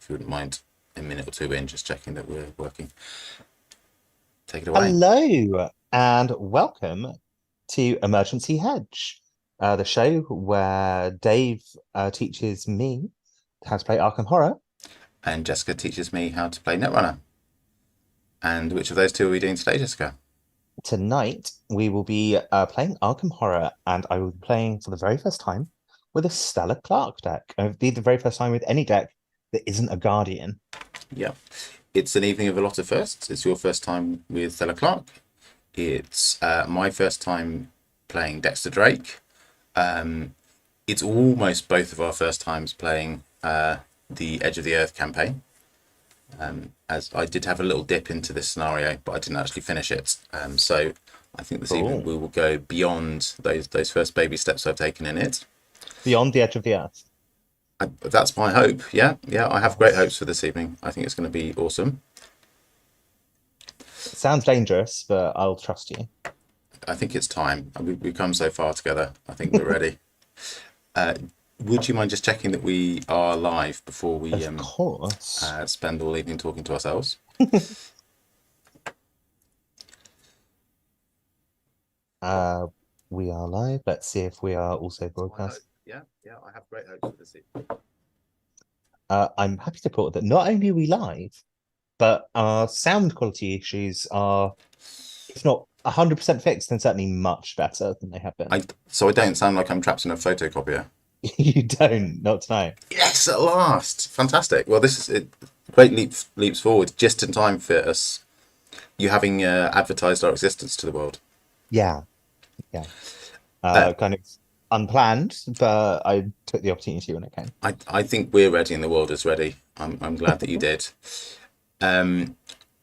if you wouldn't mind a minute or two in, just checking that we're working. Take it away. Hello and welcome to Emergency Hedge, the show where Dave teaches me how to play Arkham Horror. And Jessica teaches me how to play Netrunner. And which of those two are we doing today, Jessica? Tonight we will be playing Arkham Horror, and I will be playing for the very first time with a Stella Clark deck. It'll be the very first time with any deck that isn't a Guardian. Yeah. It's an evening of a lot of firsts. It's your first time with Stella Clark. It's my first time playing Dexter Drake. It's almost both of our first times playing the Edge of the Earth campaign. As I did have a little dip into this scenario, but I didn't actually finish it. So I think this evening we will go beyond those first baby steps I've taken in it. Beyond the Edge of the Earth. That's my hope. Yeah, I have great hopes for this evening. I think it's going to be awesome. It sounds dangerous, but I'll trust you. I think it's time. We've come so far together. I think we're ready. Would you mind just checking that we are live before we Of course. spend all evening talking to ourselves? We are live. Let's see if we are also broadcast. Yeah, I have great hopes for this evening. I'm happy to report that not only are we live, but our sound quality issues are, if not 100% fixed, then certainly much better than they have been. So I don't sound like I'm trapped in a photocopier. You don't, not tonight. Yes, at last! Fantastic. Well, this is it. Great leaps forward, just in time for us. You having advertised our existence to the world. Yeah. Kind of unplanned, but I took the opportunity when it came. I think we're ready and the world is ready. I'm glad that you did. I'm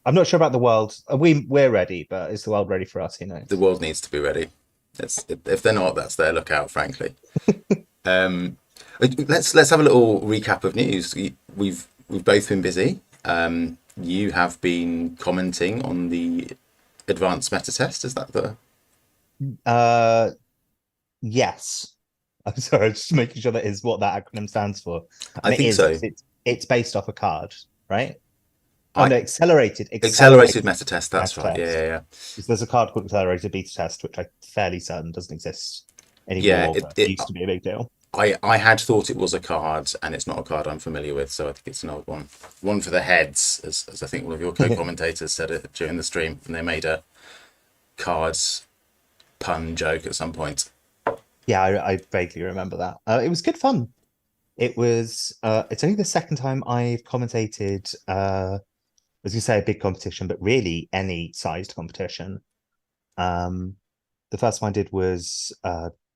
not sure about the world. We're ready, but is the world ready for us? Who knows? The world needs to be ready. If they're not, that's their lookout, frankly. Let's have a little recap of news. We've both been busy. You have been commenting on the advanced meta test. Is that the? Yes. I'm sorry, just making sure that is what that acronym stands for. I think so. It's based off a card, right? I- No, accelerated meta test. That's right. test. Yeah. There's a card called accelerated beta test, which I'm fairly certain doesn't exist anymore. Yeah, It used to be a big deal. I had thought it was a card, and it's not a card I'm familiar with, so I think it's an old one. One for the heads, as I think one of your co-commentators said it during the stream, and they made a cards pun joke at some point. Yeah, I vaguely remember that. It was good fun. It was. It's only the second time I've commentated. As you say, a big competition, but really any sized competition. The first one I did was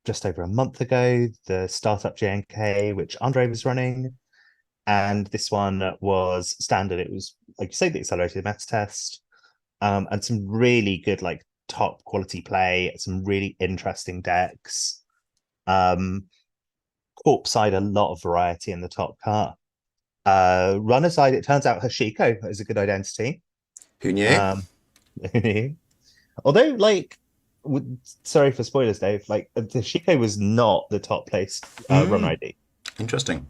just over a month ago, the Startup JNK, which Andre was running. And this one was standard. It was, like you say, the accelerated meta test. And some really good, like, top quality play, some really interesting decks. Corp side, a lot of variety in the top car. Runner side, it turns out Hashiko is a good identity. Who knew? Although, like, sorry for spoilers, Dave. Like, Hashiko was not the top placed runner ID, Interesting.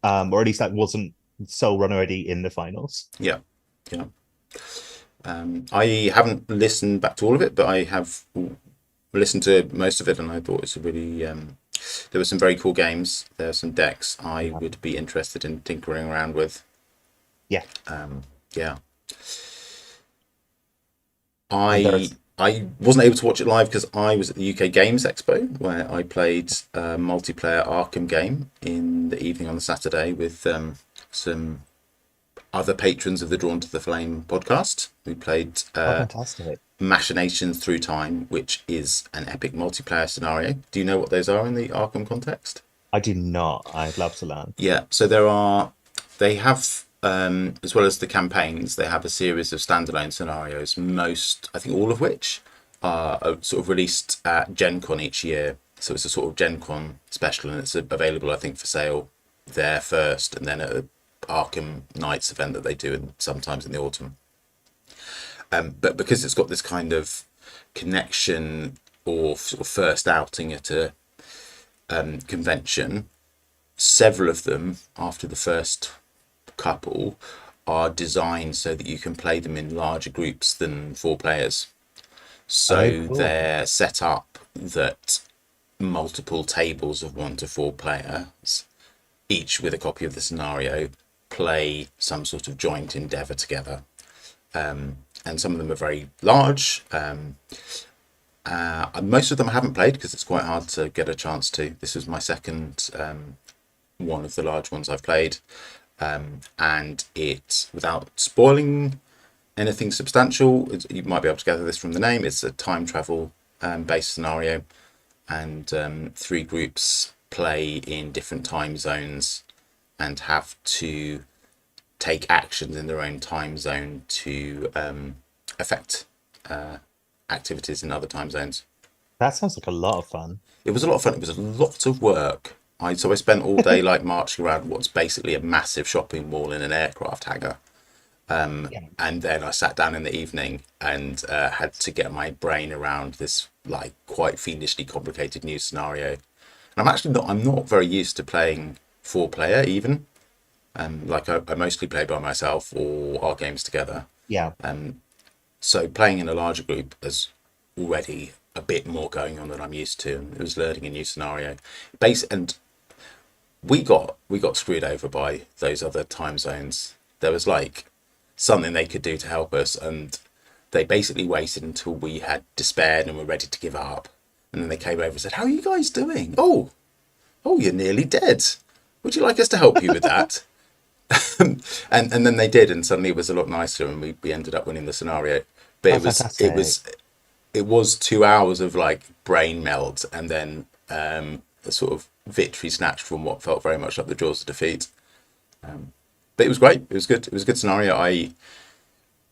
or at least that wasn't sole runner ID in the finals. Yeah. I haven't listened back to all of it, but I have listened to most of it, and I thought it's a really. There were some very cool games. There are some decks I would be interested in tinkering around with. Yeah. Yeah. I wasn't able to watch it live because I was at the UK Games Expo, where I played a multiplayer Arkham game in the evening on the Saturday with some other patrons of the Drawn to the Flame podcast. We played Fantastic. Machinations Through Time, which is an epic multiplayer scenario. Do you know what those are in the Arkham context? I do not. I'd love to learn. Yeah, so they have, as well as the campaigns, they have a series of standalone scenarios, I think all of which are sort of released at Gen Con each year. So it's a sort of Gen Con special, and it's available, I think, for sale there first, and then at the Arkham Nights event that they do sometimes in the autumn. But because it's got this kind of connection or sort of first outing at a convention, several of them after the first couple are designed so that you can play them in larger groups than 4 players. Oh, So cool. they're set up that multiple tables of 1 to 4 players, each with a copy of the scenario, play some sort of joint endeavor together. And some of them are very large. Most of them I haven't played because it's quite hard to get a chance to. This was my second one of the large ones I've played. And it, without spoiling anything substantial, you might be able to gather this from the name, it's a time travel based scenario, and 3 groups play in different time zones and have to take actions in their own time zone to affect activities in other time zones. That sounds like a lot of fun. It was a lot of fun. It was a lot of work. So I spent all day like marching around what's basically a massive shopping mall in an aircraft hangar. Yeah. And then I sat down in the evening and had to get my brain around this like quite fiendishly complicated new scenario. And I'm not very used to playing 4 player even. Like I mostly play by myself or our games together. Yeah. So playing in a larger group is already a bit more going on than I'm used to. And it was learning a new scenario. And we got screwed over by those other time zones. There was like something they could do to help us, and they basically waited until we had despaired and were ready to give up. And then they came over and said, "How are you guys doing? Oh, you're nearly dead. Would you like us to help you with that?" And then they did, and suddenly it was a lot nicer, and we ended up winning the scenario. But Oh, it fantastic. was it was 2 hours of like brain melt, and then a sort of victory snatched from what felt very much like the jaws of defeat. But it was great. It was good. It was a good scenario. I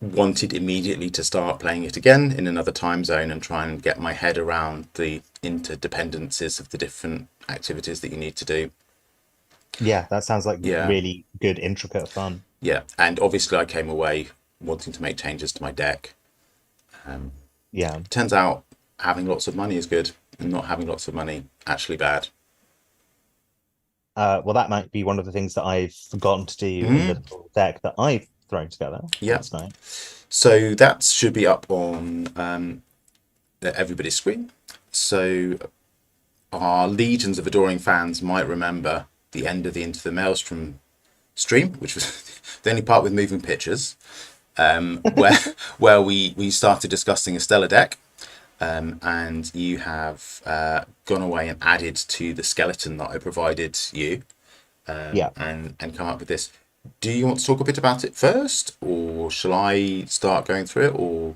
wanted immediately to start playing it again in another time zone and try and get my head around the interdependencies of the different activities that you need to do. Yeah, that sounds like Yeah, really good, intricate fun. yeah. And obviously, I came away wanting to make changes to my deck. Yeah. Turns out having lots of money is good, and not having lots of money actually bad. Well, that might be one of the things that I've forgotten to do in the Mm, little deck that I've thrown together yeah. last night. So that should be up on everybody's screen. So our legions of adoring fans might remember the end of the Into the Maelstrom stream, which was the only part with moving pictures, where we started discussing a Stella deck, and you have gone away and added to the skeleton that I provided you, Yeah. and come up with this. Do you want to talk a bit about it first, or shall I start going through it? Or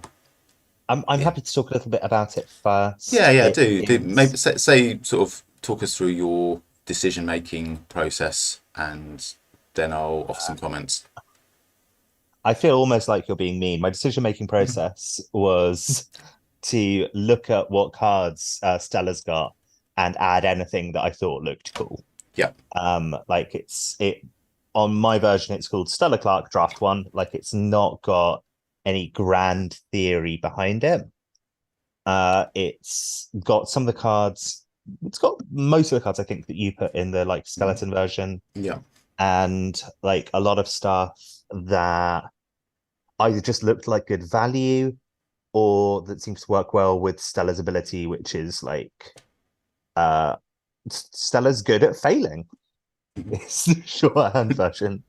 I'm yeah, happy to talk a little bit about it first. yeah, It do maybe is say sort of talk us through your decision making process, and then I'll offer some comments. I feel almost like you're being mean. My decision-making process was to look at what cards Stella's got and add anything that I thought looked cool. Yeah. Like it on my version, it's called Stella Clark Draft One. Like it's not got any grand theory behind it. It's got some of the cards. It's got most of the cards I think that you put in the like skeleton version, Yeah. and like a lot of stuff that either just looked like good value or that seems to work well with Stella's ability, which is like uh Stella's good at failing. It's the shorthand version.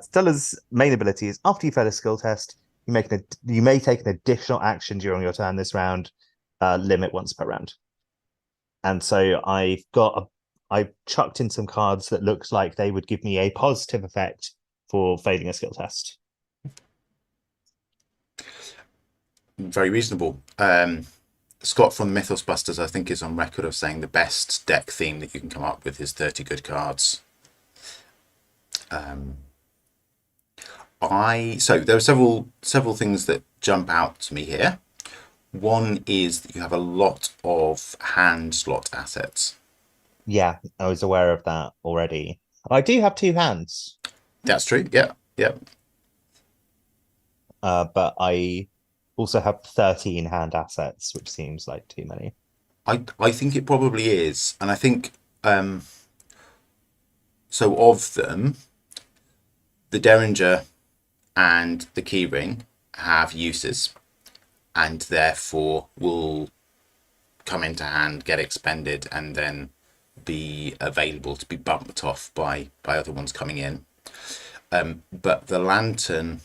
Stella's main ability is after you fail a skill test, you may take an additional action during your turn this round, limit once per round. And so I chucked in some cards that looked like they would give me a positive effect for failing a skill test. Very reasonable. Scott from Mythos Busters, I think, is on record of saying the best deck theme that you can come up with is 30 good cards. So there are several things that jump out to me here. One is that you have a lot of hand slot assets. Yeah, I was aware of that already. I do have two hands, That's true. Yeah, yeah. but I also have 13 hand assets, which seems like too many. I think it probably is, and I think so. Of them, the Derringer and the Keyring have uses, and therefore will come into hand, get expended, and then be available to be bumped off by other ones coming in. But the lantern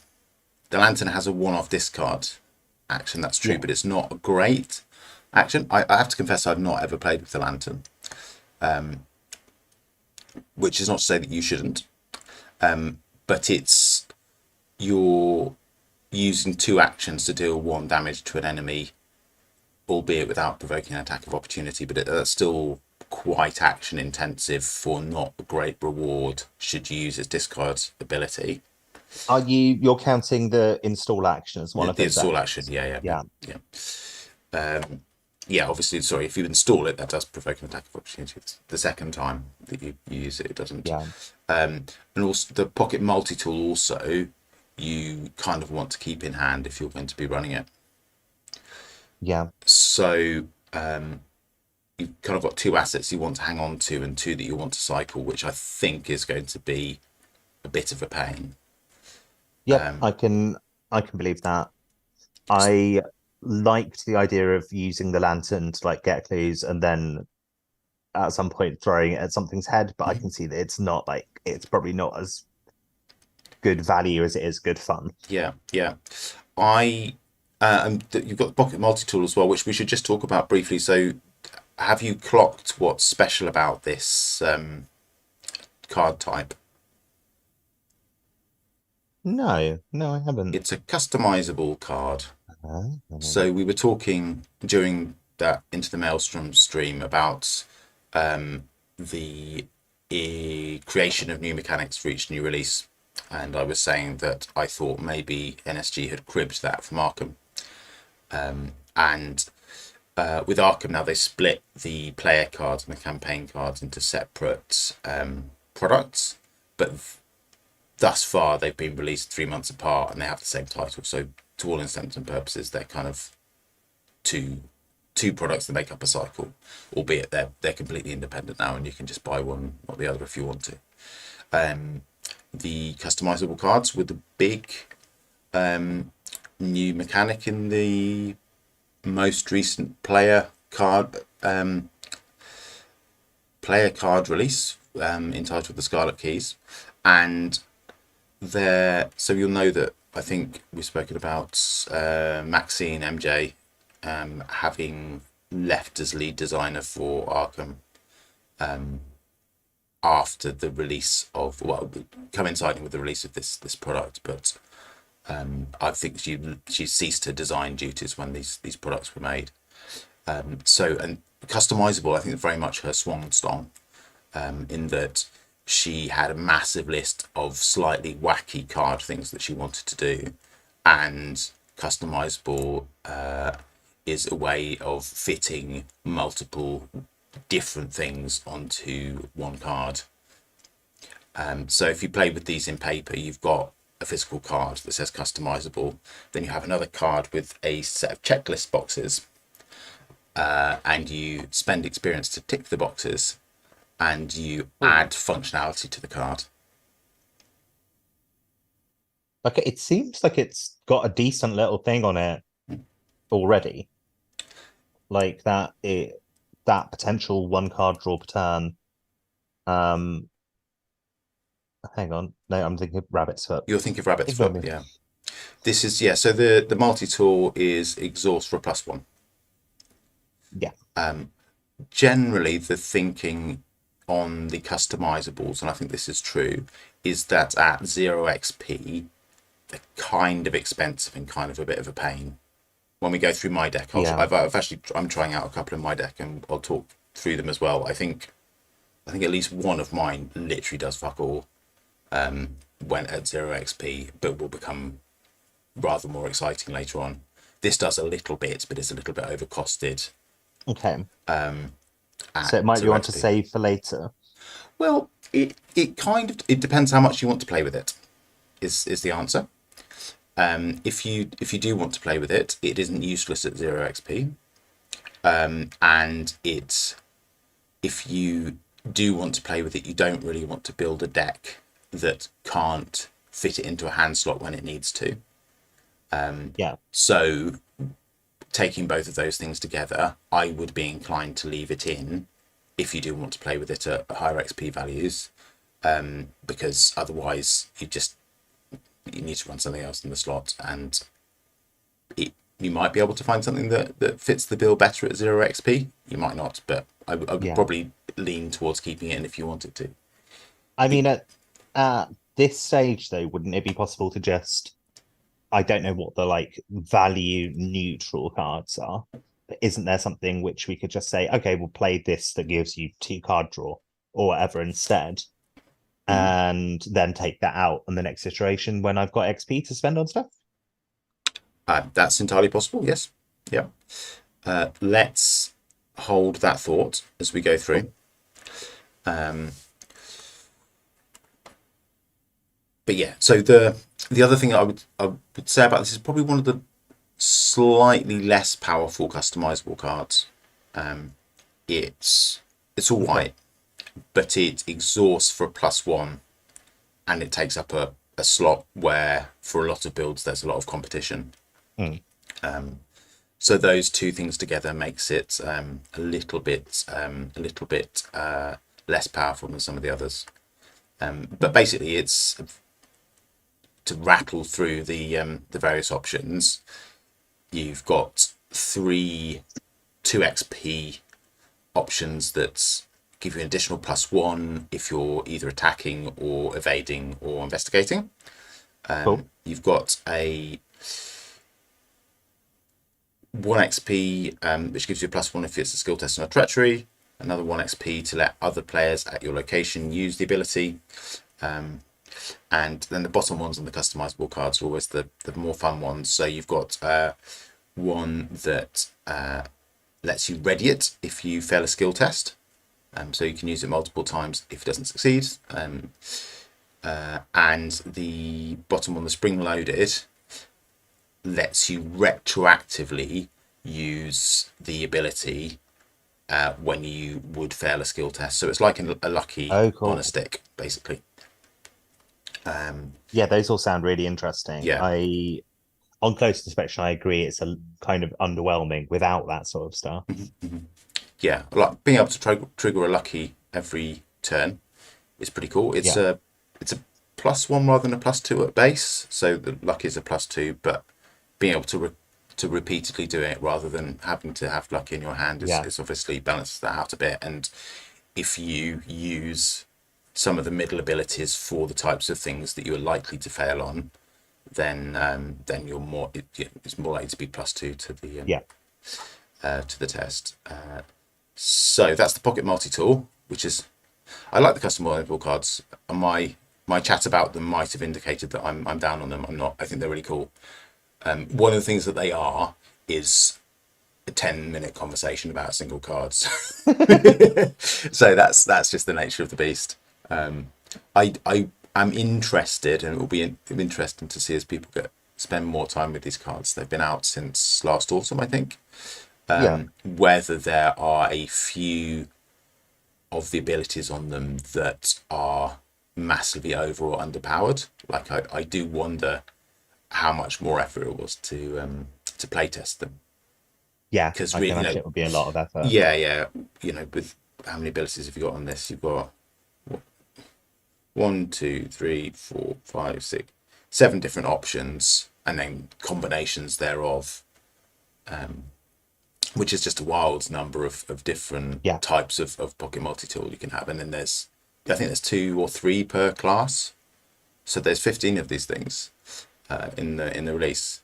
has a one-off discard action. That's true, Yeah. but it's not a great action. I have to confess I've not ever played with the lantern, which is not to say that you shouldn't. But it's you're using two actions to deal one damage to an enemy, albeit without provoking an attack of opportunity. But that's still quite action intensive for not a great reward should you use its discard ability. You're counting the install action as one of The those install action, actions? yeah, Yeah. yeah. Yeah, obviously, sorry, if you install it, that does provoke an attack of opportunity. The second time that you use it, it doesn't. Yeah. And also, the pocket multi-tool also, you kind of want to keep in hand if you're going to be running it. Yeah. So you've kind of got two assets you want to hang on to and two that you want to cycle, which I think is going to be a bit of a pain. Yep. I can believe that. I liked the idea of using the lantern to like get clues and then at some point throwing it at something's head, but I can see that it's not like it's probably not as good value as it is good fun. Yeah, yeah. I and you've got the pocket multi-tool as well, which we should just talk about briefly. So, have you clocked what's special about this card type? No, no, I haven't. It's a customizable card. Uh, So we were talking during that Into the Maelstrom stream about the creation of new mechanics for each new release, and I was saying that I thought maybe NSG had cribbed that from Arkham, and with Arkham now they split the player cards and the campaign cards into separate products, but thus far they've been released 3 months apart and they have the same title. So to all intents and purposes, they're kind of two products that make up a cycle, albeit they're completely independent now, and you can just buy one or the other if you want to. The customizable cards with the big new mechanic in the most recent player card release, entitled the Scarlet Keys, and so you'll know that I think we've spoken about Maxine MJ having left as lead designer for Arkham after the release of, well, coinciding with the release of this product, but I think she ceased her design duties when these products were made. So, and customizable, I think very much her swan song, in that she had a massive list of slightly wacky card things that she wanted to do, and customizable is a way of fitting multiple different things onto one card. So if you play with these in paper, you've got a physical card that says customizable, then you have another card with a set of checklist boxes, and you spend experience to tick the boxes, and you add functionality to the card. Like it seems like it's got a decent little thing on it already. Like that potential one card draw per turn. Um, hang on. No, I'm thinking Rabbit's Foot. You'll think of Rabbit's Ignore Foot, me. yeah. This is, yeah, so the multi-tool is exhaust for a +1. Yeah. Generally, the thinking on the customizables, and I think this is true, is that at 0 XP, they're kind of expensive and kind of a bit of a pain. When we go through my deck, Yeah. I'm trying out a couple in my deck, and I'll talk through them as well. I think at least one of mine literally does fuck all when at 0 XP, but will become rather more exciting later on. This does a little bit, but it's a little bit overcosted. Okay. At So it might be 0 one to XP. save for later. Well, it kind of, it depends how much you want to play with it. Is the answer. If you do want to play with it, it isn't useless at 0 XP, and if you do want to play with it, you don't really want to build a deck that can't fit it into a hand slot when it needs to. Yeah. So taking both of those things together, I would be inclined to leave it in if you do want to play with it at higher XP values, because otherwise you need to run something else in the slot, and you might be able to find something that fits the bill better at 0 XP. You might not, but I would Yeah. probably lean towards keeping it in if you wanted to. I mean, at this stage, though, wouldn't it be possible to just, I don't know what the like value neutral cards are, but isn't there something which we could just say, okay, we'll play this that gives you 2 card draw or whatever instead, and then take that out on the next iteration when I've got XP to spend on stuff? That's entirely possible, yes. Yeah. Let's hold that thought as we go through. But yeah, so the other thing I would say about this is probably one of the slightly less powerful customizable cards. It's all right, but it exhausts for a +1, and it takes up a slot where for a lot of builds there's a lot of competition. So those two things together makes it a little bit less powerful than some of the others. But basically, it's to rattle through the various options. You've got 3 2 XP options that give you an additional +1 if you're either attacking or evading or investigating. Cool. You've got a 1 XP, which gives you a +1 if it's a skill test and a treachery. Another 1 XP to let other players at your location use the ability. And then the bottom ones on the customizable cards are always the more fun ones. So you've got one that lets you ready it if you fail a skill test. So you can use it multiple times if it doesn't succeed. And the bottom one, the spring loaded, lets you retroactively use the ability when you would fail a skill test. So it's like a lucky Cool. on a stick, basically. Yeah, those all sound really interesting. Yeah. On close inspection, I agree. It's a kind of underwhelming without that sort of stuff. Yeah, like being able to trigger a lucky every turn is pretty cool. It's a +1 rather than a +2 at base, so the lucky is a +2, but being able to repeatedly do it rather than having to have lucky in your hand is obviously balances that out a bit. And if you use some of the middle abilities for the types of things that you're likely to fail on, then you're more it's more likely to be +2 to the to the test. So that's the pocket multi-tool, which is, I like the customizable cards. My chat about them might have indicated that I'm down on them. I'm not. I think they're really cool. One of the things that they are is a 10-minute conversation about single cards. So that's just the nature of the beast. I am interested, and it will be interesting to see as people spend more time with these cards. They've been out since last autumn, I think. Whether there are a few of the abilities on them that are massively over or underpowered. Like I do wonder how much more effort it was to play test them. Yeah, Because I really, can imagine it would be a lot of effort. yeah, with how many abilities have you got on this? You've got 1, 2, 3, 4, 5, 6, 7 different options, and then combinations thereof, which is just a wild number of different types of pocket multi-tool you can have. And then I think there's 2 or 3 per class, so there's 15 of these things in the release,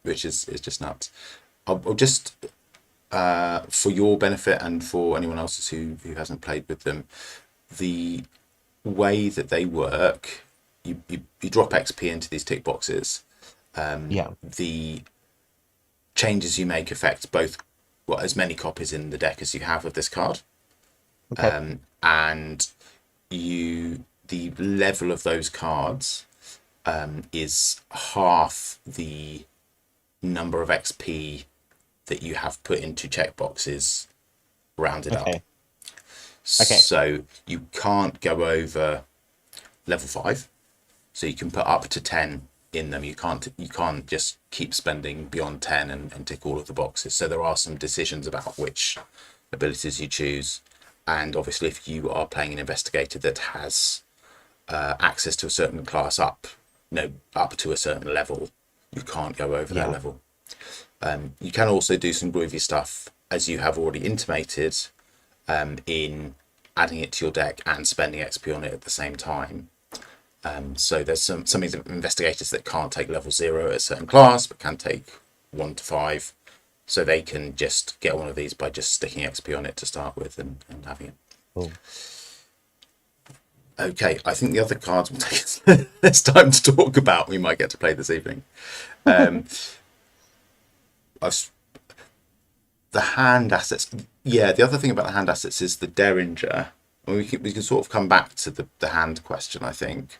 which is just nuts. I'll just for your benefit and for anyone else who hasn't played with them, the way that they work, you drop XP into these tick boxes. The changes you make affect both as many copies in the deck as you have of this card. And the level of those cards is half the number of XP that you have put into checkboxes rounded up. So you can't go over level 5. So you can put up to 10 in them. You can't just keep spending beyond 10 and tick all of the boxes. So there are some decisions about which abilities you choose. And obviously, if you are playing an investigator that has access to a certain class up to a certain level, you can't go over that Yeah. level. You can also do some groovy stuff, as you have already intimated, in adding it to your deck and spending XP on it at the same time. So there's some investigators that can't take level 0 at a certain class, but can take 1 to 5. So they can just get one of these by just sticking XP on it to start with and having it. Cool. Okay, I think the other cards will take us less time to talk about. We might get to play this evening. The hand assets. Yeah, the other thing about the hand assets is the Derringer. And we can sort of come back to the hand question, I think.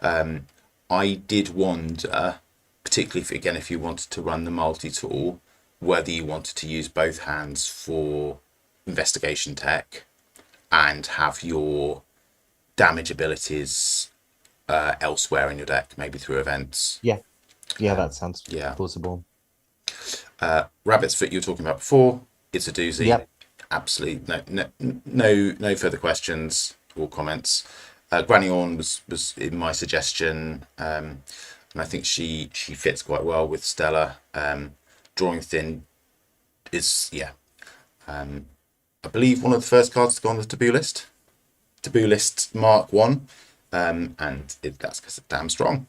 I did wonder, particularly if you wanted to run the multi-tool, whether you wanted to use both hands for investigation tech and have your damage abilities elsewhere in your deck, maybe through events. Yeah. Yeah, that sounds Yeah. plausible. Rabbit's Foot you were talking about before. It's a doozy. Yep. Absolutely no further questions or comments. Granny Orn was in my suggestion, and I think she fits quite well with Stella. Drawing Thin is I believe one of the first cards to go on the taboo list. Taboo list Mark 1, and that's because it's damn strong.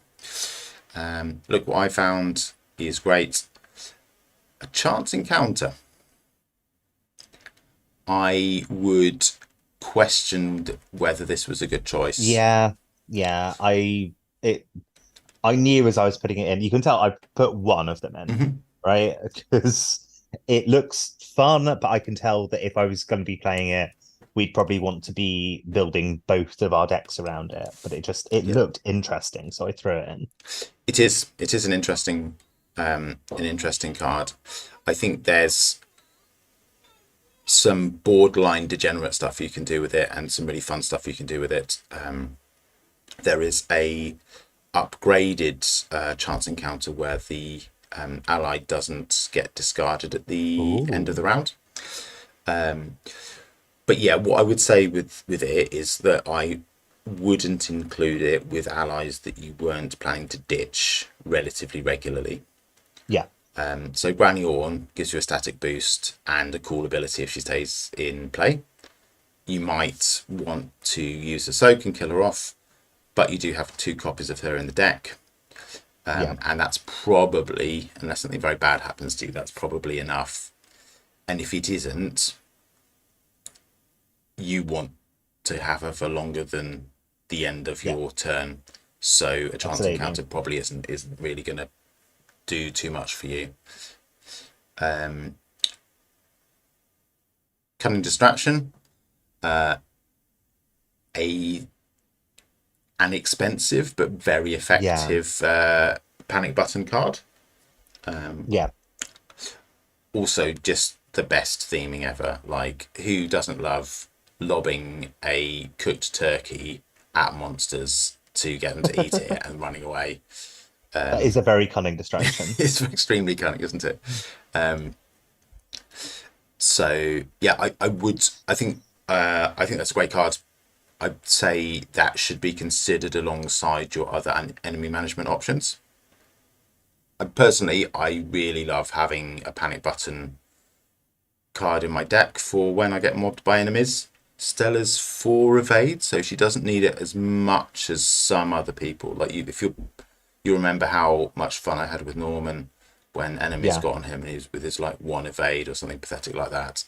Look what I found is great. A chance encounter. I would question whether this was a good choice. Yeah. Yeah. I knew as I was putting it in, you can tell I put one of them in, right? Because it looks fun, but I can tell that if I was going to be playing it, we'd probably want to be building both of our decks around it. But it looked interesting, so I threw it in. It is an interesting card. I think there's some borderline degenerate stuff you can do with it, and some really fun stuff you can do with it. There is a upgraded chance encounter where the ally doesn't get discarded at the end of the round. But yeah, what I would say with it is that I wouldn't include it with allies that you weren't planning to ditch relatively regularly. Yeah. So Granny Orn gives you a static boost and a cool ability if she stays in play. You might want to use a soak and kill her off, but you do have 2 copies of her in the deck. And that's probably, unless something very bad happens to you, that's probably enough. And if it isn't, you want to have her for longer than the end of your turn. So a chance encounter probably isn't really going to do too much for you. Cunning Distraction, an expensive but very effective panic button card. Also just the best theming ever. Like, who doesn't love lobbing a cooked turkey at monsters to get them to eat it and running away? That is a very cunning distraction. It's extremely cunning, isn't it? So yeah, I think that's a great card. I'd say that should be considered alongside your other enemy management options. Personally, I really love having a panic button card in my deck for when I get mobbed by enemies. Stella's 4 evade, so she doesn't need it as much as some other people. Like, if you remember how much fun I had with Norman when enemies got on him and he was with his like 1 evade or something pathetic like that.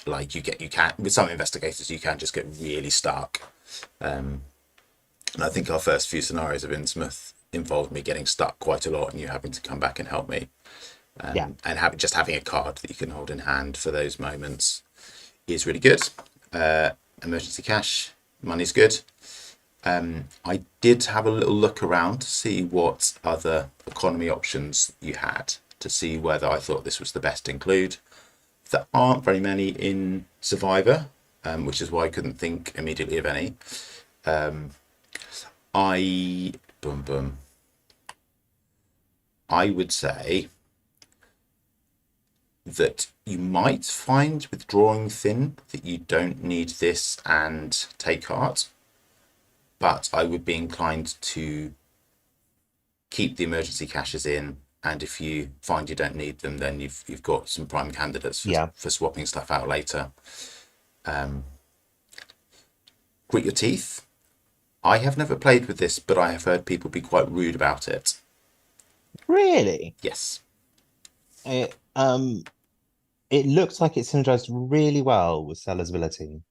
Like you can with some investigators you can just get really stuck. And I think our first few scenarios of Innsmouth involved me getting stuck quite a lot and you having to come back and help me. And having a card that you can hold in hand for those moments is really good. Emergency cash, money's good. I did have a little look around to see what other economy options you had, to see whether I thought this was the best to include. There aren't very many in Survivor, which is why I couldn't think immediately of any. I boom boom. I would say that you might find with drawing thin that you don't need this and take heart, but I would be inclined to keep the emergency caches in, and if you find you don't need them, then you've got some prime candidates Yeah. for swapping stuff out later. Grit your teeth. I have never played with this, but I have heard people be quite rude about it. Really? Yes. It looks like it synergized really well with Stella's ability.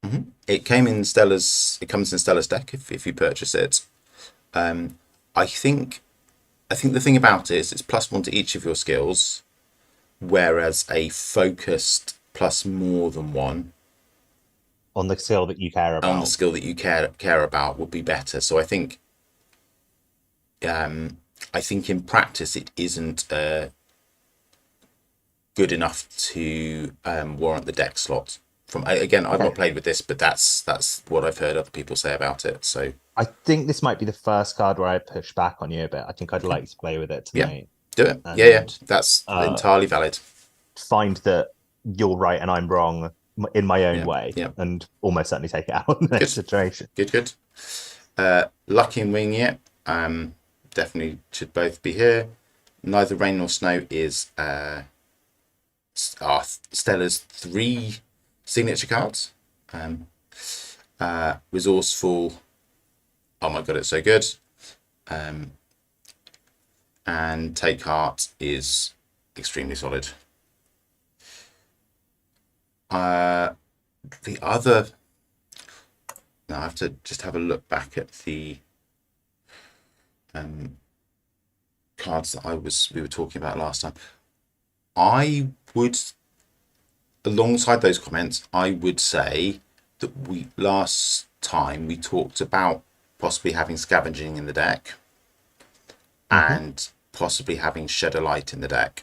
It came in Stella's. It comes in Stella's deck if you purchase it. I think the thing about it is it's +1 to each of your skills, whereas a focused plus more than one On the skill that you care on the about. skill that you care about would be better. So I think in practice it isn't good enough to warrant the deck slot. I've not played with this, but that's what I've heard other people say about it. So I think this might be the first card where I push back on you a bit. I think I'd like to play with it yeah, tonight. do it. And, Yeah, that's entirely valid. Find that you're right and I'm wrong in my own way, yeah. and almost certainly take it out in this situation. Good. Lucky and Wing It definitely should both be here. Neither Rain nor Snow is Stella's 3 signature cards. Resourceful. Oh my god, it's so good. And Take Heart is extremely solid. The other. Now I have to just have a look back at the cards that we were talking about last time. I would, alongside those comments, I would say that last time we talked about possibly having Scavenging in the deck and possibly having Shed a Light in the deck.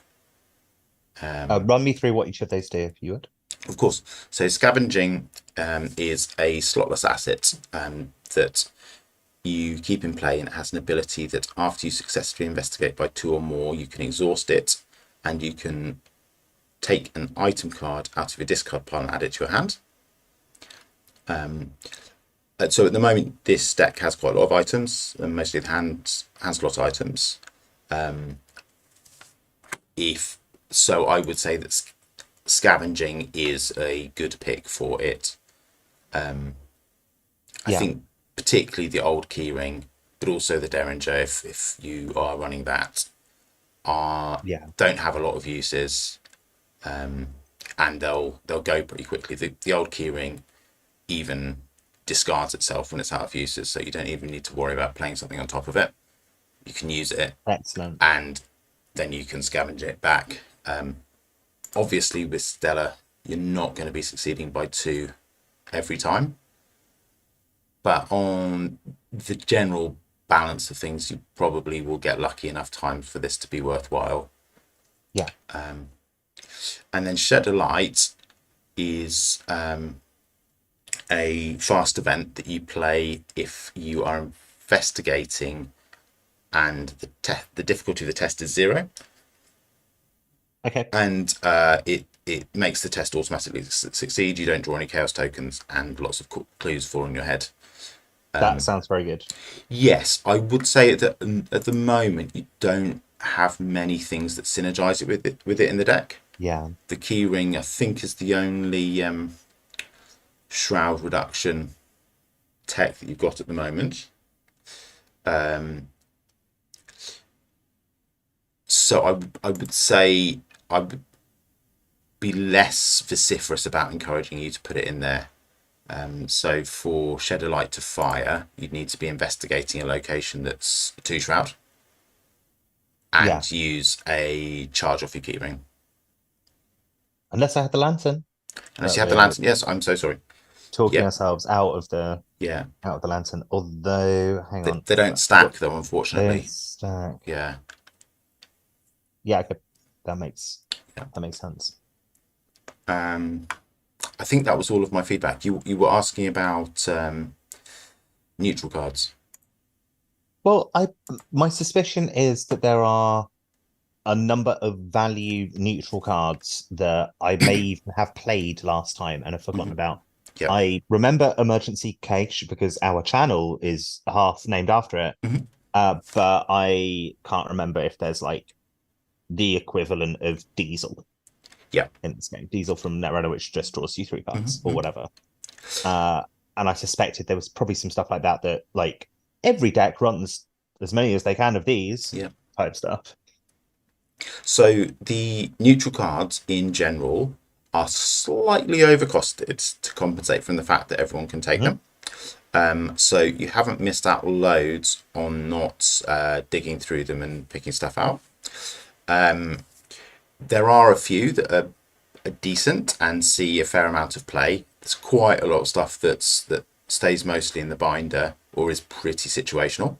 Run me through what each of those do, if you would. Of course. So Scavenging is a slotless asset that you keep in play, and it has an ability that after you successfully investigate by 2 or more, you can exhaust it, and you can take an item card out of your discard pile and add it to your hand. So at the moment, this deck has quite a lot of items, and mostly the hand slot items. I would say that Scavenging is a good pick for it. I think particularly the old keyring, but also the Derringer, if you are running that, don't have a lot of uses, and they'll go pretty quickly. The old keyring even discards itself when it's out of uses, so you don't even need to worry about playing something on top of it. You can use it. Excellent. And then you can scavenge it back. Obviously with Stella, you're not going to be succeeding by 2 every time, but on the general balance of things, you probably will get lucky enough times for this to be worthwhile. And then Shed a Light is a fast event that you play if you are investigating and the difficulty of the test is 0. Okay. And it makes the test automatically succeed. You don't draw any chaos tokens, and lots of clues fall on your head. That sounds very good. Yes, I would say that at the moment you don't have many things that synergize it with it in the deck. Yeah. The keyring, I think, is the only shroud reduction tech that you've got at the moment. So I would say I would be less vociferous about encouraging you to put it in there. So for Shed a Light to fire, you'd need to be investigating a location that's a 2 shroud and use a charge off your keyring. Unless I had the lantern. Unless you have the lantern. Yes, I'm so sorry. Talking ourselves out of the lantern. Although, hang on, they don't stack though, unfortunately. They don't stack. Yeah. Okay, that makes sense. I think that was all of my feedback. You were asking about neutral cards. Well, I my suspicion is that there are a number of value neutral cards that I may even have played last time and have forgotten Hmm. about. Yep. I remember Emergency Cache because our channel is half named after it. Hmm. But I can't remember if there's like the equivalent of Diesel Yep. in this game. Diesel from Netrunner, which just draws you three cards or Hmm. whatever. Uh, and I suspected there was probably some stuff like that like every deck runs as many as they can of these Yep. type stuff. So the neutral cards in general are slightly overcosted to compensate from the fact that everyone can take Mhm. them. So you haven't missed out loads on not digging through them and picking stuff out. There are a few that are decent and see a fair amount of play. There's quite a lot of stuff that stays mostly in the binder or is pretty situational.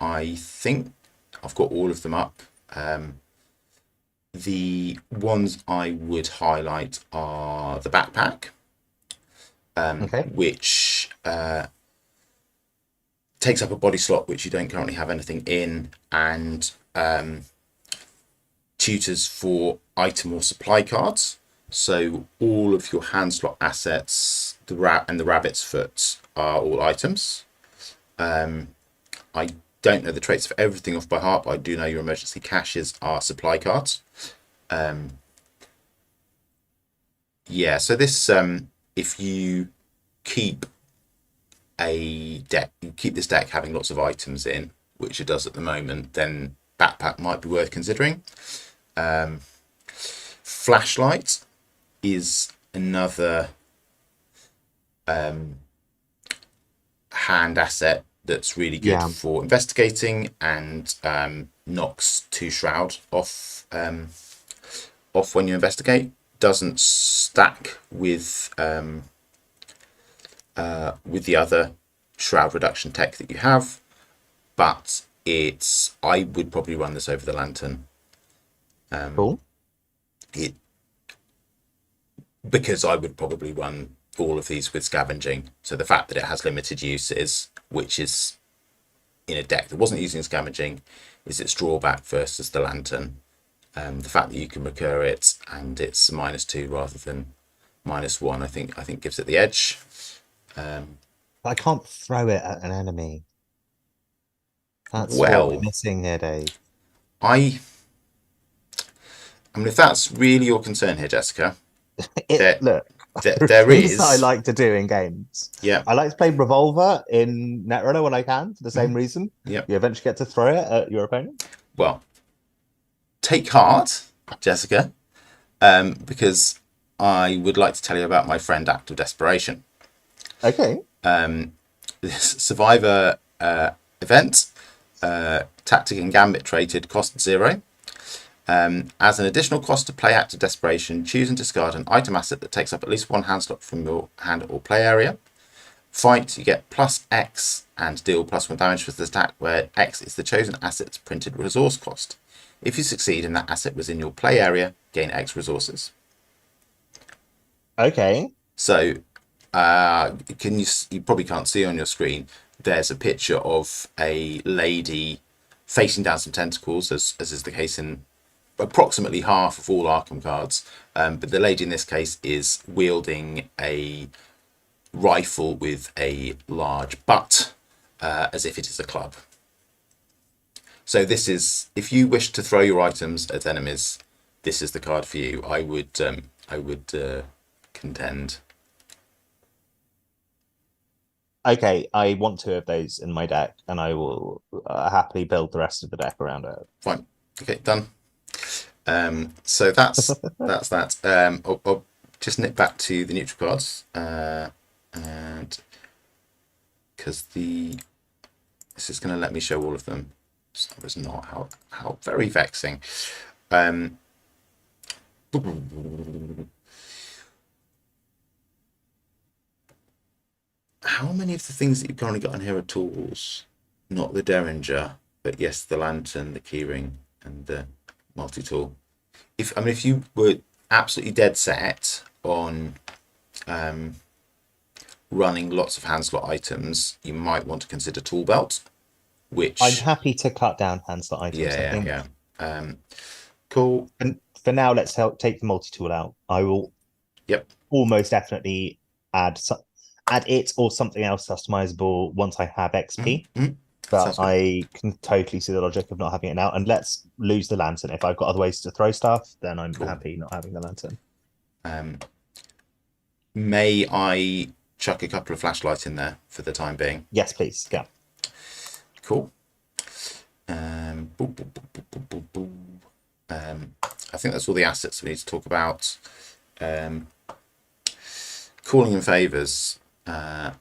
I think I've got all of them up. The ones I would highlight are the backpack, Okay. which takes up a body slot which you don't currently have anything in, and tutors for item or supply cards. So all of your hand slot assets, the rat and the rabbit's foot are all items. I don't know the traits for everything off by heart, but I do know your emergency caches are supply cards. Yeah, so this if you keep you keep this deck having lots of items in, which it does at the moment, then backpack might be worth considering. Flashlight is another hand asset that's really good Yeah. for investigating and knocks two shroud off when you investigate. Doesn't stack with the other shroud reduction tech that you have, but I would probably run this over the lantern. Cool. It Because I would probably run all of these with scavenging. So the fact that it has limited uses, which is in a deck that wasn't using scavenging, is its drawback versus the lantern. The fact that you can recur it and it's -2 rather than -1, I think gives it the edge. But I can't throw it at an enemy. That's what we're Well, missing here, Dave. I I mean, if that's really your concern here, Jessica, there Look, there are there things that I is. like to do in games. Yeah. I like to play Revolver in Netrunner when I can, for the same Mhm. reason. Yeah. You eventually get to throw it at your opponent. Well, take heart, Jessica, because I would like to tell you about my friend Act of Desperation. Okay. This Survivor event, tactic and gambit traded, cost 0. As an additional cost to play Act of Desperation, choose and discard an item asset that takes up at least one hand slot from your hand or play area. Fight, you get +X and deal +1 damage for this attack, where X is the chosen asset's printed resource cost. If you succeed and that asset was in your play area, gain X resources. Okay. So, can you probably can't see on your screen, there's a picture of a lady facing down some tentacles, as is the case in approximately half of all Arkham cards. But the lady in this case is wielding a rifle with a large butt, as if it is a club. So this is, if you wish to throw your items at enemies, this is the card for you. I would contend. Okay, I want two of those in my deck, and I will happily build the rest of the deck around it. Fine. Okay, done. So that's that. I'll just nip back to the neutral cards, and because this is going to let me show all of them. So it's not how very vexing. How many of the things that you've currently got on here are tools? Not the Derringer, but yes, the lantern, the keyring, and the multi-tool. If you were absolutely dead set on running lots of hand slot items, you might want to consider tool belt, I'm which, happy to cut down hand slot items. I yeah, think, yeah, yeah. Cool. and for now, let's take the multi-tool out. I will Yep. almost definitely add add it or something else customizable once I have XP. Mm-hmm. But Sounds good. I can totally see the logic of not having it now. And let's lose the lantern. If I've got other ways to throw stuff, then I'm Cool. happy not having the lantern. May I chuck a couple of flashlights in there for the time being? Yes, please. Yeah. Cool. Boop, boop, boop, boop, boop, boop, boop. I think that's all the assets we need to talk about. Calling in favors. That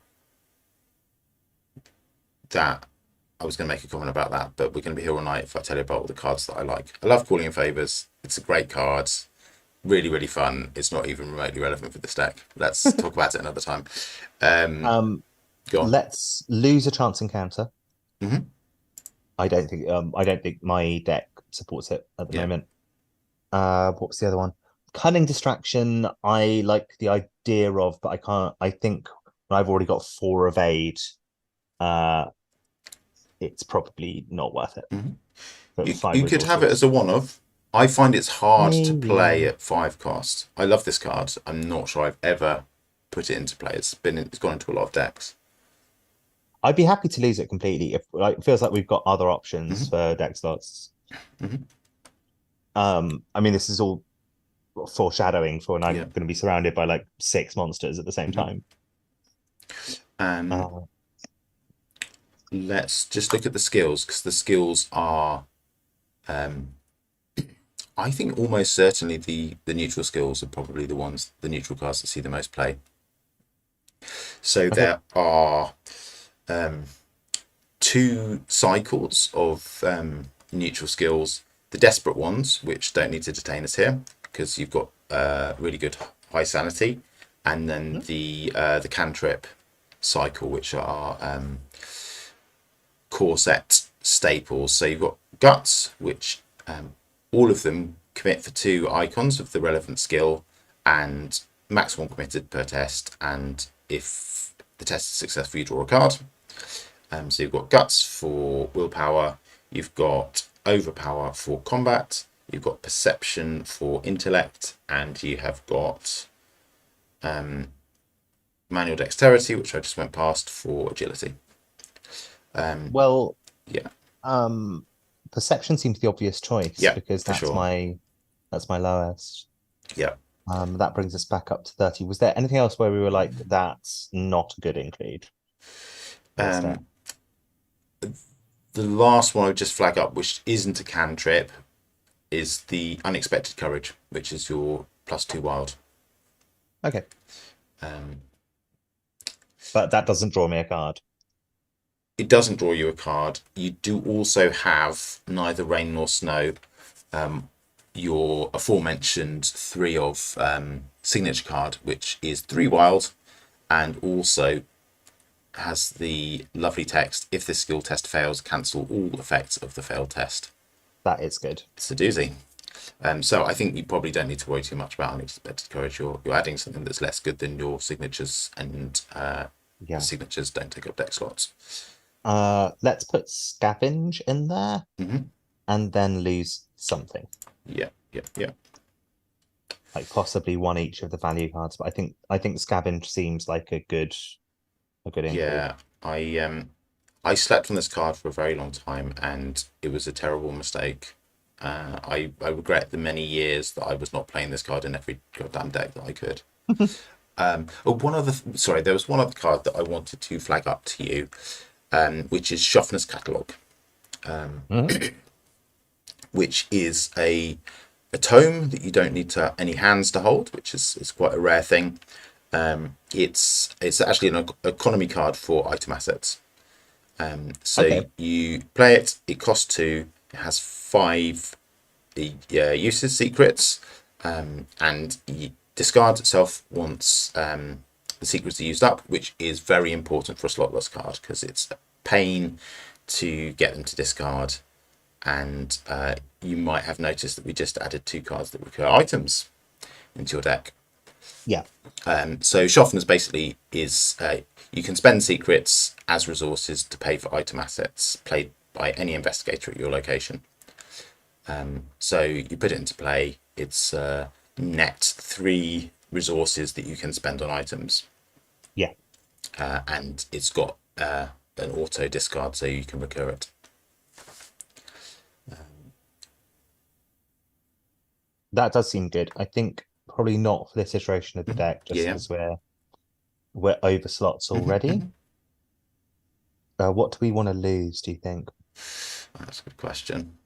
I was going to make a comment about that, but we're going to be here all night if I tell you about all the cards that I like. I love Calling in Favors. It's a great card. Really, really fun. It's not even remotely relevant for this deck. Let's talk about it another time. Go on. Let's lose a chance encounter. Mm-hmm. I don't think my deck supports it at the moment. What was the other one? Cunning Distraction. I like the idea of, but I can't. I think when I've already got 4 evade, it's probably not worth it. Mm-hmm. You could have it as a one-of. I find it's hard to play at 5 cost. I love this card. I'm not sure I've ever put it into play. It's gone into a lot of decks. I'd be happy to lose it completely if like it feels like we've got other options for deck slots. I mean, this is all foreshadowing for when I'm going to be surrounded by like 6 monsters at the same time. Let's just look at the skills, because the skills are I think almost certainly the neutral skills are probably the neutral cards that see the most play. So there are 2 cycles of neutral skills. The desperate ones, which don't need to detain us here because you've got really good high sanity, and then the cantrip cycle, which are core set staples. So you've got guts, which all of them commit for 2 icons of the relevant skill and maximum committed per test, and if the test is successful you draw a card. So you've got guts for willpower, you've got overpower for combat, you've got perception for intellect, and you have got manual dexterity, which I just went past, for agility. Well, yeah. Perception seems the obvious choice because that's sure. my lowest. Yeah. That brings us back up to 30. Was there anything else where we were like, that's not a good include? The last one I would just flag up, which isn't a cantrip, is the Unexpected Courage, which is your +2 wild. Okay. But that doesn't draw me a card. It doesn't draw you a card. You do also have neither rain nor snow. Your aforementioned 3 of signature card, which is 3 wild, and also has the lovely text: if this skill test fails, cancel all effects of the failed test. That is good. It's a doozy. So I think you probably don't need to worry too much about Unexpected Courage. You're adding something that's less good than your signatures, and signatures don't take up deck slots. Let's put Scavenge in there, and then lose something. Yeah. Like possibly 1 each of the value cards, but I think Scavenge seems like a good include. Yeah, I slept on this card for a very long time, and it was a terrible mistake. I regret the many years that I was not playing this card in every goddamn deck that I could. There was one other card that I wanted to flag up to you, which is Shuffner's Catalogue, which is a tome that you don't need any hands to hold, which is quite a rare thing. It's actually an economy card for item assets. You play it. It costs 2. It has 5 uses, secrets, and you discards itself once the secrets are used up, which is very important for a slotless card because it's a pain to get them to discard. And you might have noticed that we just added 2 cards that recur items into your deck. Yeah. So Schaffner's basically is you can spend secrets as resources to pay for item assets played by any investigator at your location. So you put it into play. It's net 3 resources that you can spend on items, Yeah. and it's got an auto discard, so you can recur it. That does seem good. I think probably not for this iteration of the deck, just Yeah. because we're over slots already. What do we want to lose, do you think? That's a good question.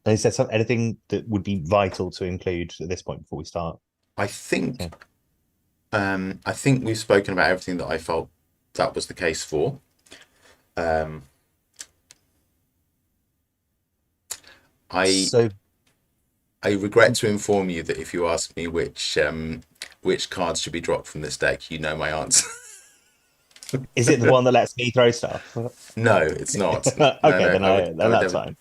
And is there anything that would be vital to include at this point before we start? I think Okay. I think we've spoken about everything that I felt that was the case for. I So I regret to inform you that if you ask me which cards should be dropped from this deck, you know my answer. is it the one that lets me throw stuff? No, it's not. No, Okay, no. then I would that's never. fine.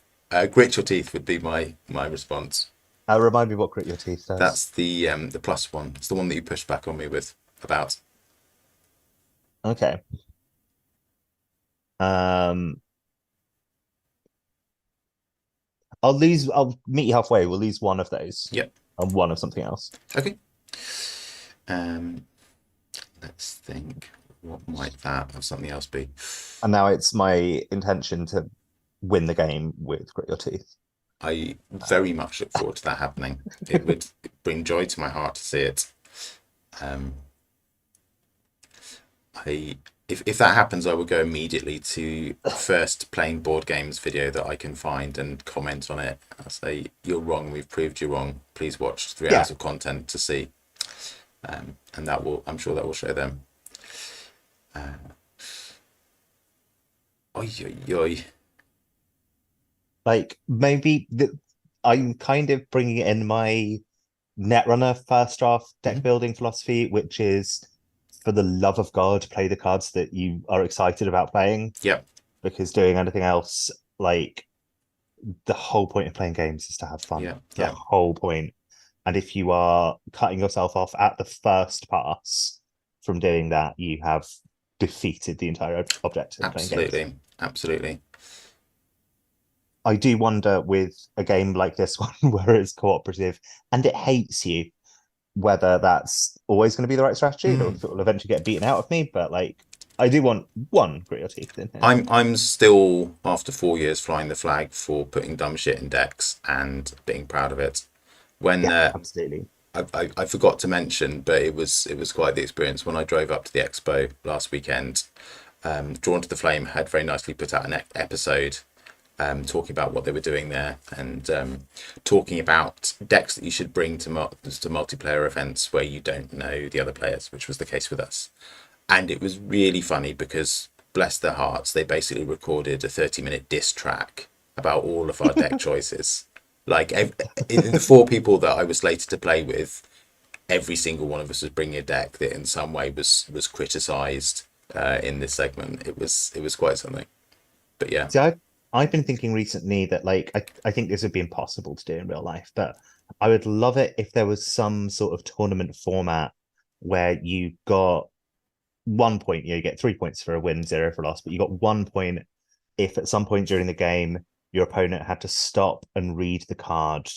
Grit your teeth would be my response. Remind me what Grit Your Teeth does. That's the plus one. It's the one that you pushed back on me with about. Okay. Um, I'll meet you halfway. We'll lose one of those Yep. and one of something else. Okay. Um, let's think. What might that or something else be? And now it's my intention to win the game with Grit Your Teeth. I very much look forward to that happening. It would bring joy to my heart to see it. Um, if that happens, I will go immediately to first playing board games video that I can find and comment on it. I'll say you're wrong. We've proved you wrong. Please watch 3 hours of content to see, and that will. I'm sure that will show them. Oi, oi, oi. Like maybe I'm kind of bringing in my Netrunner first draft deck building philosophy, which is for the love of God, play the cards that you are excited about playing. Yep. Because doing anything else, like the whole point of playing games is to have fun. Yeah. The Yeah. whole point. And if you are cutting yourself off at the first pass from doing that, you have defeated the entire objective of playing games. Absolutely. Absolutely. I do wonder with a game like this one where it's cooperative and it hates you, whether that's always going to be the right strategy or if it will eventually get beaten out of me. But like, I do want one Grit Your Teeth in here. I'm still, after 4 years, flying the flag for putting dumb shit in decks and being proud of it. When Absolutely. I forgot to mention, but it was quite the experience when I drove up to the expo last weekend. Drawn to the Flame had very nicely put out an episode talking about what they were doing there and talking about decks that you should bring to multiplayer events where you don't know the other players, which was the case with us. And it was really funny because, bless their hearts, they basically recorded a 30-minute diss track about all of our deck choices. Like, the 4 people that I was slated to play with, every single one of us was bringing a deck that in some way was criticised in this segment. It was quite something. But yeah. See, I've been thinking recently that like I think this would be impossible to do in real life, but I would love it if there was some sort of tournament format where you got 1 point, you get 3 points for a win, 0 for a loss, but you got 1 point if at some point during the game your opponent had to stop and read the card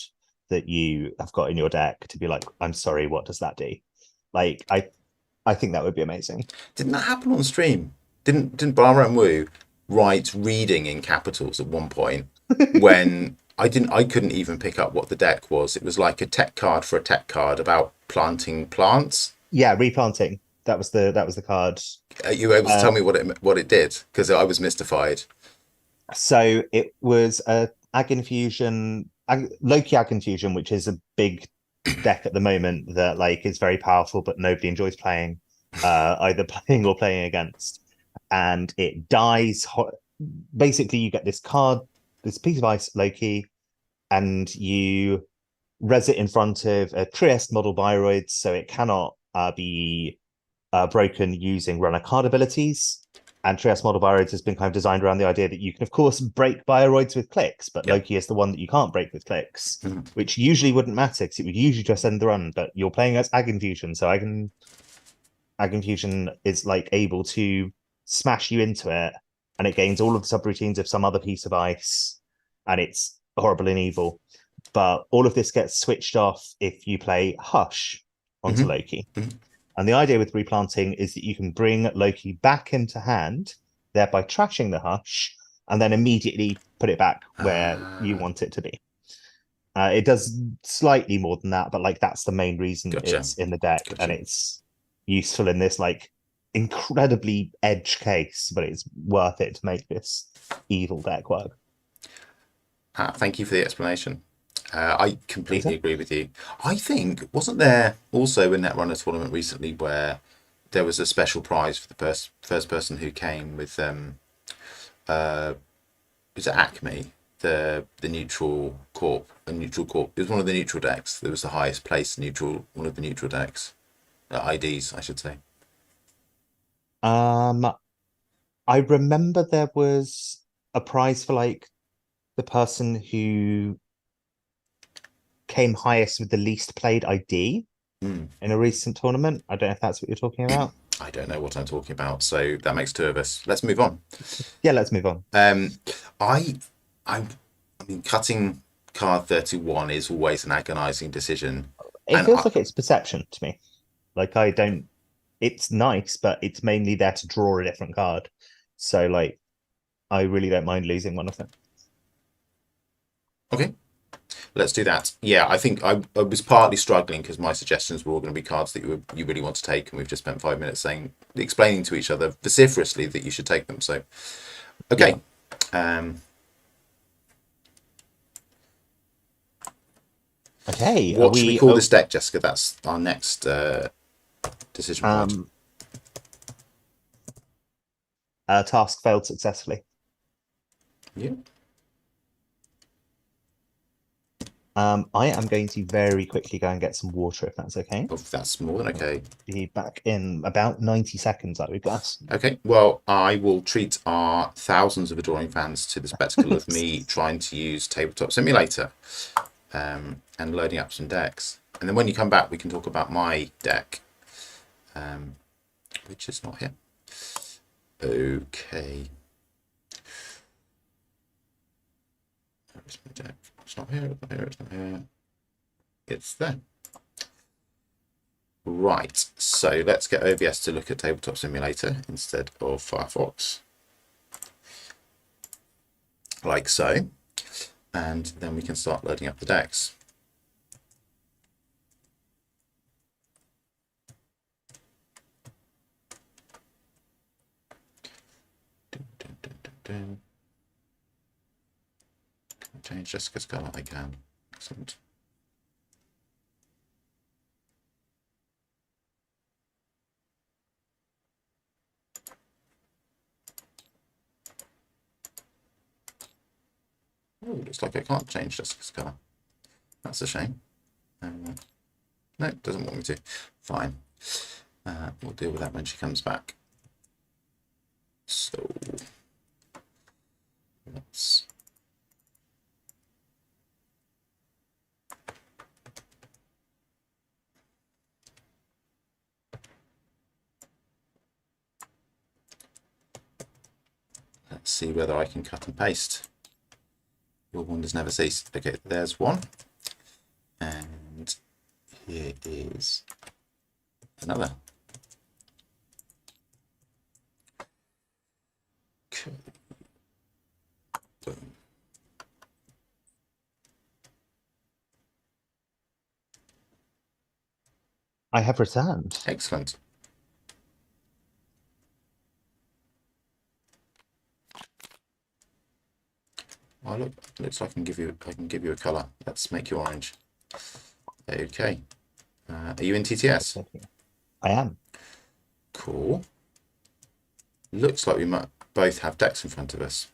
that you have got in your deck to be like, I'm sorry, what does that do? Like I think that would be amazing. Didn't that happen on stream? Didn't Bara and Wu write reading in capitals at one point when I couldn't even pick up what the deck was. It was like a tech card for a tech card about planting plants. Yeah, replanting. That was the card. Are you able to tell me what it did? Because I was mystified. So it was a Ag Infusion, Loki Ag Infusion, which is a big deck at the moment that like is very powerful, but nobody enjoys playing, either playing or playing against. And it dies. Basically, you get this card, this piece of ice, Loki, and you res it in front of a Trieste model Bioroids, so it cannot be broken using runner card abilities. And Trias Model Bioroids has been kind of designed around the idea that you can, of course, break Bioroids with clicks, but Yep. Loki is the one that you can't break with clicks, Mhm. which usually wouldn't matter because it would usually just end the run. But you're playing as Ag Infusion, so Ag Infusion is like able to smash you into it, and it gains all of the subroutines of some other piece of ice, and it's horrible and evil. But all of this gets switched off if you play Hush onto Mhm. Loki. Mhm. And the idea with replanting is that you can bring Loki back into hand, thereby trashing the Hush, and then immediately put it back where you Ah, want it to be. It does slightly more than that, but like that's the main reason gotcha. it's in the deck, and Gotcha. it's useful in this like incredibly edge case, but it's worth it to make this evil deck work. Thank you for the explanation. I completely Later. agree with you. I think, wasn't there also a Netrunner tournament recently where there was a special prize for the first person who came with was it Acme, the neutral corp, a neutral corp. It was one of the neutral decks. There was the highest place neutral, one of the neutral decks, IDs, I should say. Um, I remember there was a prize for like the person who came highest with the least played ID Mm. in a recent tournament. I don't know if that's what you're talking about. I don't know what I'm talking about, so that makes two of us. Let's move on. Yeah, let's move on. Um, I, I, I mean, cutting card 31 is always an agonising decision, It and feels like it's perception to me. Like I don't it's nice, but it's mainly there to draw a different card. So like I really don't mind losing one of them. okay, let's do that. Yeah, I think I was partly struggling because my suggestions were all going to be cards that you really want to take, and we've just spent 5 minutes explaining to each other vociferously that you should take them. So, Yeah. okay, um, Okay. Are what should we we call this deck, Jessica? That's our next decision point. um task failed successfully. Yeah. I am going to very quickly go and get some water if that's okay. Oh, that's more than okay. Be back in about 90 seconds, I would guess. Okay, well, I will treat our thousands of adoring fans to the spectacle of me trying to use Tabletop Simulator and loading up some decks. And then when you come back, we can talk about my deck, which is not here. Okay. Where's my deck? It's not here, it's not here, it's not here. It's there. Right, so let's get OBS to look at Tabletop Simulator instead of Firefox. Like so. And then we can start loading up the decks. Dun, dun, dun, dun. Can I change Jessica's colour? I can. Excellent. Oh, looks like I can't change Jessica's colour. That's a shame. No, it doesn't want me to. Fine. We'll deal with that when she comes back. So let's see whether I can cut and paste. Your wonders never cease. Okay, there's one. And here is another. Okay. Boom. I have returned. Excellent. Oh look, looks like I can give you a colour. Let's make you orange. Okay. Are you in TTS? I am. Cool. Looks like we might both have decks in front of us.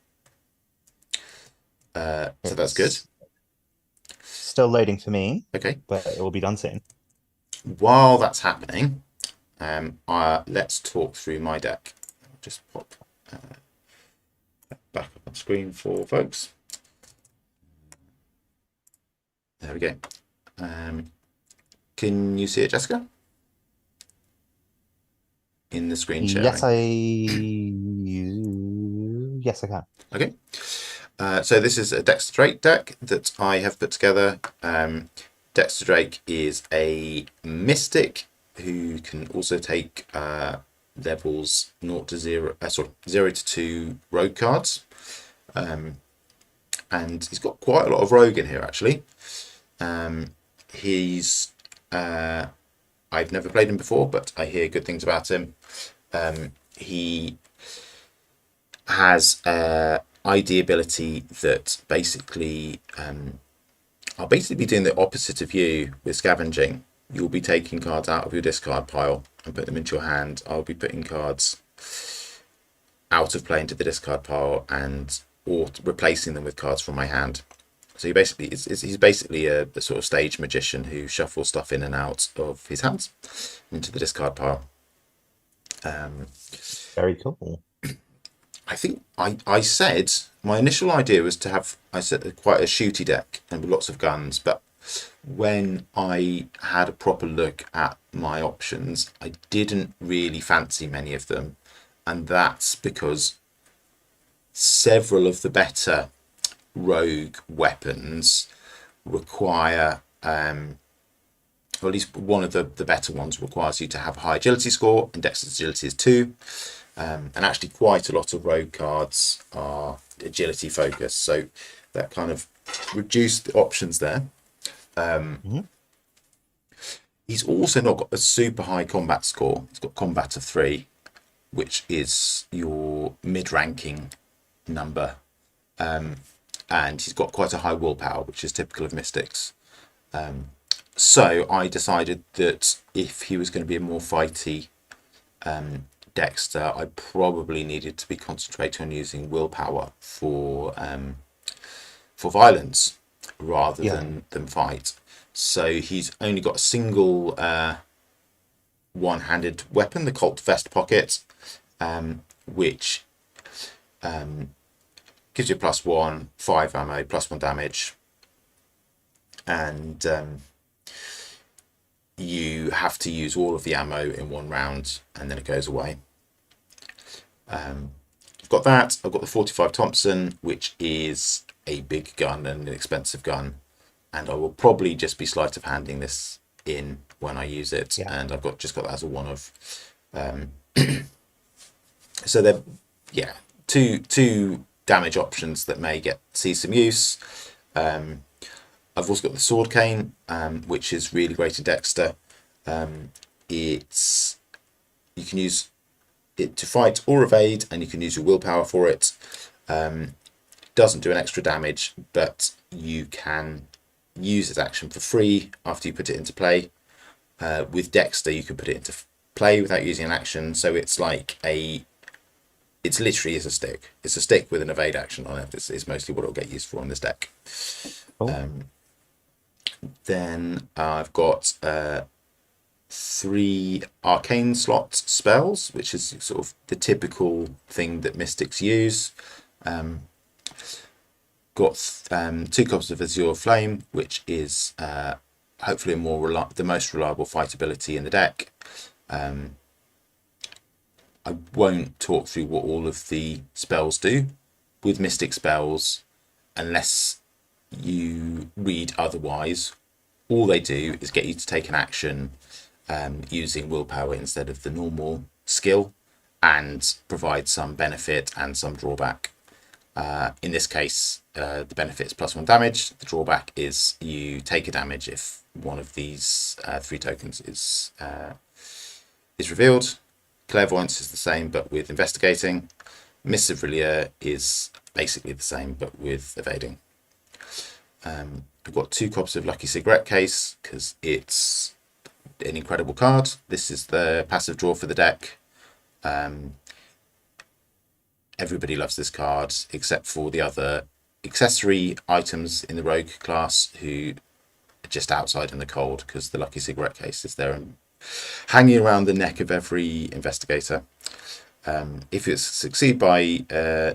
So that's good. Still loading for me, Okay. but it will be done soon. While that's happening, let's talk through my deck. Just pop Back up on screen for folks. There we go. Can you see it, Jessica? In the screen sharing. Yes, I can. Okay. So this is a Dexter Drake deck that I have put together. Dexter Drake is a mystic who can also take levels 0 to 0, 0 to 2 rogue cards. And he's got quite a lot of rogue in here, actually. He's I've never played him before, but I hear good things about him. He has ID ability that basically I'll basically be doing the opposite of you with scavenging. You'll be taking cards out of your discard pile and put them into your hand. I'll be putting cards out of play into the discard pile or replacing them with cards from my hand. So he's basically a sort of stage magician who shuffles stuff in and out of his hands into the discard pile. Very cool. I think I said my initial idea was to have quite a shooty deck and with lots of guns, but when I had a proper look at my options, I didn't really fancy many of them, and that's because several of the better rogue weapons require, or at least one of the better ones requires you to have a high agility score, and Dexter's agility is 2. And actually quite a lot of rogue cards are agility focused, so that kind of reduced the options there. He's also not got a super high combat score. He's got combat of 3, which is your mid-ranking number. And he's got quite a high willpower, which is typical of mystics. So I decided that if he was going to be a more fighty Dexter, I probably needed to be concentrating on using willpower for violence rather than fight. So he's only got a single one-handed weapon, the Colt Vest Pocket, which gives you +1, 5 ammo, +1 damage, and you have to use all of the ammo in one round and then it goes away. I've got that. I've got the 45 Thompson, which is a big gun and an expensive gun, and I will probably just be sleight of handing this in when I use it. And I've just got that as a one-of. So they're two damage options that may see some use. I've also got the sword cane, which is really great in Dexter. You can use it to fight or evade, and you can use your willpower for it. Doesn't do an extra damage, but you can use its action for free after you put it into play. With Dexter, you can put it into play without using an action, so it's like it's literally is a stick. It's a stick with an evade action on it. It's mostly what it'll get used for in this deck. Oh. Then I've got 3 arcane slot spells, which is sort of the typical thing that mystics use. Got 2 copies of Azure Flame, which is hopefully the most reliable fight ability in the deck. I won't talk through what all of the spells do with mystic spells unless you read otherwise. All they do is get you to take an action using willpower instead of the normal skill, and provide some benefit and some drawback. In this case, the benefit is +1 damage. The drawback is you take a damage if one of these 3 tokens is revealed. Clairvoyance is the same, but with investigating. Mists of Relia is basically the same, but with evading. I've got 2 copies of Lucky Cigarette Case because it's an incredible card. This is the passive draw for the deck. Everybody loves this card except for the other accessory items in the rogue class who are just outside in the cold, because the Lucky Cigarette Case is there and hanging around the neck of every investigator. If it's succeed by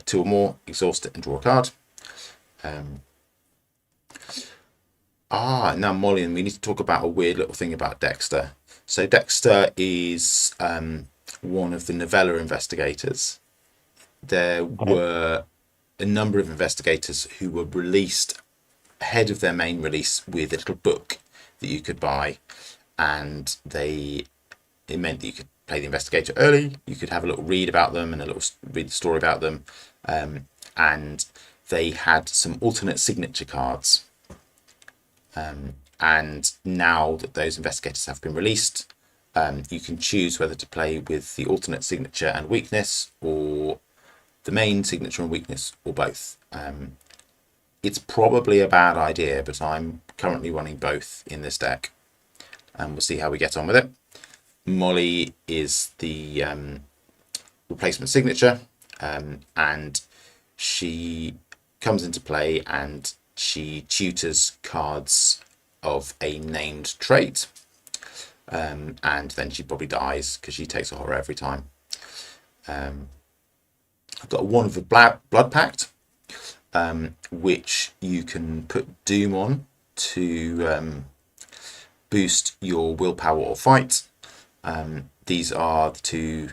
2 or more, exhaust it and draw a card. Now Molly, and we need to talk about a weird little thing about Dexter. So Dexter is one of the novella investigators. There Okay. were a number of investigators who were released ahead of their main release with a little book that you could buy, and it meant that you could play the investigator early. You could have a little read about them and a little read the story about them, and they had some alternate signature cards. And now that those investigators have been released, you can choose whether to play with the alternate signature and weakness, or the main signature and weakness, or both. It's probably a bad idea, but I'm currently running both in this deck, and we'll see how we get on with it. Molly is the replacement signature, and she comes into play and she tutors cards of a named trait, and then she probably dies because she takes a horror every time. I've got one of the Blood Pact, which you can put Doom on to boost your willpower or fight. These are the 2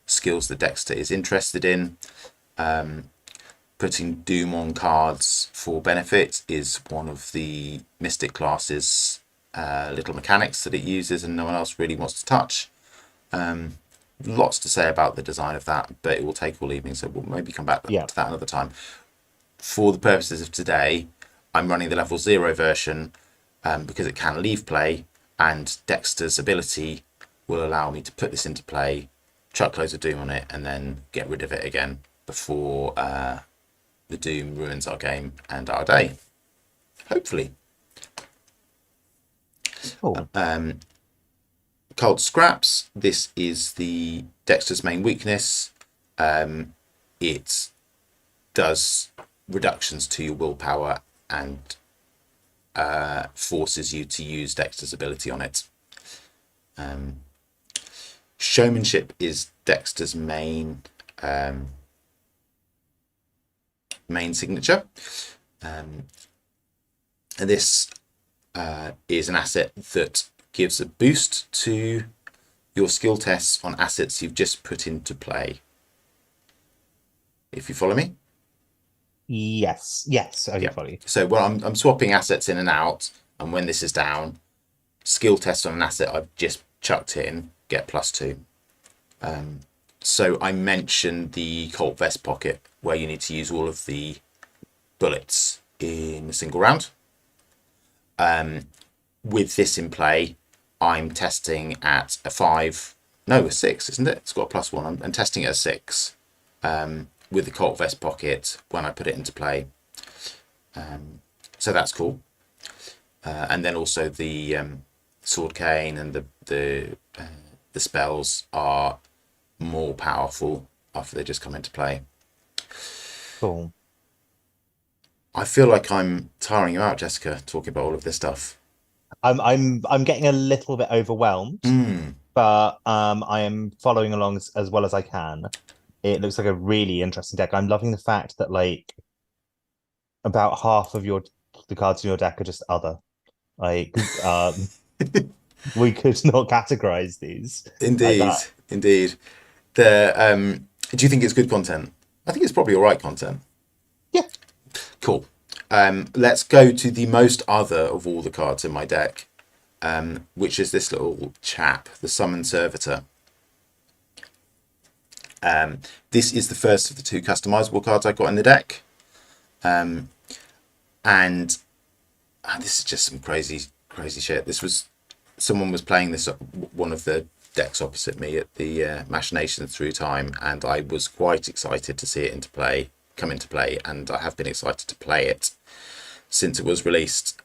skills that Dexter is interested in. Putting Doom on cards for benefit is one of the Mystic class's little mechanics that it uses and no one else really wants to touch. Lots to say about the design of that, but it will take all evening, so we'll maybe come back Yeah. to that another time. For the purposes of today, I'm running the level 0 version because it can leave play, and Dexter's ability will allow me to put this into play, chuck loads of Doom on it, and then get rid of it again before the Doom ruins our game and our day. Hopefully. Cool. Cold Scraps. This is the Dexter's main weakness. It does reductions to your willpower and forces you to use Dexter's ability on it. Showmanship is Dexter's main signature, and this is an asset that gives a boost to your skill tests on assets you've just put into play. If you follow me? Yes. Yes, I do follow you. So when I'm swapping assets in and out, and when this is down, skill test on an asset I've just chucked in, get +2. So I mentioned the Colt Vest pocket, where you need to use all of the bullets in a single round. With this in play, I'm testing at a 5, no, a 6, isn't it? It's got a +1. I'm testing at a 6 with the Colt Vest pocket when I put it into play. So that's cool. And then also the Sword Cane and the spells are more powerful after they just come into play. Cool. I feel like I'm tiring you out, Jessica, talking about all of this stuff. I'm getting a little bit overwhelmed, but I am following along as well as I can. It looks like a really interesting deck. I'm loving the fact that like about half of the cards in your deck are just other. Like we could not categorize these like Indeed, that. indeed. Do you think it's good content? I think it's probably all right content. Yeah. Cool. Let's go to the most other of all the cards in my deck, which is this little chap, the Summon Servitor. This is the first of the 2 customizable cards I got in the deck. And this is just some crazy shit. Someone was playing this, one of the decks opposite me at the Machinations Through Time, and I was quite excited to see it come into play, and I have been excited to play it since it was released.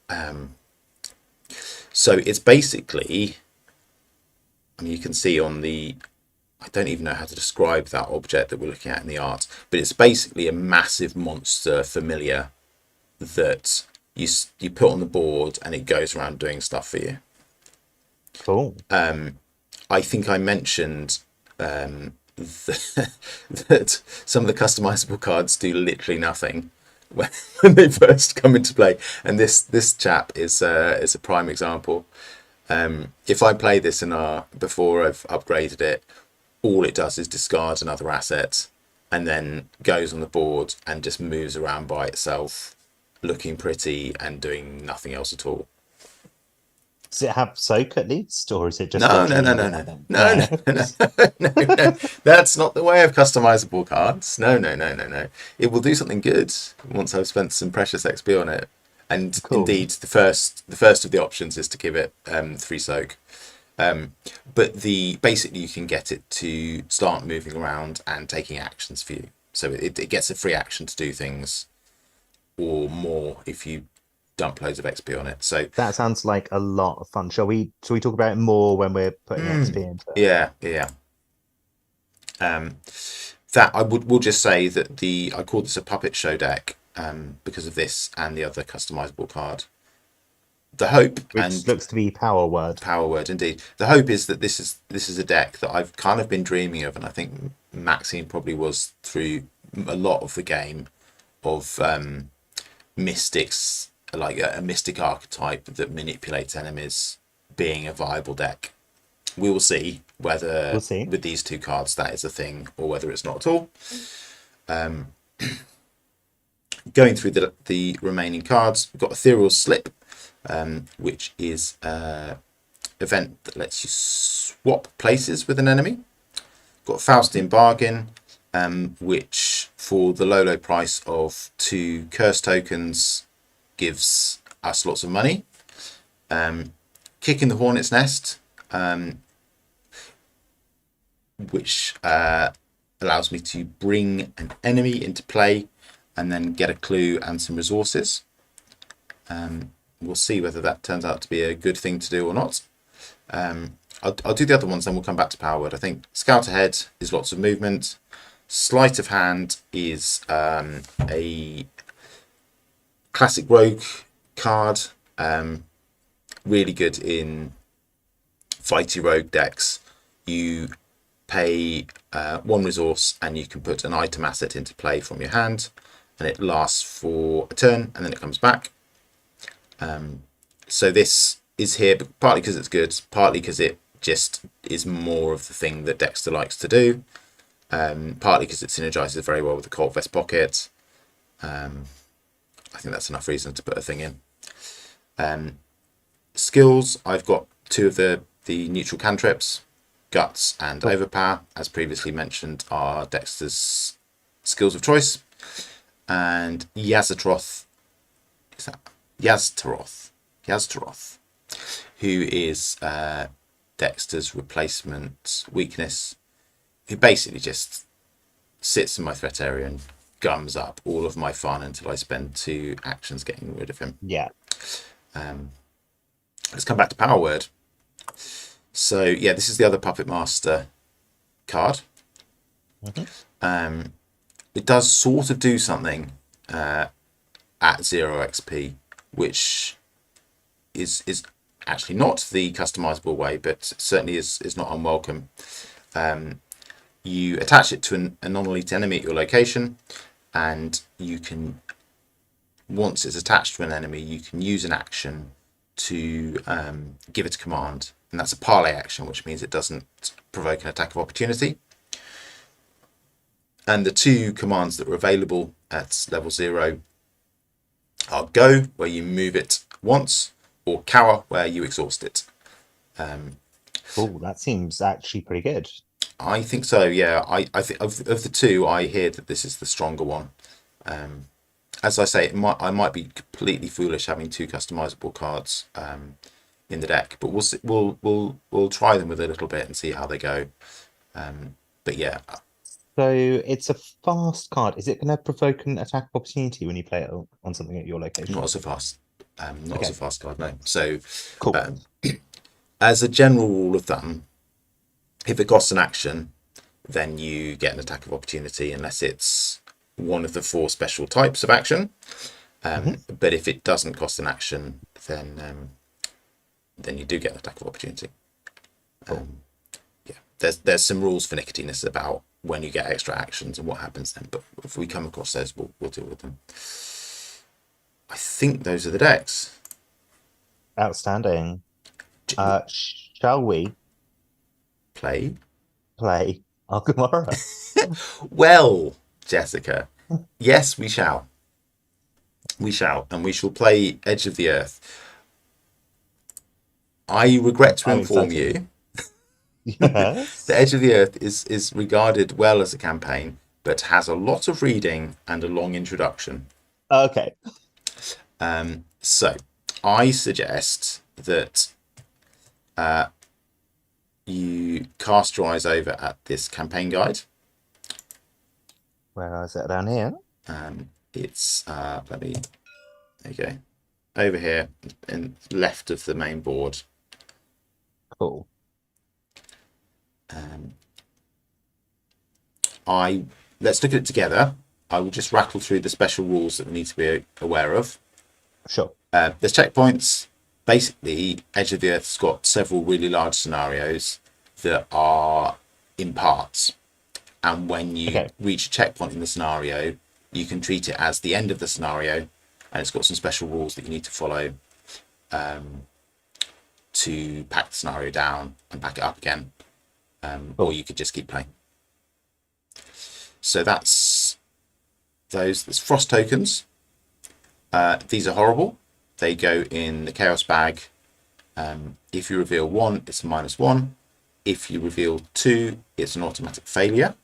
So it's basically, I mean, you can see on I don't even know how to describe that object that we're looking at in the art, but it's basically a massive monster familiar that you put on the board and it goes around doing stuff for you. Cool. I think I mentioned that some of the customizable cards do literally nothing when, when they first come into play. And this chap is a prime example. If I play this in before I've upgraded it, all it does is discard another asset and then goes on the board and just moves around by itself, looking pretty and doing nothing else at all. Does it have soak at least, or is it just No, no, literally no, no, no, nothing? no, no, no, no, no, no. That's not the way of customizable cards. No, no, no, no, no. It will do something good once I've spent some precious XP on it. And Cool. indeed, the first of the options is to give it 3 soak. But basically you can get it to start moving around and taking actions for you. So it gets a free action to do things, or more if you dump loads of XP on it. So That sounds like a lot of fun. Shall we talk about it more when we're putting XP into it? yeah, yeah. That will just say that I call this a puppet show deck because of this and the other customizable card. The hope Which and looks to be power word. power word indeed. The hope is that this is a deck that I've kind of been dreaming of, and I think Maxine probably was through a lot of the game of mystics, like a mystic archetype that manipulates enemies, being a viable deck. We will see We'll whether see. with these 2 cards that is a thing or whether it's not at all. Going through the remaining cards, we've got Ethereal Slip, which is an event that lets you swap places with an enemy. Got Faustian Bargain, which for the low price of 2 curse tokens gives us lots of money. Kick in the Hornet's Nest, which allows me to bring an enemy into play and then get a clue and some resources. We'll see whether that turns out to be a good thing to do or not. I'll do the other ones, then we'll come back to power word. I think Scout Ahead is lots of movement. Sleight of Hand is a classic rogue card, really good in fighty rogue decks. You pay 1 resource and you can put an item asset into play from your hand, and it lasts for a turn and then it comes back. So this is here partly because it's good, partly because it just is more of the thing that Dexter likes to do, partly because it synergizes very well with the Colt Vest Pocket. I think that's enough reason to put a thing in. Skills, I've got 2 of the neutral cantrips. Guts and Overpower, as previously mentioned, are Dexter's skills of choice. And Yazdaroth, is that Yazdaroth, who is Dexter's replacement weakness, who basically just sits in my threat area and gums up all of my fun until I spend 2 actions getting rid of him. Yeah. Let's come back to power word. So yeah, this is the other Puppet Master card. It does sort of do something at 0 XP, which is actually not the customizable way, but certainly is not unwelcome. You attach it to a non-elite enemy at your location, and you can, once it's attached to an enemy, you can use an action to give it a command, and that's a parley action, which means it doesn't provoke an attack of opportunity. And the 2 commands that are available at level 0 are Go, where you move it once, or Cower, where you exhaust it. Oh, that seems actually pretty good. I think so, yeah. I think of the 2, I hear that this is the stronger one. As I say, I might be completely foolish having 2 customizable cards in the deck, but we'll try them with a little bit and see how they go. But yeah, So it's a fast card. Is it going to provoke an attack of opportunity when you play it on something at your location? not as a fast, not as Okay. a fast card, no. So Cool. as a general rule of thumb, if it costs an action, then you get an attack of opportunity unless it's one of the 4 special types of action. But if it doesn't cost an action, then you do get an attack of opportunity. Yeah, there's some rules for nicotiness about when you get extra actions and what happens then. But if we come across those, we'll deal with them. I think those are the decks. Outstanding. Shall we Play. play Arkham? Well, Jessica, yes, we shall. We shall, and we shall play Edge of the Earth. I regret to I'm inform excited. you the Yes. Edge of the Earth is regarded well as a campaign, but has a lot of reading and a long introduction. Okay. So, I suggest that you cast your eyes over at this campaign guide. Where is it? Down here? It's let me. There you go. Over here, and left of the main board. Cool. Let's look at it together. I will just rattle through the special rules that we need to be aware of. Sure. There's checkpoints. Basically, Edge of the Earth's got several really large scenarios that are in parts. And when you reach a checkpoint in the scenario, you can treat it as the end of the scenario. And it's got some special rules that you need to follow to pack the scenario down and pack it up again. Or you could just keep playing. So that's those. There's frost tokens. These are horrible. They go in the chaos bag. If you reveal 1, it's a -1. If you reveal 2, it's an automatic failure.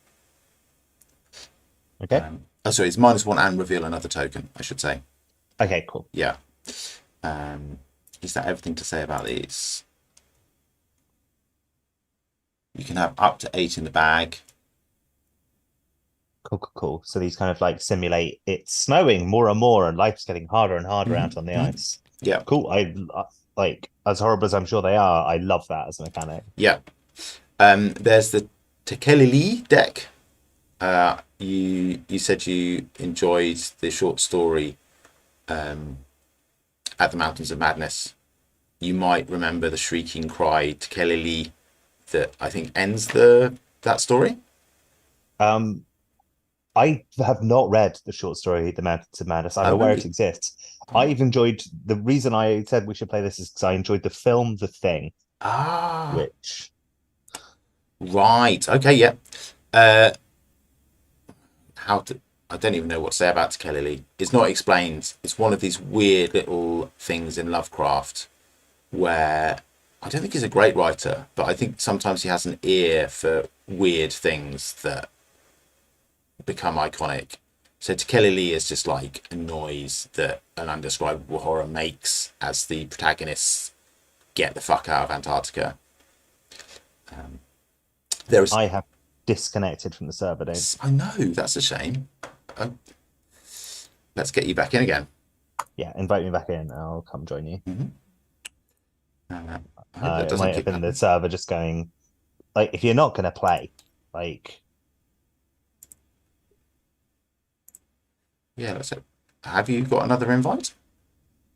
Okay. Sorry, it's -1 and reveal another token, I should say. Okay, cool. Yeah. Is that everything to say about these? You can have up to 8 in the bag. Cool. So these kind of like simulate it's snowing more and more, and life's getting harder and harder out on the ice. Yeah. Cool. I like, as horrible as I'm sure they are, I love that as a mechanic. Yeah. There's the Tekelili deck. You said you enjoyed the short story at the Mountains of Madness. You might remember the shrieking cry Tekelili that I think ends that story. I have not read the short story The Mountains of Madness. I'm aware it exists. I've enjoyed, the reason I said we should play this is because I enjoyed the film The Thing. Which right. Okay, yeah. I don't even know what to say about Tekelili. It's not explained. It's one of these weird little things in Lovecraft where I don't think he's a great writer, but I think sometimes he has an ear for weird things that become iconic. So Tekelili is just like a noise that an undescribable horror makes as the protagonists get the fuck out of Antarctica. I have disconnected from the server. I know, that's a shame. Let's get you back in again. Yeah, invite me back in. I'll come join you. It might have been the server just going, like, if you're not going to play, like... Yeah, that's it. Have you got another invite?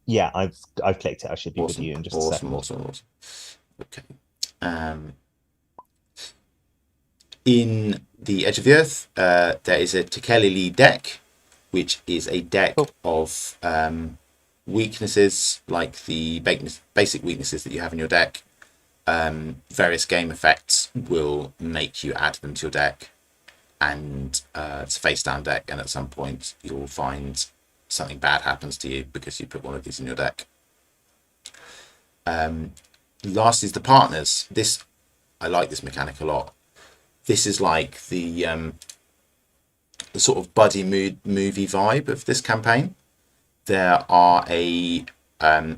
Yeah, I've clicked it. I should be with you in just a second. Awesome. Okay. In the Edge of the Earth, there is a Tekelili deck, which is a deck of weaknesses, like the basic weaknesses that you have in your deck. Various game effects will make you add them to your deck, and it's a face down deck, and at some point you'll find something bad happens to you because you put one of these in your deck. Last is the partners. I like this mechanic a lot. This is like the sort of buddy movie vibe of this campaign. There are a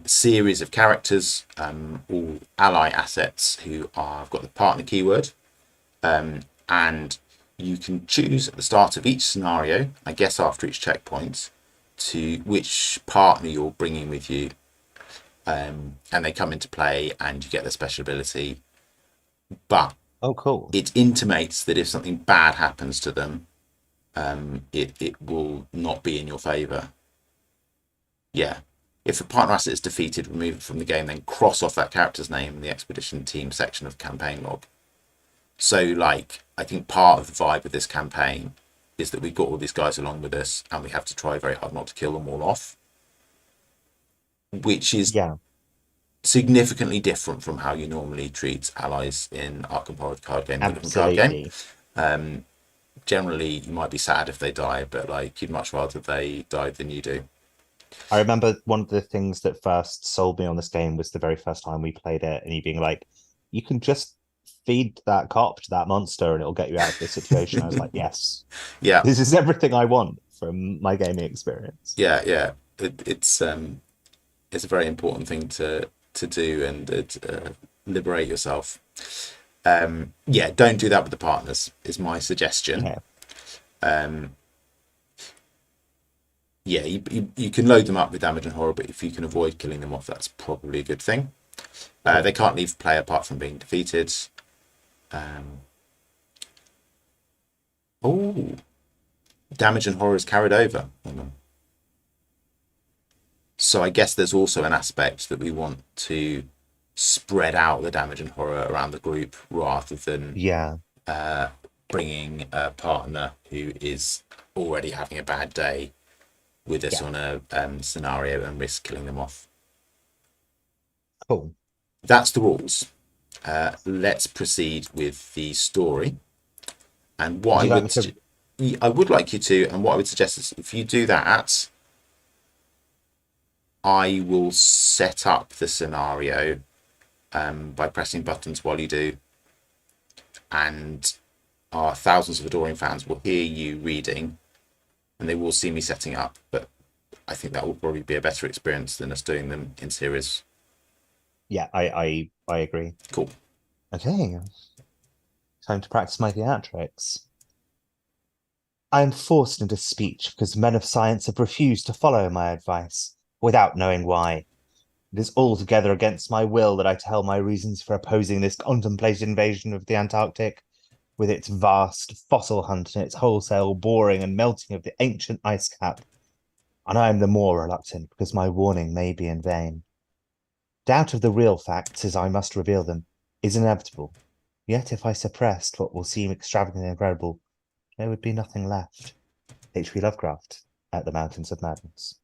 series of characters, all ally assets, who have got the partner keyword, and you can choose at the start of each scenario, I guess after each checkpoint, to which partner you're bringing with you, and they come into play and you get their special ability. But cool. It intimates that if something bad happens to them, it will not be in your favour. Yeah. If a partner asset is defeated, remove it from the game, then cross off that character's name in the expedition team section of campaign log. So, like, I think part of the vibe of this campaign is that we've got all these guys along with us and we have to try very hard not to kill them all off, which is Yeah, significantly different from how you normally treat allies in Arkham Horror card game, the living card game. absolutely. Generally, you might be sad if they die, but like you'd much rather they died than you do. I remember one of the things that first sold me on this game was the very first time we played it, and you being like, "You can just feed that cop to that monster, and it'll get you out of this situation." I was like, "Yes, Yeah, this is everything I want from my gaming experience." yeah, yeah. It's a very important thing to do and liberate yourself. Yeah, don't do that with the partners. Is my suggestion. Yeah, Yeah, you can load them up with damage and horror, but if you can avoid killing them off, that's probably a good thing. They can't leave play apart from being defeated. Oh, damage and horror is carried over. So I guess there's also an aspect that we want to spread out the damage and horror around the group rather than yeah, bringing a partner who is already having a bad day with us yeah. on a scenario and risk killing them off. Cool. That's the rules. Let's proceed with the story. And what Would you I like would, me to? I would like you to, and what I would suggest is if you do that, I will set up the scenario by pressing buttons while you do, and our thousands of adoring fans will hear you reading, and they will see me setting up. But I think that will probably be a better experience than us doing them in series. Yeah, I agree. Cool. Okay, time to practice my theatrics. I am forced into speech because men of science have refused to follow my advice without knowing why. It is altogether against my will that I tell my reasons for opposing this contemplated invasion of the Antarctic, with its vast fossil hunt and its wholesale boring and melting of the ancient ice cap. And I am the more reluctant because my warning may be in vain. Doubt of the real facts, as I must reveal them, is inevitable. Yet if I suppressed what will seem extravagant and incredible, there would be nothing left. H.P. Lovecraft at the Mountains of Madness.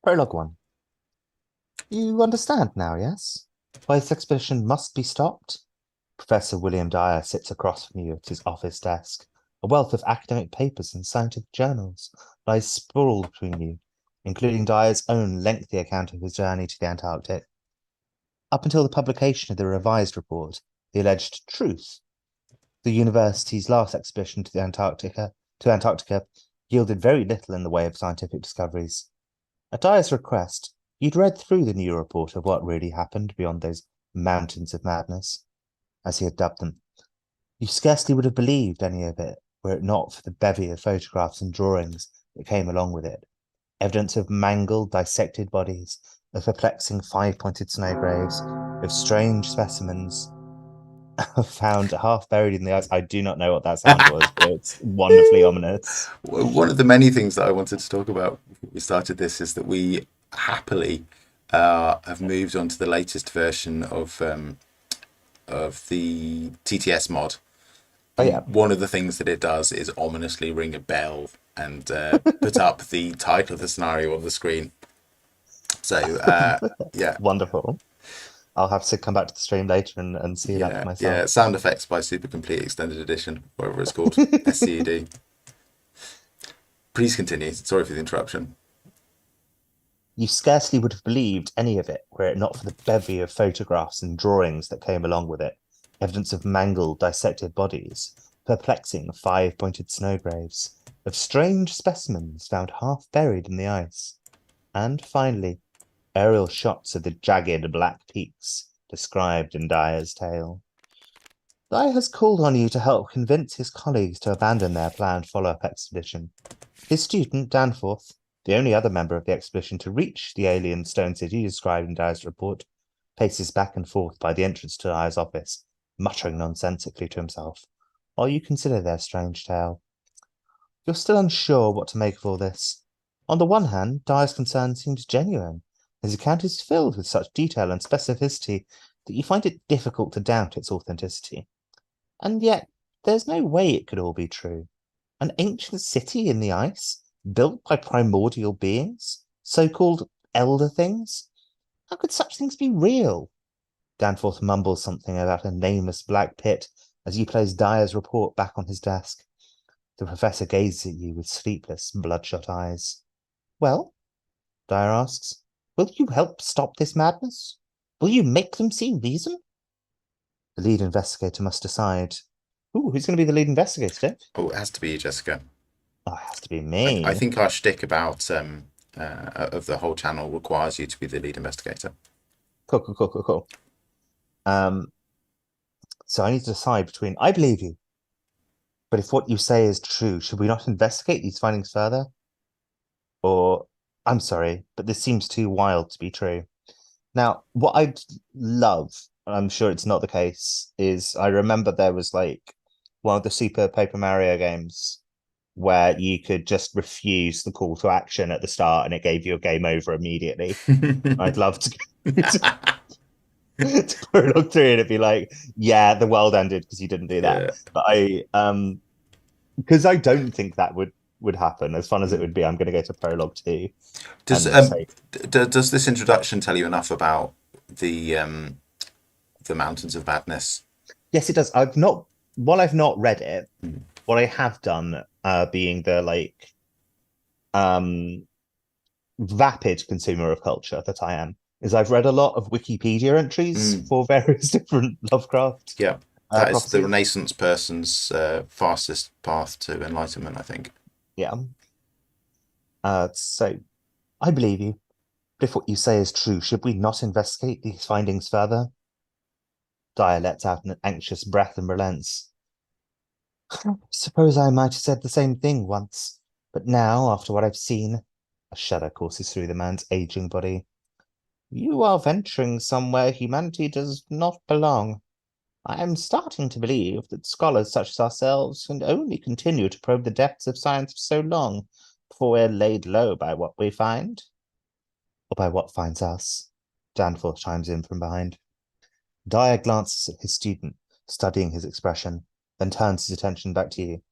Prologue 1. You understand now, yes? Why this expedition must be stopped? Professor William Dyer sits across from you at his office desk. A wealth of academic papers and scientific journals lies sprawled between you, including Dyer's own lengthy account of his journey to the Antarctic. Up until the publication of the revised report, the alleged truth, the university's last expedition to Antarctica yielded very little in the way of scientific discoveries. At Dyer's request, you'd read through the new report of what really happened beyond those mountains of madness, as he had dubbed them. You scarcely would have believed any of it were it not for the bevy of photographs and drawings that came along with it. Evidence of mangled, dissected bodies, of perplexing five-pointed snow graves, of strange specimens found half buried in the ice. I do not know what that sound was, but it's wonderfully ominous. One of the many things that I wanted to talk about before we started this is that we happily have moved on to the latest version of the TTS mod. Oh yeah, One of the things that it does is ominously ring a bell and put up the title of the scenario on the screen. So yeah, wonderful. I'll have to come back to the stream later and see that for yeah, myself. yeah. Sound effects by Super Complete Extended Edition, whatever it's called, SCED. Please continue. Sorry for the interruption. You scarcely would have believed any of it were it not for the bevy of photographs and drawings that came along with it. Evidence of mangled, dissected bodies, perplexing five-pointed snow graves, of strange specimens found half buried in the ice, and finally, aerial shots of the jagged black peaks described in Dyer's tale. Dyer has called on you to help convince his colleagues to abandon their planned follow-up expedition. His student, Danforth, the only other member of the expedition to reach the alien stone city described in Dyer's report, paces back and forth by the entrance to Dyer's office, muttering nonsensically to himself, while you consider their strange tale. You're still unsure what to make of all this. On the one hand, Dyer's concern seems genuine. His account is filled with such detail and specificity that you find it difficult to doubt its authenticity. And yet, there's no way it could all be true. An ancient city in the ice, built by primordial beings, so-called elder things? How could such things be real? Danforth mumbles something about a nameless black pit as you place Dyer's report back on his desk. The professor gazes at you with sleepless, bloodshot eyes. Well, Dyer asks, will you help stop this madness? Will you make them see reason? The lead investigator must decide. Ooh, who's going to be the lead investigator, Dave? Oh, it has to be Jessica. Oh, it has to be I me. think our shtick about of the whole channel requires you to be the lead investigator. Cool, cool, cool, cool, cool. So I need to decide between I believe you, but if what you say is true, should we not investigate these findings further? Or I'm sorry, but this seems too wild to be true. Now, what I'd love, and I'm sure it's not the case, is I remember there was like one of the Super Paper Mario games where you could just refuse the call to action at the start and it gave you a game over immediately. I'd love to to prologue through and it'd be like, yeah, the world ended because you didn't do that. Yeah. But because I don't think that would happen. As fun as it would be, I'm going to go to prologue 2 Does and say, does this introduction tell you enough about the Mountains of Madness? yes, it does. I've not read it, Mm. what I have done, being the like um vapid consumer of culture that I am, is I've read a lot of Wikipedia entries Mm. for various different Lovecraft Yeah, that is the prophecies. Renaissance person's fastest path to enlightenment, I think. Yeah. So I believe you. But if what you say is true, should we not investigate these findings further? Dyer lets out an anxious breath and relents. Suppose I might have said the same thing once, but now, after what I've seen, a shudder courses through the man's aging body. You are venturing somewhere humanity does not belong. I am starting to believe that scholars such as ourselves can only continue to probe the depths of science for so long before we're laid low by what we find. Or by what finds us, Danforth chimes in from behind. Dyer glances at his student, studying his expression, then turns his attention back to you.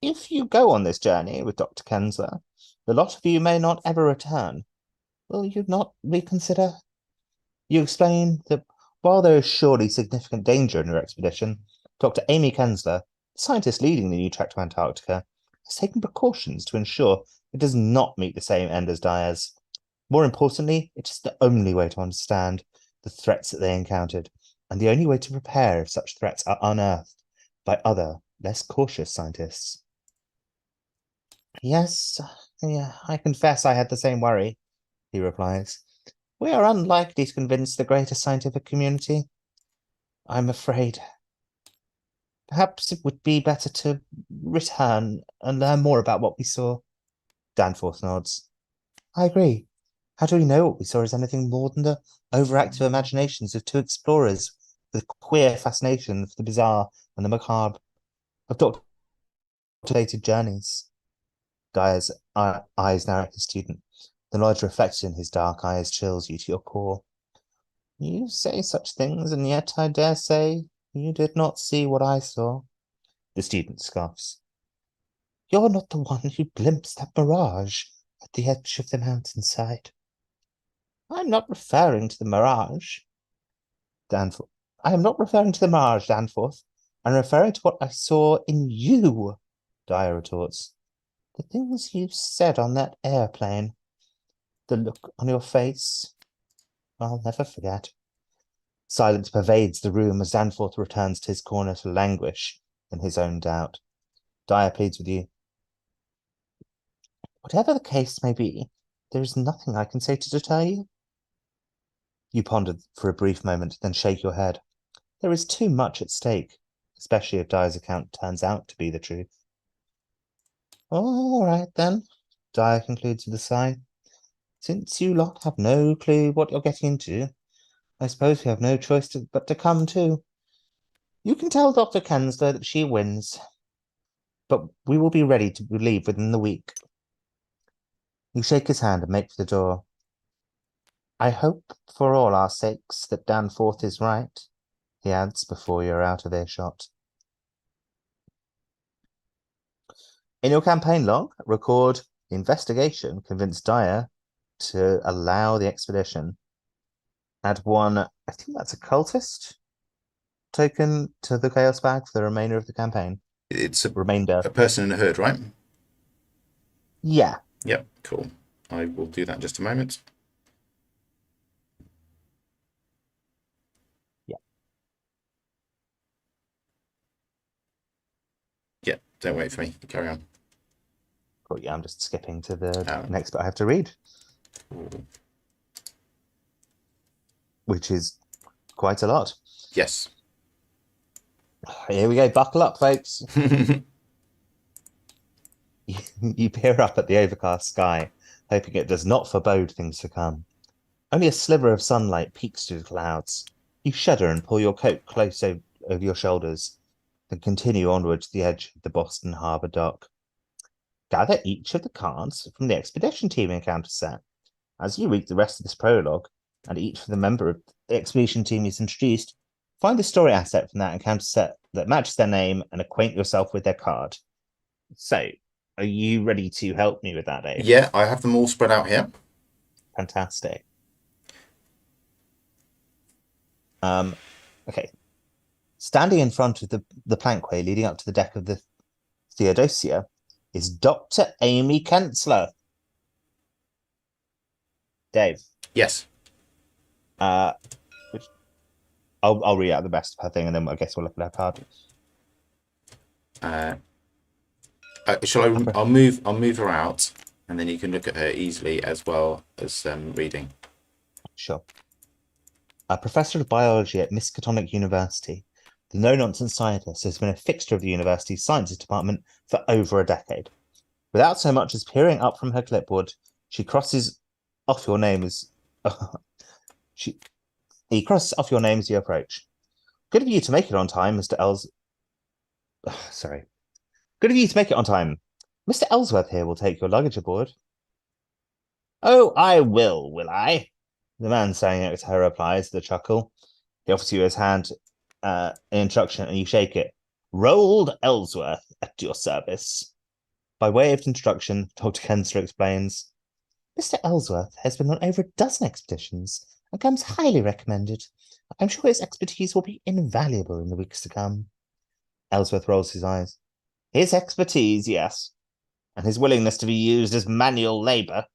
If you go on this journey with Dr. Kensler, the lot of you may not ever return. Will you not reconsider? You explain that while there is surely significant danger in your expedition, Dr. Amy Kensler, the scientist leading the new trek to Antarctica, has taken precautions to ensure it does not meet the same end as Dyer's. More importantly, it is the only way to understand the threats that they encountered, and the only way to prepare if such threats are unearthed by other, less cautious scientists. Yes, yeah, I confess I had the same worry, he replies. We are unlikely to convince the greater scientific community. I'm afraid. Perhaps it would be better to return and learn more about what we saw. Danforth nods. I agree. How do we know what we saw is anything more than the overactive imaginations of two explorers with a queer fascination for the bizarre and the macabre, of doctorated journeys? Dyer's eyes narrow at his student. The knowledge reflected in his dark eyes chills you to your core. You say such things, and yet I dare say you did not see what I saw. The student scoffs. You're not the one who glimpsed that mirage at the edge of the mountainside. I'm not referring to the mirage, Danforth. I am not referring to the mirage, Danforth. I'm referring to what I saw in you, Dyer retorts. The things you said on that airplane. The look on your face. I'll never forget. Silence pervades the room as Danforth returns to his corner to languish in his own doubt. Dyer pleads with you. Whatever the case may be, there is nothing I can say to deter you. You ponder for a brief moment, then shake your head. There is too much at stake, especially if Dyer's account turns out to be the truth. All right, then, Dyer concludes with a sigh. Since you lot have no clue what you're getting into, I suppose we have no choice but to come too. You can tell Dr. Kensler that she wins, but we will be ready to leave within the week. You shake his hand and make for the door. I hope for all our sakes that Danforth is right, he adds before you're out of earshot. In your campaign log, record the investigation convinced Dyer to allow the expedition. Add one, I think that's a cultist token to the chaos bag for the remainder of the campaign. It's Remainder. a person in a herd, right? Yeah. Yep, cool. I will do that in just a moment. Yeah. Yeah, don't wait for me. Carry on. Cool. Yeah, I'm just skipping to the next bit I have to read. Ooh. Which is quite a lot. Yes. Here we go. Buckle up, folks. You peer up at the overcast sky, hoping it does not forebode things to come. Only a sliver of sunlight peeks through the clouds. You shudder and pull your coat close over your shoulders, then continue onward to the edge of the Boston Harbor dock. Gather each of the cards from the expedition team encounter set. As you read the rest of this prologue, and each of the member of the expedition team is introduced, find the story asset from that encounter set that matches their name and acquaint yourself with their card. So, are you ready to help me with that, Dave? Yeah, I have them all spread out here. Fantastic. Okay. Standing in front of the plankway leading up to the deck of the Theodosia is Dr. Amy Kensler. Dave. Yes. I'll read out the best of her thing, and then I guess we'll look at her card. Shall I? I'll move her out, and then you can look at her easily as well as reading. Sure. A professor of biology at Miskatonic University, the no-nonsense scientist has been a fixture of the university's sciences department for over a decade. Without so much as peering up from her clipboard, he crosses off your name as you approach. Good of you to make it on time, Mr. Sorry. Good of you to make it on time. Mr. Ellsworth here will take your luggage aboard. Oh, I will I? The man standing next to her replies with a chuckle. He offers you his hand in introduction, and you shake it. Roald Ellsworth at your service. By way of introduction, Dr. Kensler explains, Mr. Ellsworth has been on over a dozen expeditions and comes highly recommended. I'm sure his expertise will be invaluable in the weeks to come. Ellsworth rolls his eyes. His expertise, yes, and his willingness to be used as manual labour.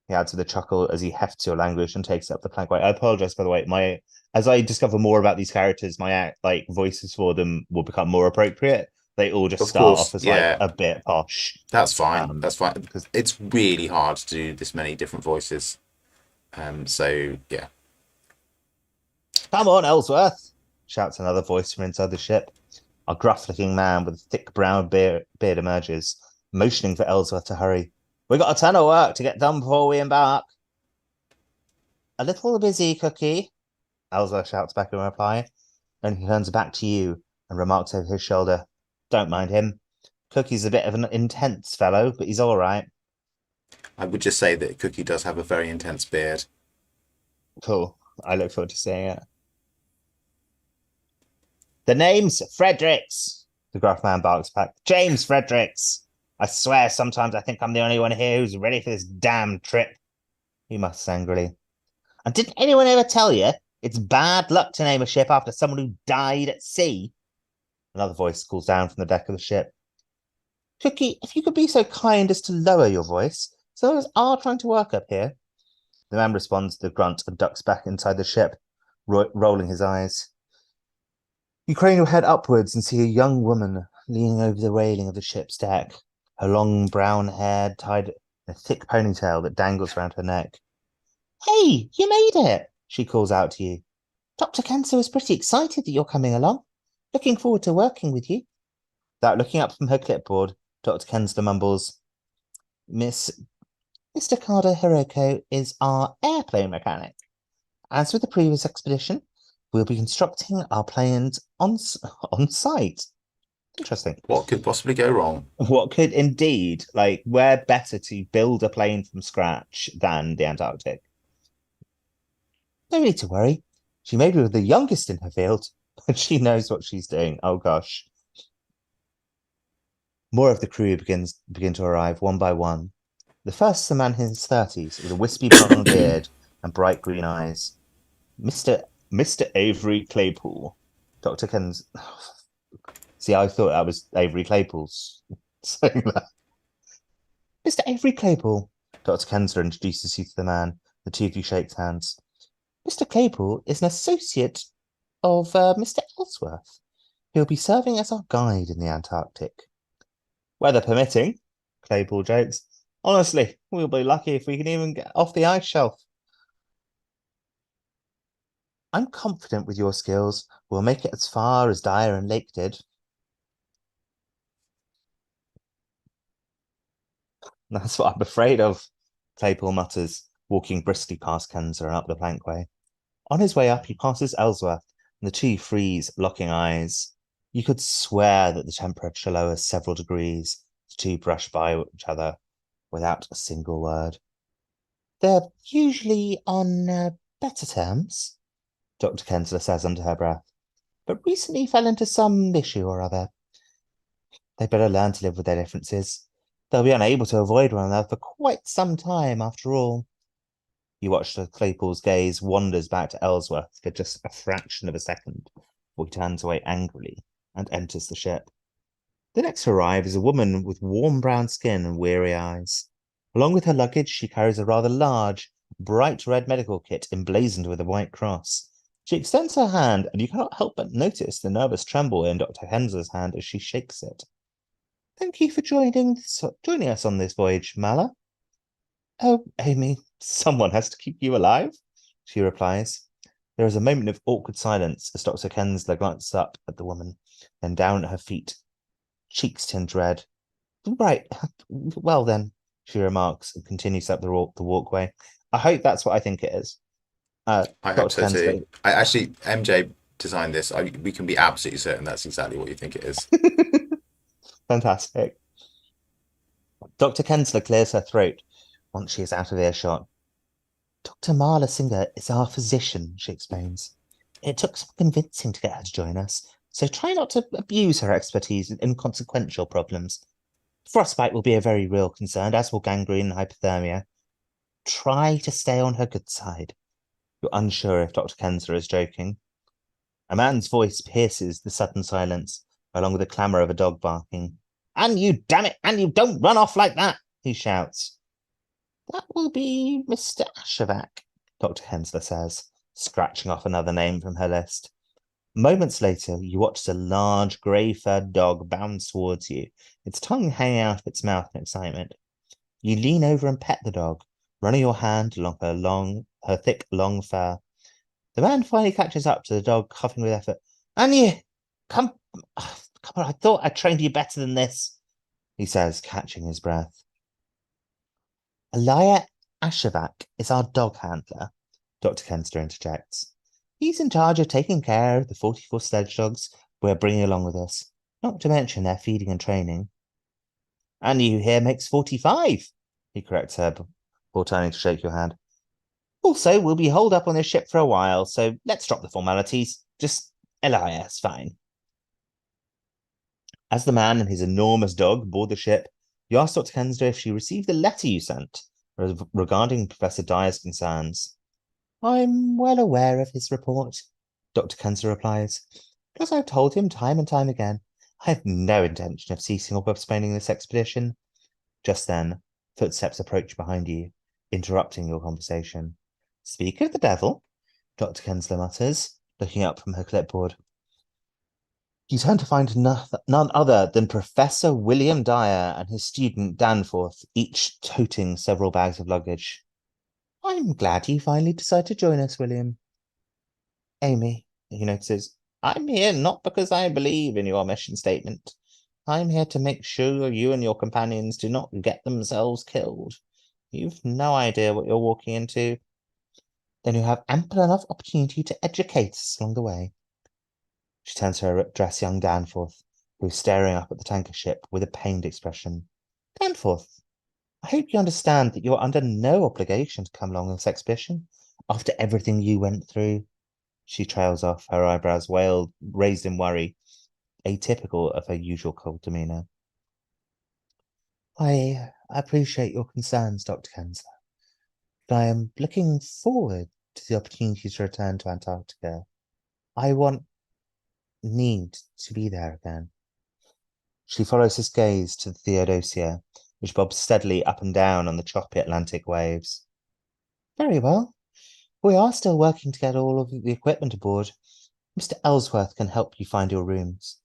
He adds with a chuckle as he hefts your language and takes up the plankway. I apologize, by the way. As I discover more about these characters, my voices for them will become more appropriate. They all just start off as like a bit posh. That's fine. That's fine. Because it's really hard to do this many different voices. So yeah. Come on, Ellsworth! Shouts another voice from inside the ship. A gruff-looking man with a thick brown beard emerges, motioning for Ellsworth to hurry. We got a ton of work to get done before we embark. A little busy, Cookie, Ellsworth shouts back in reply. Then he turns back to you and remarks over his shoulder. Don't mind him. Cookie's a bit of an intense fellow, but he's all right. I would just say that Cookie does have a very intense beard. Cool. I look forward to seeing it. The name's Fredericks, the gruff man barks back. James Fredericks. I swear sometimes I think I'm the only one here who's ready for this damn trip, he mutters angrily. And didn't anyone ever tell you it's bad luck to name a ship after someone who died at sea? Another voice calls down from the deck of the ship. Cookie, if you could be so kind as to lower your voice, so others are trying to work up here. The man responds to the grunt and ducks back inside the ship, rolling his eyes. You crane your head upwards and see a young woman leaning over the railing of the ship's deck, her long brown hair tied in a thick ponytail that dangles around her neck. Hey, you made it, she calls out to you. Dr. Kensler was pretty excited that you're coming along. Looking forward to working with you. Without looking up from her clipboard, Dr. Kensler mumbles, Mr. Carter Hiroko is our airplane mechanic. As with the previous expedition, we'll be constructing our planes on site. Interesting. What could possibly go wrong? What could indeed, where better to build a plane from scratch than the Antarctic? No need to worry. She may be the youngest in her field, but she knows what she's doing. Oh gosh. More of the crew begin to arrive one by one. The first is a man in his 30s with a wispy blonde beard and bright green eyes. Mr. Avery Claypool. Dr. Ken's. See, I thought that was Avery Claypool's saying that. Mr. Avery Claypool. Dr. Kensler introduces you to the man. The two of you shake hands. Mr. Claypool is an associate of Mr. Ellsworth. He'll be serving as our guide in the Antarctic. Weather permitting, Claypool jokes. Honestly, we'll be lucky if we can even get off the ice shelf. I'm confident with your skills, we'll make it as far as Dyer and Lake did. That's what I'm afraid of, Claypool mutters, walking briskly past Kenzer and up the plankway. On his way up, he passes Ellsworth, and the two freeze, locking eyes. You could swear that the temperature lowers several degrees. The two brush by each other without a single word. They're usually on better terms, Dr. Kensler says under her breath, but recently fell into some issue or other. They better learn to live with their differences. They'll be unable to avoid one another for quite some time, after all. You watch the Claypool's gaze wanders back to Ellsworth for just a fraction of a second before he turns away angrily and enters the ship. The next to arrive is a woman with warm brown skin and weary eyes. Along with her luggage, she carries a rather large, bright red medical kit emblazoned with a white cross. She extends her hand, and you cannot help but notice the nervous tremble in Dr. Hensler's hand as she shakes it. Thank you for joining us on this voyage, Mala. Oh, Amy, someone has to keep you alive, she replies. There is a moment of awkward silence as Dr. Kensler glances up at the woman, then down at her feet, cheeks tinged red. Right, well then, she remarks and continues up the walkway. I hope that's what I think it is. I hope Dr. so Kensler. too. I actually MJ designed this. We can be absolutely certain that's exactly what you think it is. Fantastic. Dr. Kensler clears her throat once she is out of earshot. Dr. Marla Singer is our physician, she explains. It took some convincing to get her to join us, so try not to abuse her expertise in inconsequential problems. Frostbite will be a very real concern, as will gangrene and hypothermia. Try to stay on her good side. You're unsure if Dr. Kensler is joking. A man's voice pierces the sudden silence, along with the clamour of a dog barking. And you, damn it, and you don't run off like that, he shouts. That will be Mr. Ashevak, Dr. Hensler says, scratching off another name from her list. Moments later, you watch a large grey-furred dog bounce towards you, its tongue hanging out of its mouth in excitement. You lean over and pet the dog, running your hand along her thick, long fur. The man finally catches up to the dog, coughing with effort. Anya, come on, I thought I trained you better than this, he says, catching his breath. Elia Ashevak is our dog handler, Dr. Kenster interjects. He's in charge of taking care of the 44 sledge dogs we're bringing along with us, not to mention their feeding and training. And you here makes 45, he corrects her before turning to shake your hand. Also, we'll be holed up on this ship for a while, so let's drop the formalities. Just Elias, fine. As the man and his enormous dog board the ship, you ask Dr. Kensler if she received the letter you sent regarding Professor Dyer's concerns. I'm well aware of his report, Dr. Kensler replies. As I've told him time and time again, I have no intention of ceasing or postponing this expedition. Just then, footsteps approach behind you, interrupting your conversation. Speak of the devil, Dr. Kensler mutters, looking up from her clipboard. You turn to find none other than Professor William Dyer and his student Danforth, each toting several bags of luggage. I'm glad you finally decided to join us, William. Amy, he notices, I'm here not because I believe in your mission statement. I'm here to make sure you and your companions do not get themselves killed. You've no idea what you're walking into. Then you have ample enough opportunity to educate us along the way. She turns to address young Danforth, who is staring up at the tanker ship with a pained expression. Danforth, I hope you understand that you're under no obligation to come along on this expedition. After everything you went through, she trails off, her eyebrows raised in worry, atypical of her usual cold demeanor. I appreciate your concerns, Dr. Kensler, but I am looking forward to the opportunity to return to Antarctica. I need to be there again. She follows his gaze to the Theodosia, which bobs steadily up and down on the choppy Atlantic waves. Very well. We are still working to get all of the equipment aboard. Mr. Ellsworth can help you find your rooms.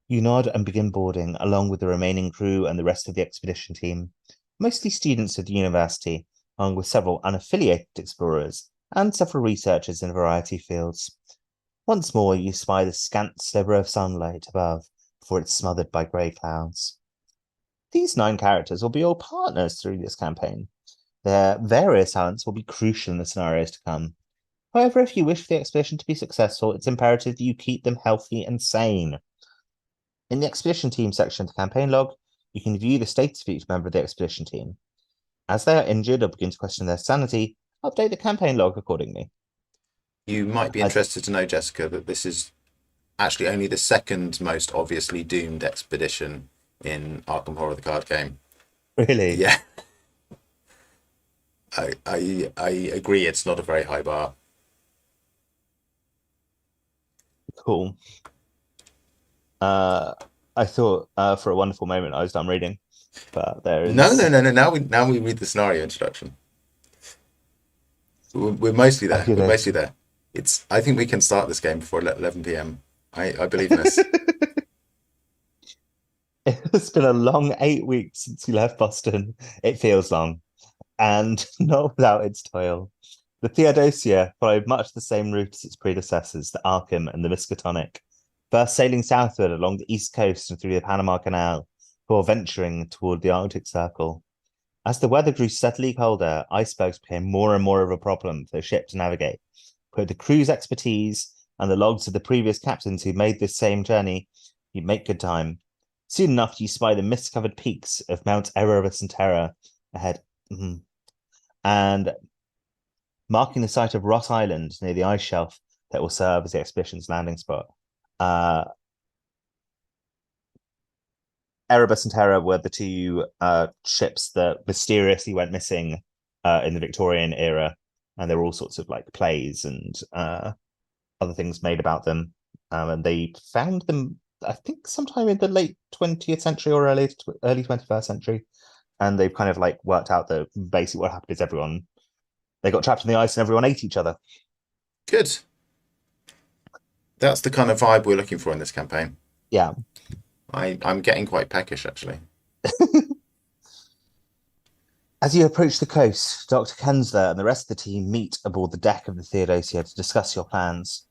You nod and begin boarding, along with the remaining crew and the rest of the expedition team, mostly students of the university, along with several unaffiliated explorers and several researchers in a variety of fields. Once more, you spy the scant sliver of sunlight above before it's smothered by grey clouds. These 9 characters will be your partners through this campaign. Their various talents will be crucial in the scenarios to come. However, if you wish for the expedition to be successful, it's imperative that you keep them healthy and sane. In the expedition team section of the campaign log, you can view the status of each member of the expedition team. As they are injured or begin to question their sanity, update the campaign log accordingly. You might be interested to know, Jessica, that this is actually only the second most obviously doomed expedition in Arkham Horror the card game. Really? Yeah. I agree it's not a very high bar. Cool. I thought for a wonderful moment I was done reading, but there is No. Now we read the scenario introduction. We're mostly there. We're mostly there. I think we can start this game before 11 p.m. I believe in this. It's been a long 8 weeks since you left Boston. It feels long, and not without its toil. The Theodosia followed much the same route as its predecessors, the Arkham and the Miskatonic, first sailing southward along the east coast and through the Panama Canal, before venturing toward the Arctic Circle. As the weather grew steadily colder, icebergs became more and more of a problem for the ship to navigate. But the crew's expertise and the logs of the previous captains who made this same journey, you make good time. Soon enough, you spy the mist-covered peaks of Mount Erebus and Terror ahead, and marking the site of Ross Island near the ice shelf that will serve as the expedition's landing spot. Erebus and Terror were the 2 ships that mysteriously went missing in the Victorian era, and there were all sorts of like plays and other things made about them. And they found them, I think, sometime in the late 20th century or early 21st century. And they've kind of like worked out that basically what happened is they got trapped in the ice and everyone ate each other. Good. That's the kind of vibe we're looking for in this campaign. Yeah. I'm getting quite peckish, actually. As you approach the coast, Dr. Kensler and the rest of the team meet aboard the deck of the Theodosia to discuss your plans.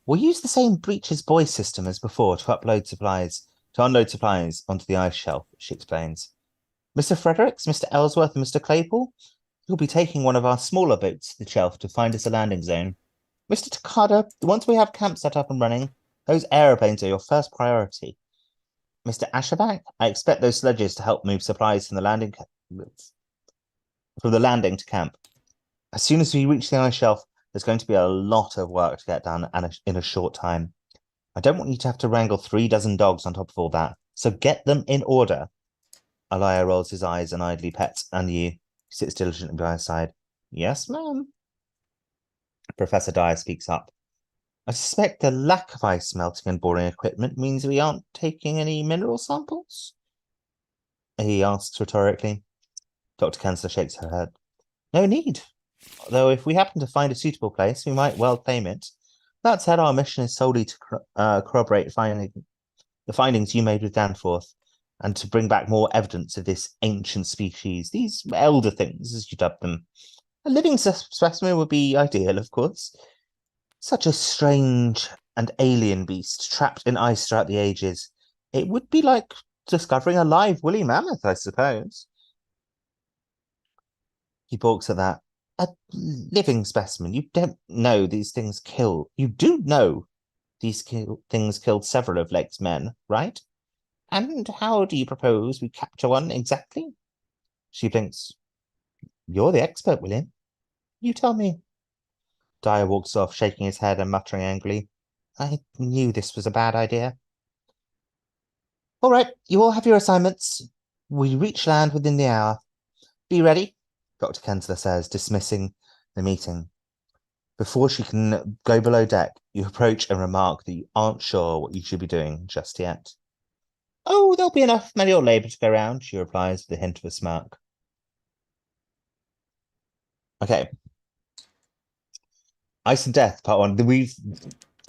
We'll use the same breaches buoy system as before to unload supplies onto the ice shelf, she explains. Mr. Fredericks, Mr. Ellsworth, and Mr. Claypool, you'll be taking one of our smaller boats to the shelf to find us a landing zone. Mr. Takada, once we have camp set up and running, those aeroplanes are your first priority. Mr. Asherback, I expect those sledges to help move supplies from the landing to camp. As soon as we reach the ice shelf, there's going to be a lot of work to get done in a short time. I don't want you to have to wrangle 36 dogs on top of all that, so get them in order. Alaya rolls his eyes and idly pets Anu, who sits diligently by his side. Yes, ma'am. Professor Dyer speaks up. I suspect the lack of ice melting and boring equipment means we aren't taking any mineral samples? He asks rhetorically. Dr. Kensler shakes her head. No need. Though if we happen to find a suitable place, we might well claim it. That said, our mission is solely to corroborate the findings you made with Danforth, and to bring back more evidence of this ancient species, these elder things, as you dub them. A living specimen would be ideal, of course. Such a strange and alien beast trapped in ice throughout the ages. It would be like discovering a live woolly mammoth, I suppose. He balks at that. A living specimen. You don't know these things kill. You do know these things killed several of Lake's men, right? And how do you propose we capture one exactly? She blinks. You're the expert, William. You tell me. Dyer walks off, shaking his head and muttering angrily. I knew this was a bad idea. All right, you all have your assignments. We reach land within the hour. Be ready, Dr. Kensler says, dismissing the meeting. Before she can go below deck, you approach and remark that you aren't sure what you should be doing just yet. Oh, there'll be enough manual labor to go round, she replies with a hint of a smirk. Okay. Ice and Death, part one. We've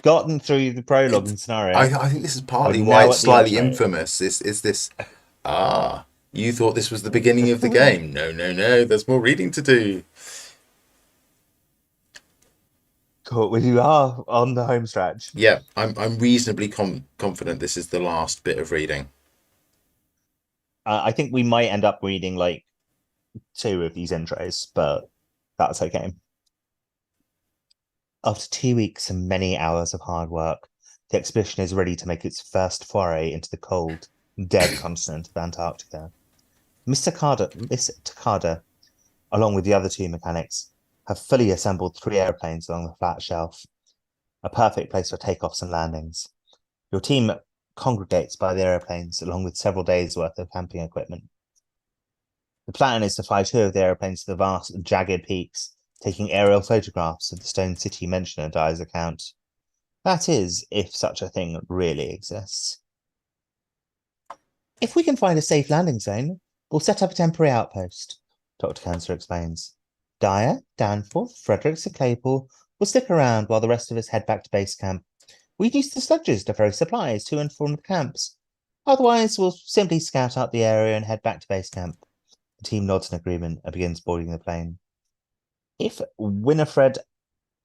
gotten through the prologue It's, and scenario. I think this is We're partly why now it's at the slightly intro. infamous. Is this? Ah, you thought this was the beginning of the game? No, no, no. There's more reading to do. Cool. We are on the home stretch. Yeah, I'm reasonably confident this is the last bit of reading. I think we might end up reading like 2 of these intros, but that's okay. After 2 weeks and many hours of hard work, the expedition is ready to make its first foray into the cold, dead continent of Antarctica. Miss Takada, along with the other 2 mechanics, have fully assembled 3 airplanes along the flat shelf, a perfect place for takeoffs and landings. Your team congregates by the airplanes along with several days' worth of camping equipment. The plan is to fly 2 of the airplanes to the vast, jagged peaks, taking aerial photographs of the stone city mentioned in Dyer's account. That is, if such a thing really exists. If we can find a safe landing zone, we'll set up a temporary outpost, Dr. Cancer explains. Dyer, Danforth, Fredericks, and Claypool will stick around while the rest of us head back to base camp. We use the sludges to throw supplies to and from the camps. Otherwise, we'll simply scout out the area and head back to base camp. The team nods in agreement and begins boarding the plane. If Winifred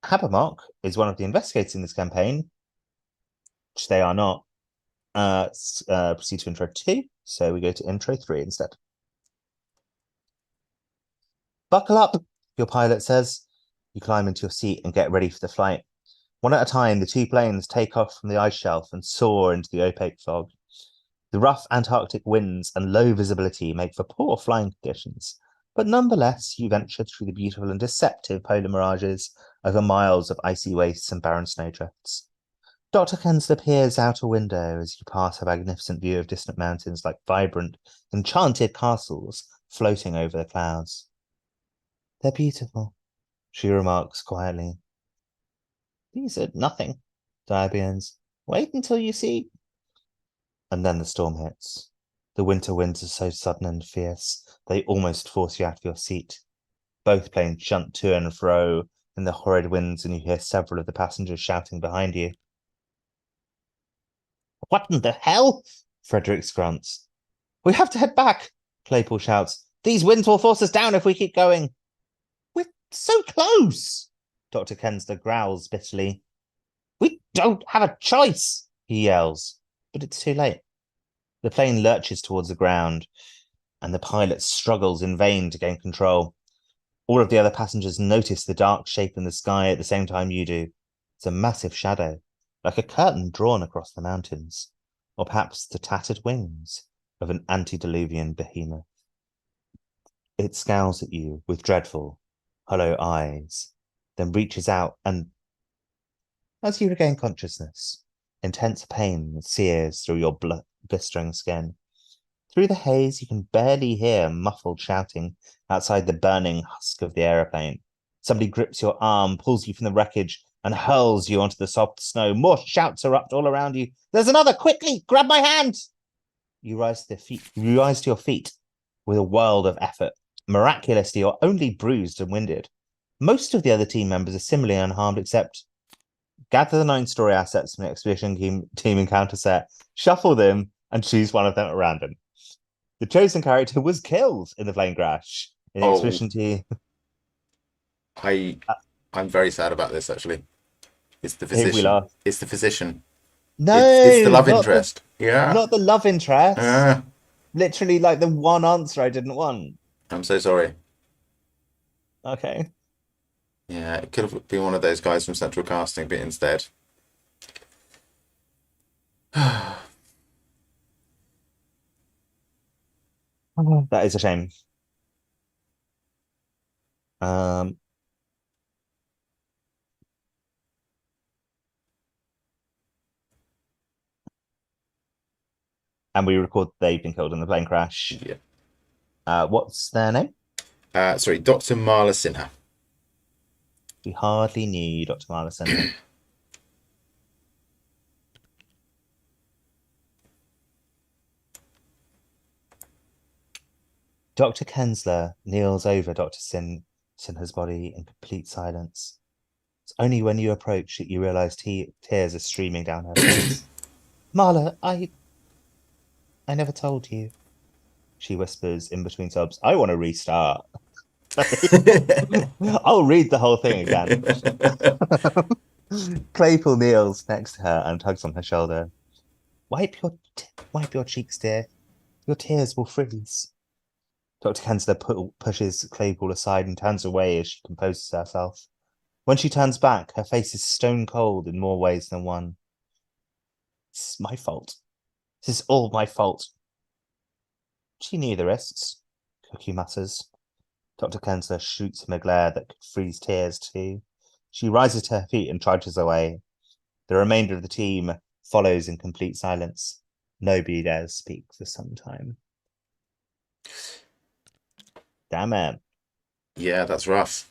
Habermark is one of the investigators in this campaign, which they are not, proceed to intro 2. So we go to intro 3 instead. Buckle up, your pilot says. You climb into your seat and get ready for the flight. One at a time, the 2 planes take off from the ice shelf and soar into the opaque fog. The rough Antarctic winds and low visibility make for poor flying conditions, but nonetheless, you venture through the beautiful and deceptive polar mirages over miles of icy wastes and barren snowdrifts. Dr. Kensler peers out a window as you pass a magnificent view of distant mountains like vibrant, enchanted castles floating over the clouds. They're beautiful, she remarks quietly. These are nothing, Dyer begins. Wait until you see. And then the storm hits. The winter winds are so sudden and fierce, they almost force you out of your seat. Both planes shunt to and fro in the horrid winds, and you hear several of the passengers shouting behind you. What in the hell? Frederick grunts. We have to head back, Claypool shouts. These winds will force us down if we keep going. We're so close, Dr. Kensler growls bitterly. We don't have a choice, he yells, but it's too late. The plane lurches towards the ground, and the pilot struggles in vain to gain control. All of the other passengers notice the dark shape in the sky at the same time you do. It's a massive shadow, like a curtain drawn across the mountains, or perhaps the tattered wings of an antediluvian behemoth. It scowls at you with dreadful, hollow eyes, then reaches out and, as you regain consciousness, intense pain sears through your blistering skin. Through the haze, you can barely hear muffled shouting outside the burning husk of the aeroplane. Somebody grips your arm, pulls you from the wreckage, and hurls you onto the soft snow. More shouts erupt all around you. There's another! Quickly! Grab my hand! You rise to your feet with a world of effort. Miraculously, you're only bruised and winded. Most of the other team members are similarly unharmed, except gather the 9-story assets from the expedition team encounter set, shuffle them, and choose one of them at random. The chosen character was killed in the plane crash. In the Oh, expedition team, I I'm very sad about this actually. It's the here we physician. are. It's the physician. It's the No, love interest. Yeah. not the love interest. Uh, Literally, like the one answer I didn't want. I'm so sorry. Okay. Yeah, it could have been one of those guys from Central Casting, but instead. That is a shame. Um, And we record they've been killed in the plane crash. Yeah. What's their name? Sorry, Dr. Marla Sinha. We hardly knew Dr. Marla Sinha. Dr. Kensler kneels over Dr. Sinha's body in complete silence. It's only when you approach that you realize tears are streaming down her face. Marla, I never told you, she whispers in between sobs. I want to restart. I'll read the whole thing again. Claypool kneels next to her and tugs on her shoulder. Wipe your cheeks, dear. Your tears will freeze. Dr. Kensler pushes Claypool aside and turns away as she composes herself. When she turns back, her face is stone cold in more ways than one. This is my fault. This is all my fault. She knew the risks, Cookie mutters. Dr. Kensler shoots him a glare that could freeze tears too. She rises to her feet and trudges away. The remainder of the team follows in complete silence. Nobody dares speak for some time. Damn it. Yeah, that's rough.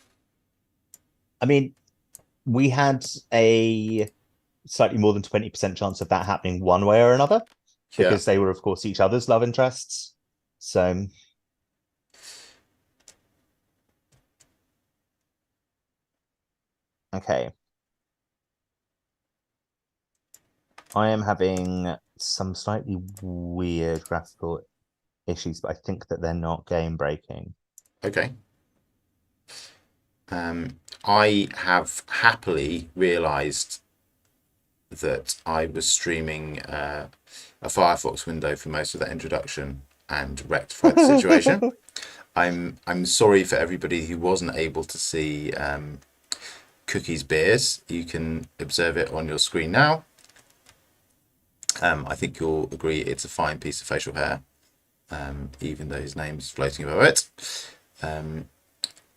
I mean, we had a slightly more than 20% chance of that happening one way or another, because they were, of course, each other's love interests. So, okay. I am having some slightly weird graphical issues, but I think that they're not game breaking. Okay. I have happily realised that I was streaming a Firefox window for most of that introduction and rectified the situation. I'm sorry for everybody who wasn't able to see Cookie's beers. You can observe it on your screen now. I think you'll agree it's a fine piece of facial hair, even though his name's floating above it.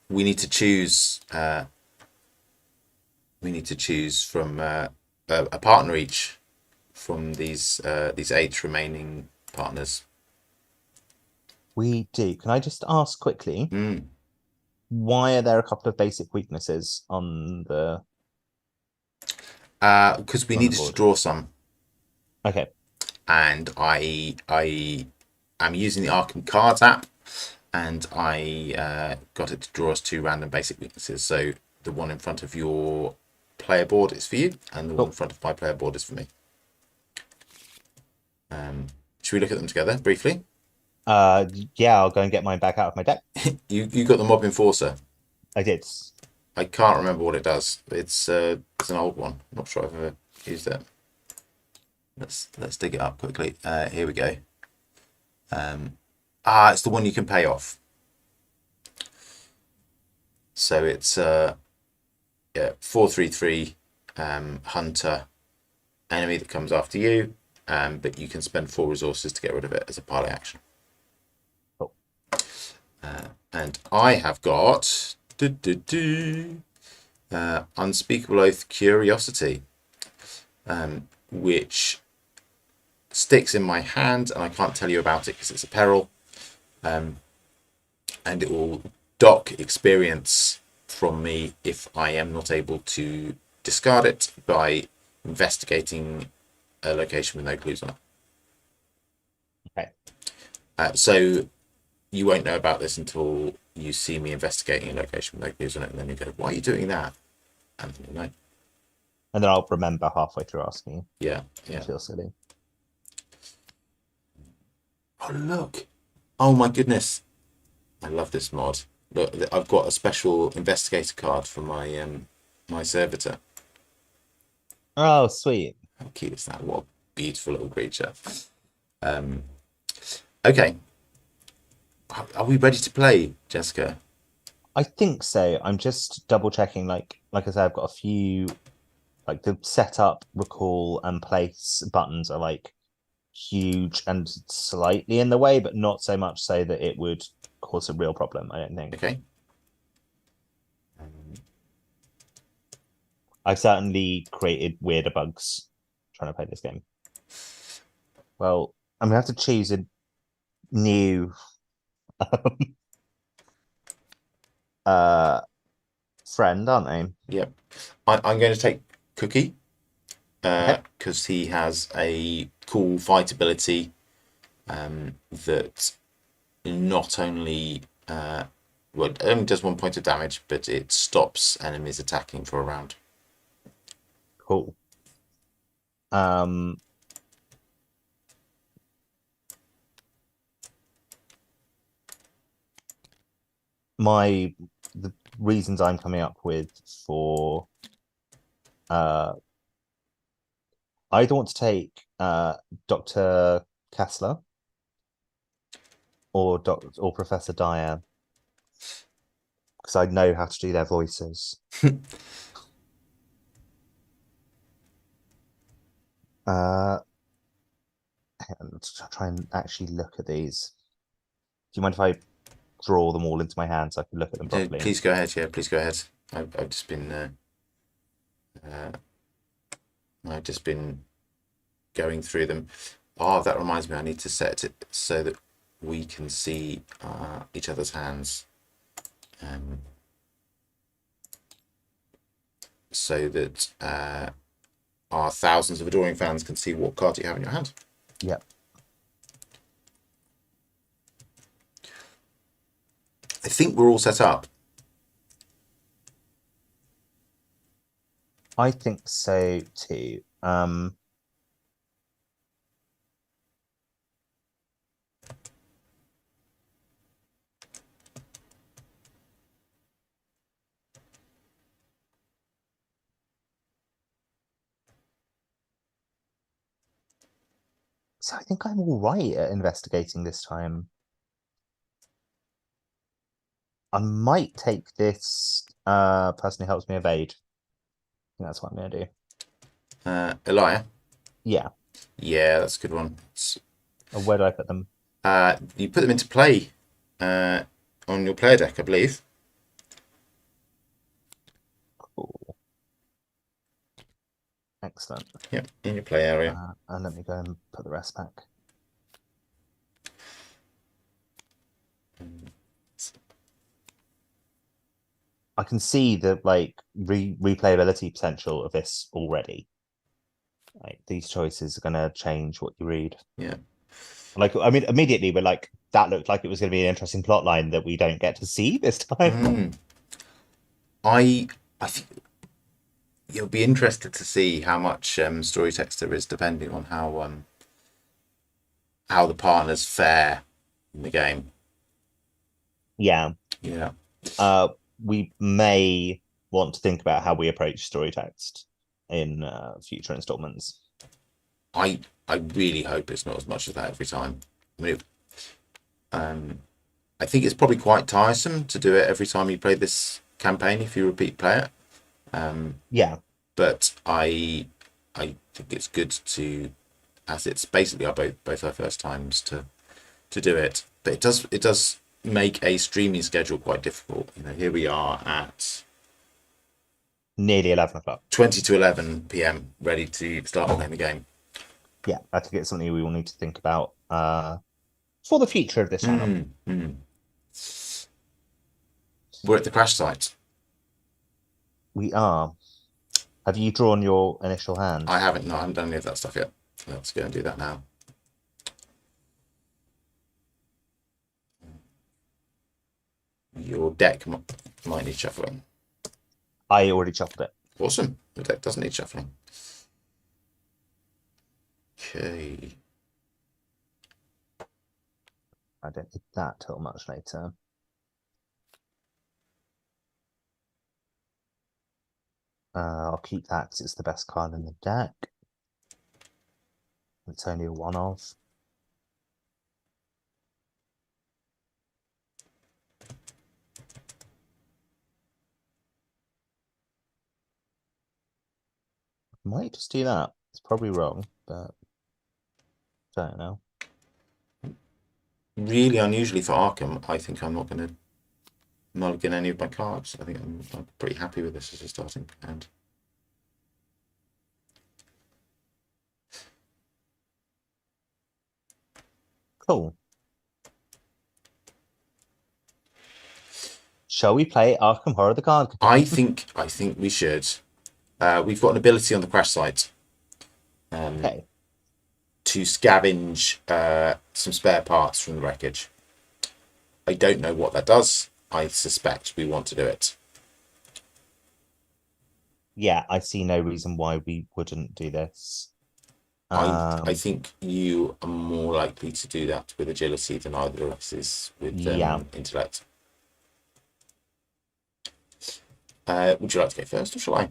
We need to choose. We need to choose from a partner each from these 8 remaining partners. We do. Can I just ask quickly, why are there a couple of basic weaknesses on the... Because we needed to draw some. Okay. And I am using the Arkham Cards app, and I got it to draw us 2 random basic weaknesses. So the one in front of your player board is for you, and the one in front of my player board is for me. Should we look at them together briefly? Yeah, I'll go and get mine back out of my deck. You got the Mob Enforcer. I did. I can't remember what it does. It's an old one. I'm not sure I've ever used it. Let's dig it up quickly. Here we go. It's the one you can pay off. So it's 4/3/3 hunter enemy that comes after you, but you can spend 4 resources to get rid of it as a parley action. Cool. And I have got Unspeakable Oath Curiosity, which sticks in my hand, and I can't tell you about it because it's a peril, and it will dock experience from me if I am not able to discard it by investigating a location with no clues on it. Okay. So you won't know about this until you see me investigating a location with no clues on it, and then you go, why are you doing that? And then I'll remember halfway through asking you. Yeah. I feel silly. Oh, look. Oh, my goodness. I love this mod. Look, I've got a special investigator card for my my servitor. Oh, sweet. How cute is that? What a beautiful little creature. Okay. Are we ready to play, Jessica? I think so. I'm just double checking. Like I said, I've got a few, like the setup, recall, and place buttons are like huge and slightly in the way, but not so much so that it would cause a real problem, I don't think. Okay. I've certainly created weirder bugs trying to play this game. Well, I'm gonna have to choose a new uh friend, aren't I? Yep. I'm going to take Cookie Okay, because he has a cool fight ability that not only well, it only does 1 point of damage, but it stops enemies attacking for a round. cool. Um, my the reasons I'm coming up with for uh I either want to take Dr. Kessler or Professor Dyer because I know how to do their voices. Uh, try and actually look at these. Do you mind if I draw them all into my hand so I can look at them properly? Please go ahead. Yeah, please go ahead. I've just been uh, I've just been going through them. Oh, that reminds me. I need to set it so that we can see each other's hands, um, so that our thousands of adoring fans can see what card you have in your hand. Yep. I think we're all set up. I think so too. So I think I'm all right at investigating this time. I might take this person who helps me evade. I think that's what I'm gonna do. Elia. Yeah. Yeah, that's a good one. Where do I put them? You put them into play uh, on your player deck, I believe. Cool. Excellent. Yep, in your play area. And let me go and put the rest back. I can see the like replayability potential of this already. Like these choices are gonna change what you read. Yeah. Like I mean, immediately we're like, that looked like it was gonna be an interesting plot line that we don't get to see this time. I think you'll be interested to see how much story text there is, depending on how the partners fare in the game. Yeah. Yeah. We may want to think about how we approach story text in future installments. I I really hope it's not as much as that every time. I mean, I think it's probably quite tiresome to do it every time you play this campaign if you repeat play it. Yeah. But I think it's good to, as it's basically our both our first times to do it. But it does make a streaming schedule quite difficult. You know, here we are at Nearly 11 o'clock. 20 to 11 p.m. ready to start playing the game. Yeah, I think it's something we will need to think about for the future of this channel. We're at the crash site. We are. Have you drawn your initial hand? I haven't. No, I haven't done any of that stuff yet. Let's go and do that now. Your deck might need shuffling. I already shuffled it. Awesome. Your deck doesn't need shuffling. Okay. I don't need that till much later. I'll keep that because it's the best card in the deck. It's only a one-off. Might just do that. It's probably wrong, but don't know. Really unusually for Arkham, I think I'm not going to mulligan any of my cards. I think I'm pretty happy with this as a starting hand. Cool. Shall we play Arkham Horror the card game? I think we should. We've got an ability on the crash site Okay. to scavenge some spare parts from the wreckage. I don't know what that does. I suspect we want to do it. Yeah, I see no reason why we wouldn't do this. I think you are more likely to do that with agility than either of us is with Yeah. intellect. Would you like to go first, or shall I?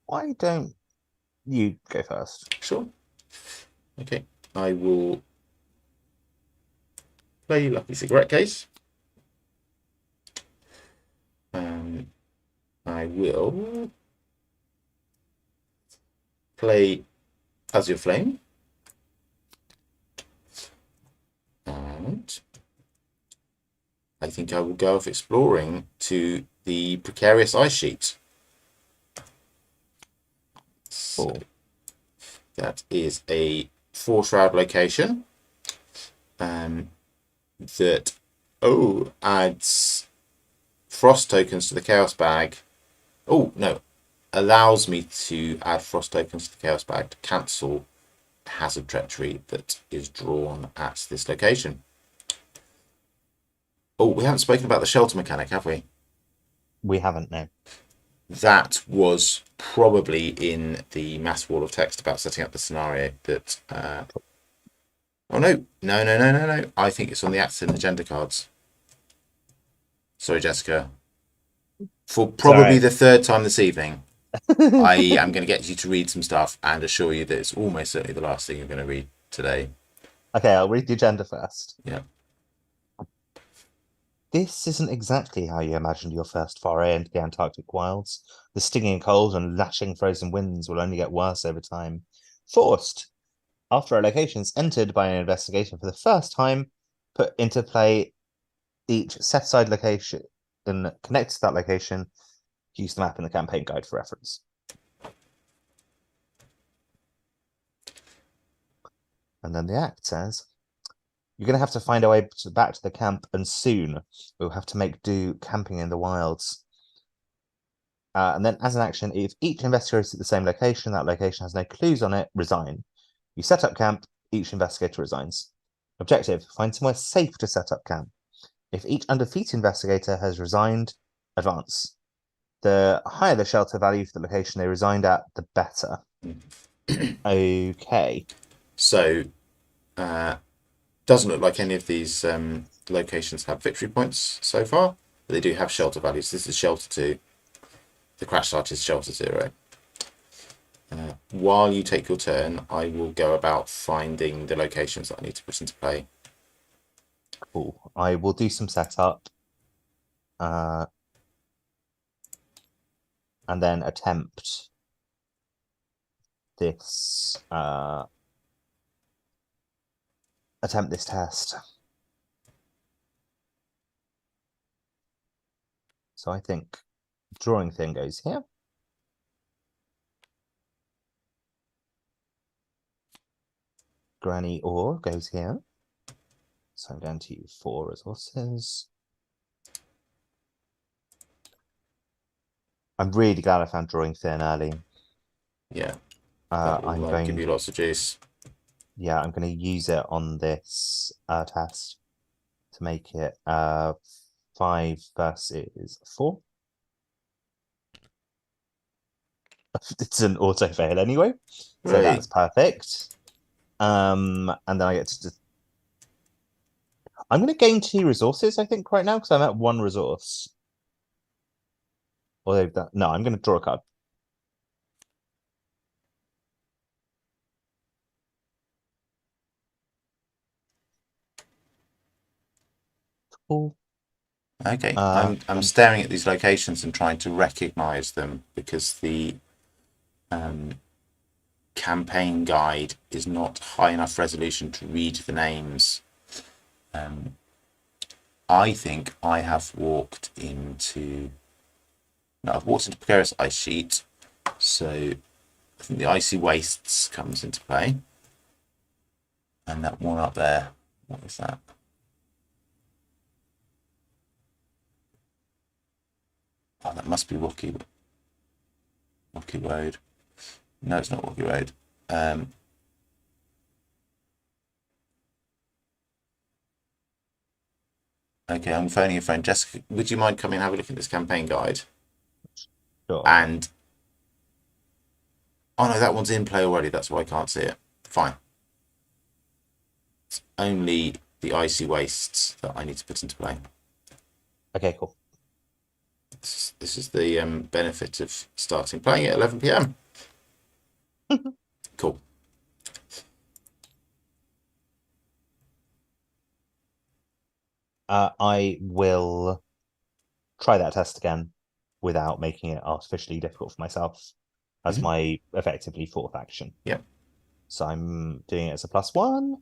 Why don't you go first? Sure. Okay. I will play Lucky Cigarette Case. I will play Azure Flame. And I think I will go off exploring to the Precarious Ice Sheet. So that is a 4-shroud location that adds frost tokens to the chaos bag. Oh no, allows me to add frost tokens to the chaos bag to cancel hazard treachery that is drawn at this location. Oh, we haven't spoken about the shelter mechanic, have we? We haven't, no. That was probably in the mass wall of text about setting up the scenario that oh no. I think it's on the acts and agenda cards. Sorry, Jessica. For probably the third time this evening, I am going to get you to read some stuff and assure you that it's almost certainly the last thing you're going to read today. Okay, I'll read the agenda first. Yeah. This isn't exactly how you imagined your first foray into the Antarctic wilds. The stinging cold and lashing frozen winds will only get worse over time. Forced. After a location is entered by an investigation for the first time, put into play each set-aside location and connect to that location. Use the map in the campaign guide for reference. And then the act says, you're going to have to find a way back to the camp, and soon. We'll have to make do camping in the wilds. And then as an action, if each investigator is at the same location, that location has no clues on it, resign. You set up camp, each investigator resigns. Objective, find somewhere safe to set up camp. If each undefeated investigator has resigned, advance. The higher the shelter value for the location they resigned at, the better. Okay. So, doesn't look like any of these locations have victory points so far, but they do have shelter values. This is shelter 2. The crash site is shelter 0. While you take your turn, I will go about finding the locations that I need to put into play. Cool. I will do some setup. And then attempt this test. So I think drawing thing goes here. Granny ore goes here. So I'm going to use 4 resources. I'm really glad I found drawing thin early. Yeah. I'm will going give you lots of juice. Yeah, I'm going to use it on this test to make it 5 versus 4. It's an auto fail anyway, so that's perfect. And then I get to just... I'm going to gain 2 resources, I think, right now, because I'm at 1 resource. Although that... No, I'm going to draw a card. Cool. Okay, I'm staring at these locations and trying to recognize them because the campaign guide is not high enough resolution to read the names. I think I have walked into... No, I've walked into Precarious Ice Sheet, so I think the Icy Wastes comes into play. And that one up there, what was that? Oh, that must be Wookie Road. No, it's not Wookie Road. Okay, I'm phoning a friend. Jessica, would you mind coming and have a look at this campaign guide? Sure. And oh no, that one's in play already. That's why I can't see it. Fine. It's only the Icy Wastes that I need to put into play. Okay, cool. This is the benefit of starting playing at 11 p.m. Cool. I will try that test again without making it artificially difficult for myself as my effectively fourth action. Yep. So I'm doing it as a +1.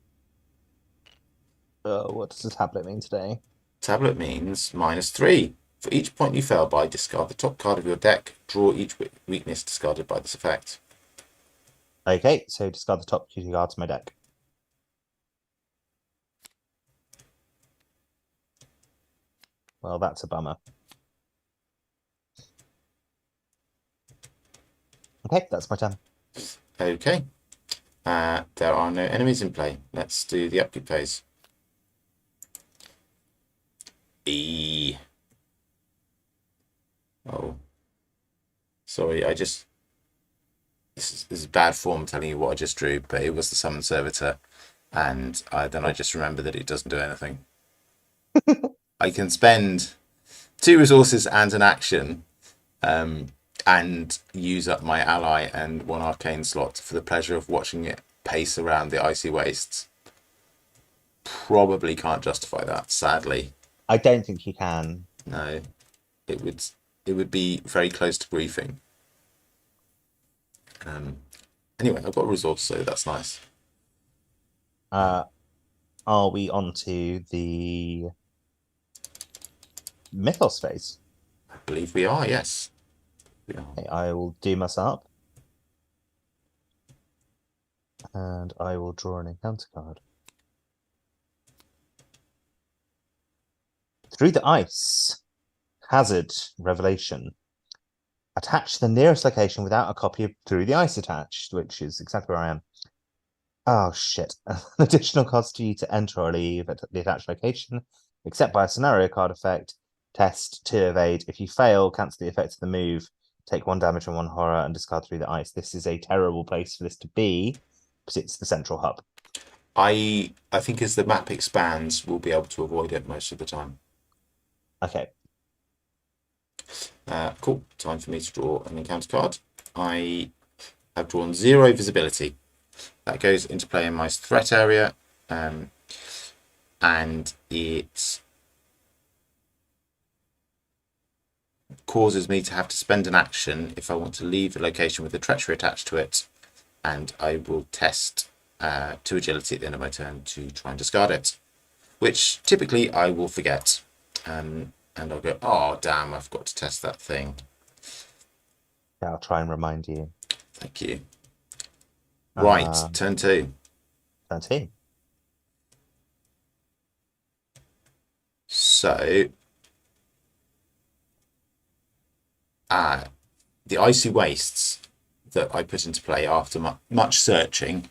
What does the tablet mean today? Tablet means -3. For each point you fail by, discard the top card of your deck. Draw each weakness discarded by this effect. Okay, so discard the top 2 cards of my deck. Well, that's a bummer. Okay, that's my turn. Okay. There are no enemies in play. Let's do the upkeep phase. Oh. Sorry, this is bad form telling you what I just drew, but it was the Summon Servitor, and then I just remember that it doesn't do anything. I can spend 2 resources and an action, and use up my ally and 1 arcane slot for the pleasure of watching it pace around the Icy Wastes. Probably can't justify that, sadly. I don't think you can. No, it would be very close to briefing. Anyway, I've got a resource, so that's nice. Are we on to the Mythos phase? I believe we are, yes. We are. Okay, I will doom us up. And I will draw an encounter card. Through the Ice. Hazard Revelation. Attach the nearest location without a copy of Through the Ice attached, which is exactly where I am. Oh, shit. An additional cost to you to enter or leave at the attached location, except by a scenario card effect. Test to evade. If you fail, cancel the effect of the move. Take 1 damage and 1 horror and discard Through the Ice. This is a terrible place for this to be, because it's the central hub. I think as the map expands, we'll be able to avoid it most of the time. Okay. Cool. Time for me to draw an encounter card. I have drawn 0 visibility. That goes into play in my threat area, and it causes me to have to spend an action if I want to leave the location with the treachery attached to it, and I will test 2 agility at the end of my turn to try and discard it, which typically I will forget. And I'll go, oh, damn, I've got to test that thing. Yeah, I'll try and remind you. Thank you. Right, turn 2. Turn 2. So, the Icy Wastes that I put into play after much searching,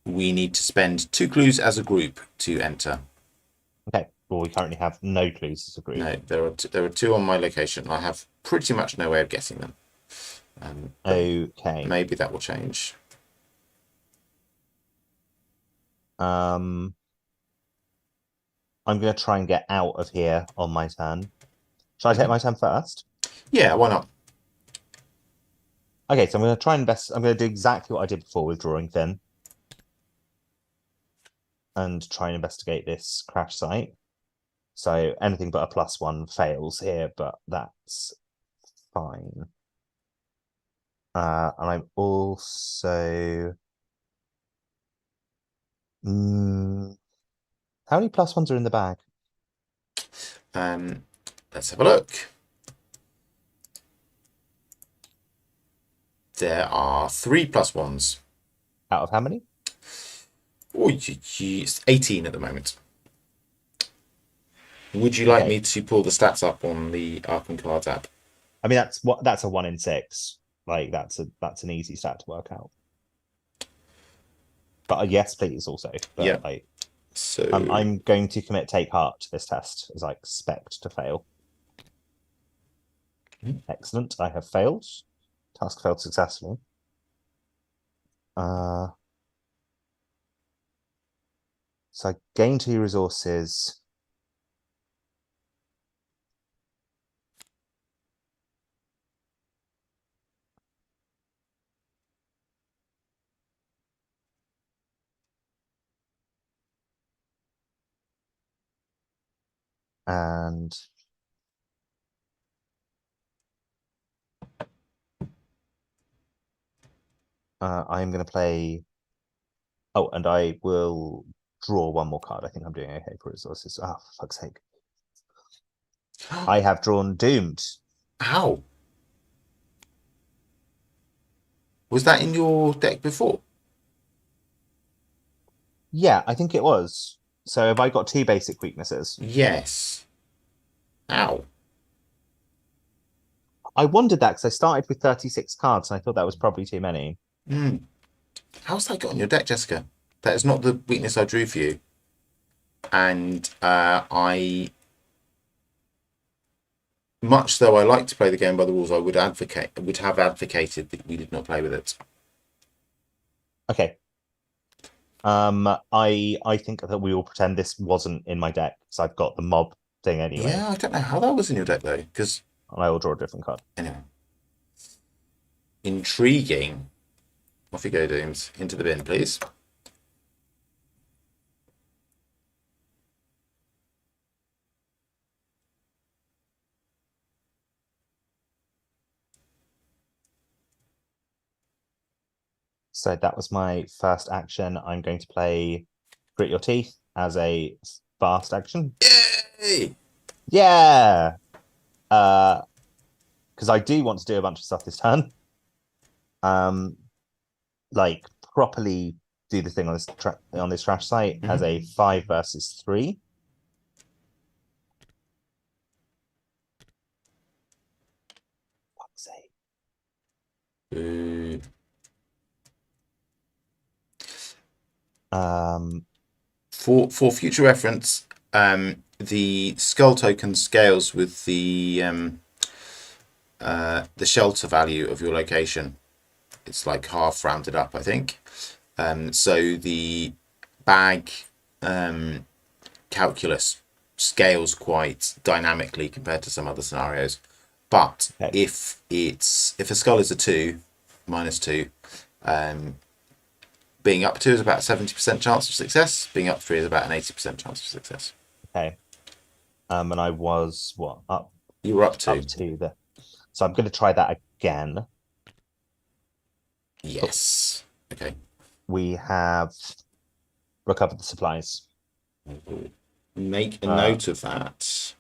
we need to spend 2 clues as a group to enter. Okay. Well, we currently have no clues as a group. No, there are 2 on my location. I have pretty much no way of getting them. Okay. Maybe that will change. I'm going to try and get out of here on my turn. Shall I take my turn first? Yeah, why not? Okay, so I'm going to try and I'm going to do exactly what I did before with drawing thin. And try and investigate this crash site. So anything but a +1 fails here, but that's fine. And I'm also... how many +1s are in the bag? Let's have a look. There are 3+1s. Out of how many? Oh, it's 18 at the moment. Would you like Okay. me to pull the stats up on the Arkham Cards app? I mean, that's a 1 in 6. Like that's an easy stat to work out. But yes, please also. Yeah. But like, So I'm going to commit take heart to this test as I expect to fail. Excellent. I have failed. Task failed successfully. So I gain 2 resources. And I'm going to play. Oh, and I will draw 1 more card. I think I'm doing okay for resources. Ah, for fuck's sake. I have drawn Doomed. how was that in your deck before? Yeah, I think it was. So have I got 2 basic weaknesses? Yes. How? I wondered that because I started with 36 cards and I thought that was probably too many. How's that got on your deck, Jessica? That is not the weakness I drew for you. And I, much though I like to play the game by the rules, I would have advocated that we did not play with it. Okay. I think that we will pretend this wasn't in my deck because I've got the mob thing anyway. Yeah, I don't know how that was in your deck though, because And I will draw a different card. anyway, intriguing. Off you go, Dooms. Into the bin, please. So that was my first action. I'm going to play Grit Your Teeth as a fast action. Yay! Yeah. Because I do want to do a bunch of stuff this turn. Like properly do the thing on this trash site as a 5 versus 3. Fuck's sake. Boo. For future reference, the skull token scales with the shelter value of your location. It's like half rounded up, I think. So the bag calculus scales quite dynamically compared to some other scenarios. But Okay. if a skull is a 2, -2, being up 2 is about a 70% chance of success. Being up 3 is about an 80% chance of success. Okay. And I was what up? You were up 2. Up to the. So I'm going to try that again. Yes. Okay. We have recovered the supplies. Make a note of that.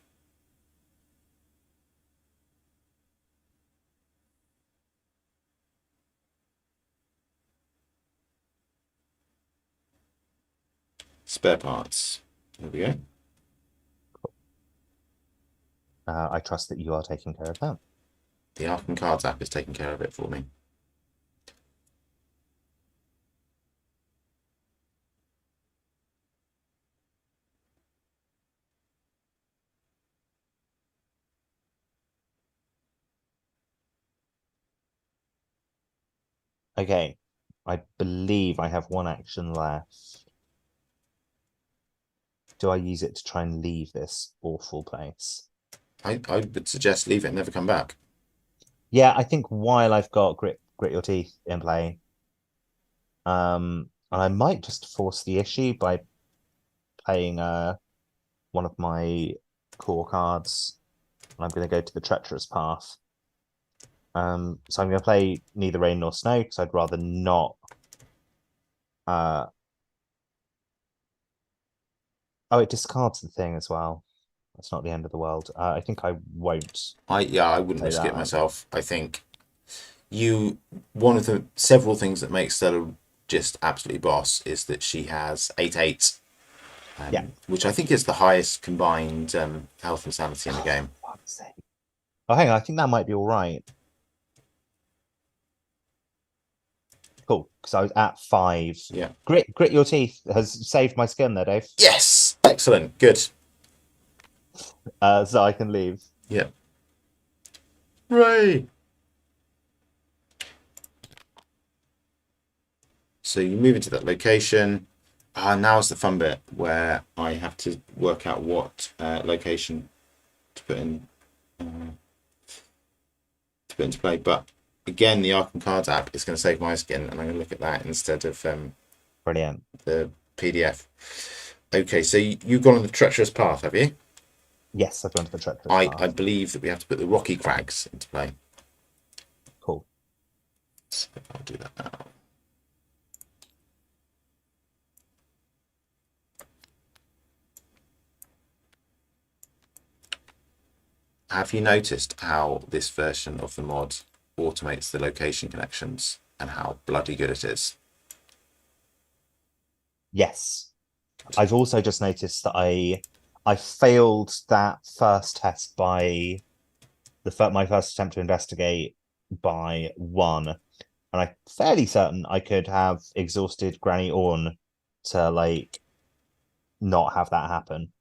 Spare parts. There we go. I trust that you are taking care of that. The Arkham Cards app is taking care of it for me. Okay. I believe I have 1 action left. Do I use it to try and leave this awful place? I would suggest leave it and never come back. Yeah, I think while I've got grit your teeth in play, and I might just force the issue by playing one of my core cards, and I'm going to go to the treacherous path. So I'm going to play neither rain nor snow because I'd rather not. Oh, it discards the thing as well. That's not the end of the world. I think I won't. I wouldn't Play risk it that. myself. I think one of the several things that makes Stella just absolutely boss is that she has 8/8, Yeah. which I think is the highest combined health and sanity in the game. Fuck's sake. Oh, hang on. I think that might be all right. Cool. Because I was at 5. Yeah. Grit your teeth has saved my skin there, Dave. Yes. Excellent. Good. So I can leave. Yeah. Hooray. So you move into that location. Now's the fun bit where I have to work out what location to put in into play. But again, the Arkham Cards app is going to save my skin, and I'm going to look at that instead of Brilliant. the PDF. Okay, so you've gone on the treacherous path, have you? Yes, I've gone to the treacherous I path. believe that we have to put the rocky crags into play. Cool. So I'll do that now. Have you noticed how this version of the mod automates the location connections and how bloody good it is? Yes. I've also just noticed that I failed that first test by my first attempt to investigate by 1. And I'm fairly certain I could have exhausted Granny Orn to like not have that happen.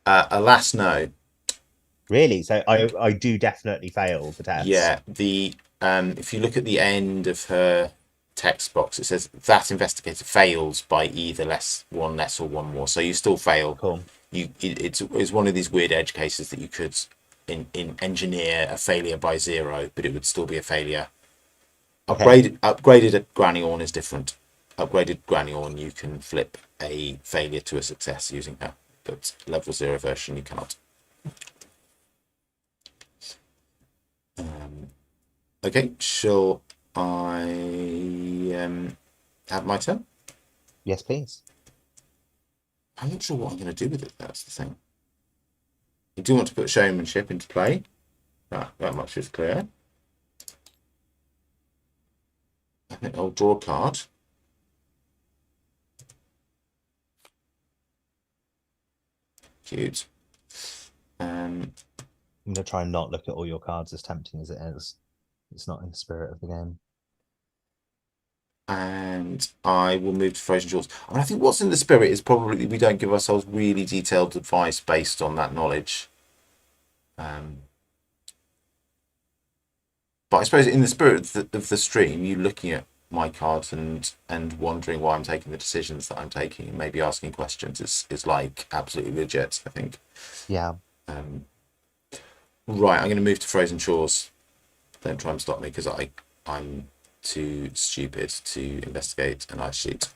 Alas, no. Really? So I do definitely fail the test. Yeah, if you look at the end of her text box, it says that investigator fails by either one less or one more. So you still fail. Cool. It's one of these weird edge cases that you could engineer a failure by 0, but it would still be a failure. Okay. Upgraded Granny Orn is different. Upgraded Granny Orn, you can flip a failure to a success using her, but level 0 version you cannot. Okay, shall I have my turn? Yes, please. I'm not sure what I'm going to do with it. That's the thing. I do want to put showmanship into play. That much is clear. I think I'll draw a card. Cute. I'm gonna try and not look at all your cards, as tempting as it is. It's not in the spirit of the game. And I will move to Frozen Shores. I mean, I think what's in the spirit is probably we don't give ourselves really detailed advice based on that knowledge. But I suppose in the spirit of the stream, you looking at my cards and wondering why I'm taking the decisions that I'm taking, and maybe asking questions is like absolutely legit, I think. Yeah. Right, I'm going to move to Frozen Shores. Don't try and stop me because I'm too stupid to investigate an ice sheet.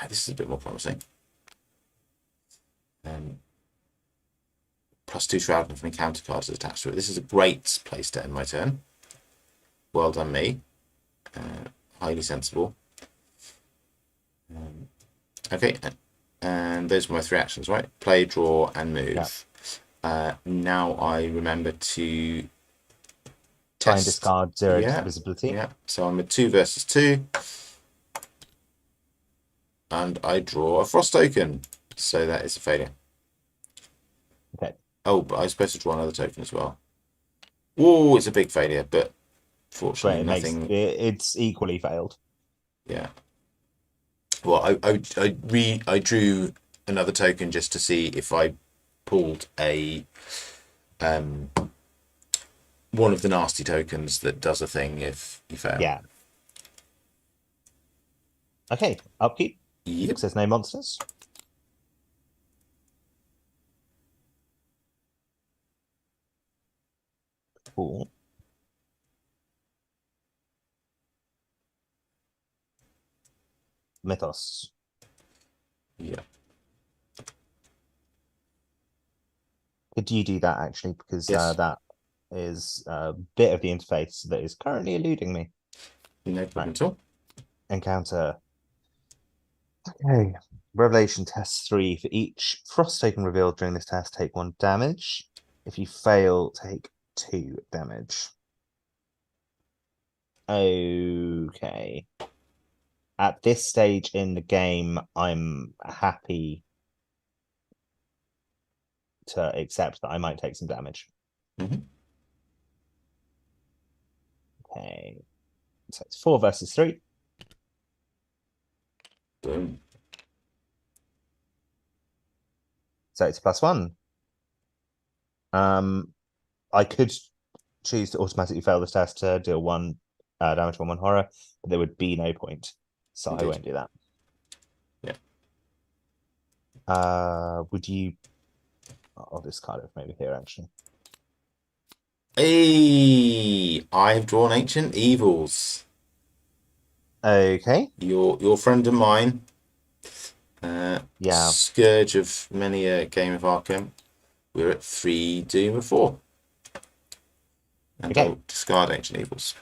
This is a bit more promising. +2 Shroud of encounter cards is attached to it. This is a great place to end my turn. Well done, me. Highly sensible. Okay, and those were my 3 actions, right? Play, draw, and move. Yeah. Now I remember to try and discard 0 visibility. Yeah, so I'm a 2 versus 2. And I draw a frost token. So that is a failure. Okay. Oh, but I was supposed to draw another token as well. Oh, it's a big failure, but fortunately nothing. It's equally failed. Yeah. Well, I drew another token just to see if I pulled a one of the nasty tokens that does a thing if you fail. Yeah. Okay, upkeep. Yep. Looks there's no monsters. Cool. Mythos. Yeah. Could you do that actually? Because Yes. that is a bit of the interface that is currently eluding me. No problem at all. Encounter. Okay. Revelation test 3. For each frost token revealed during this test, take 1 damage. If you fail, take 2 damage. Okay. At this stage in the game, I'm happy to accept that I might take some damage. Mhm. Okay. So it's 4 versus 3. Boom. So it's +1. I could choose to automatically fail this test to deal 1 damage on 1 horror, but there would be no point. So I Indeed. won't do that. Yeah. Would you? I'll discard it maybe here actually. Hey, I've drawn Ancient Evils. Okay. Your friend of mine, Yeah. scourge of many a game of Arkham. We're at 3 Doom of 4. And Okay. I'll discard Ancient Evils.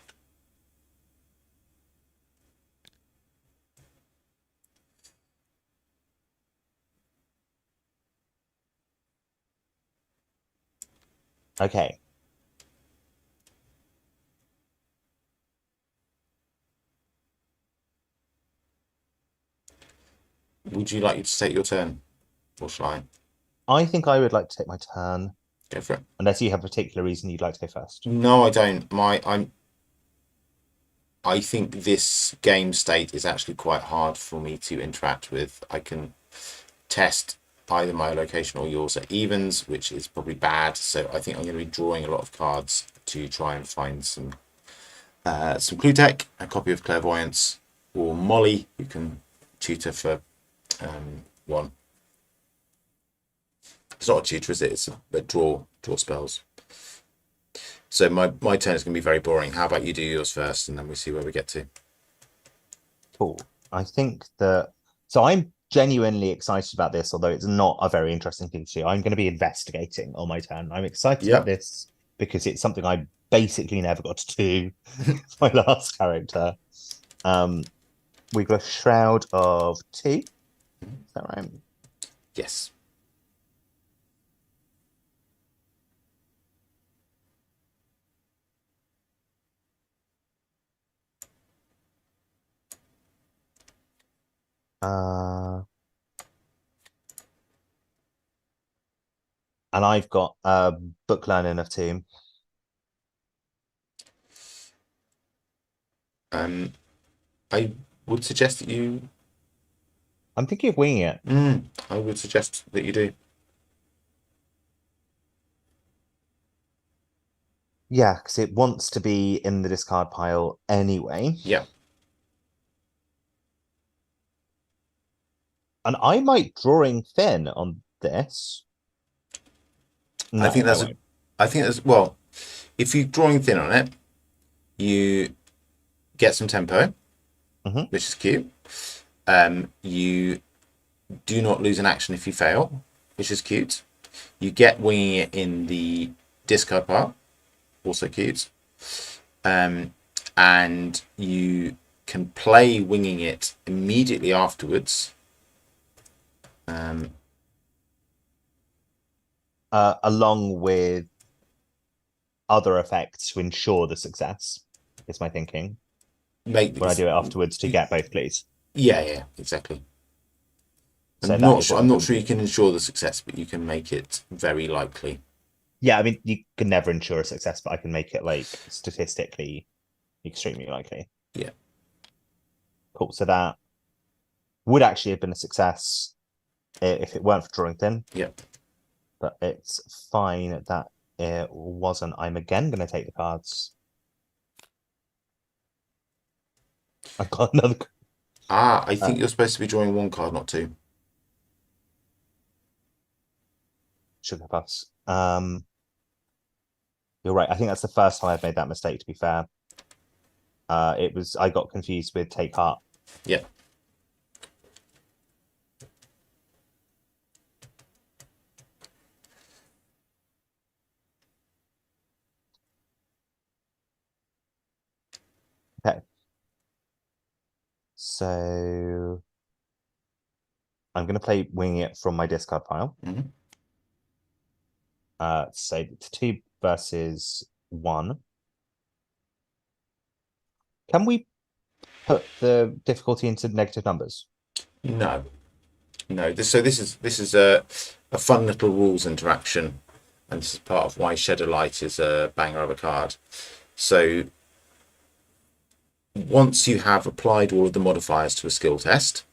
Okay. Would you like you to take your turn? Or shall I? I think I would like to take my turn, Go for it. unless you have a particular reason you'd like to go first. No, I don't. I think this game state is actually quite hard for me to interact with. I can test either my location or yours at evens, which is probably bad. So I think I'm going to be drawing a lot of cards to try and find some clue tech, a copy of clairvoyance, or Molly, who can tutor for 1. It's not a tutor, is it? It's a draw spells. So my turn is going to be very boring. How about you do yours first, and then we see where we get to. Cool. I think that so I'm genuinely excited about this, although it's not a very interesting thing to do. I'm going to be investigating on my turn. I'm excited about Yep. this because it's something I basically never got to do my last character. We've got a shroud of 2. Is that right? Yes. Uh, and I've got book learning of 2. I would suggest that you. I'm thinking of winging it. I would suggest that you do. Yeah, because it wants to be in the discard pile anyway. Yeah. And I might drawing thin on this. No, I think I that's a. won't. I think that's well. If you're drawing thin on it, you get some tempo, Mhm. which is cute. You do not lose an action if you fail, which is cute. You get winging it in the discard part, also cute. And you can play winging it immediately afterwards. Along with other effects to ensure the success, is my thinking. Make When I do it afterwards to get both please. yeah, exactly. So that is what I'm I'm not sure you thinking. can ensure the success, but you can make it very likely. Yeah, I mean, you can never ensure a success, but I can make it like statistically extremely likely. Yeah. Cool. So that would actually have been a success if it weren't for drawing thin. Yeah. But it's fine that it wasn't. I'm again going to take the cards. I got another. I think you're supposed to be drawing 1 card, not 2. Sugar puffs. You're right. I think that's the first time I've made that mistake, to be fair. I got confused with take heart. Yeah. Okay. So I'm going to play wing it from my discard pile. Mm-hmm. So it's 2 versus 1. Can we put the difficulty into negative numbers? No, no. This is a fun little rules interaction, and this is part of why Shed of Light is a banger of a card. So once you have applied all of the modifiers to a skill test,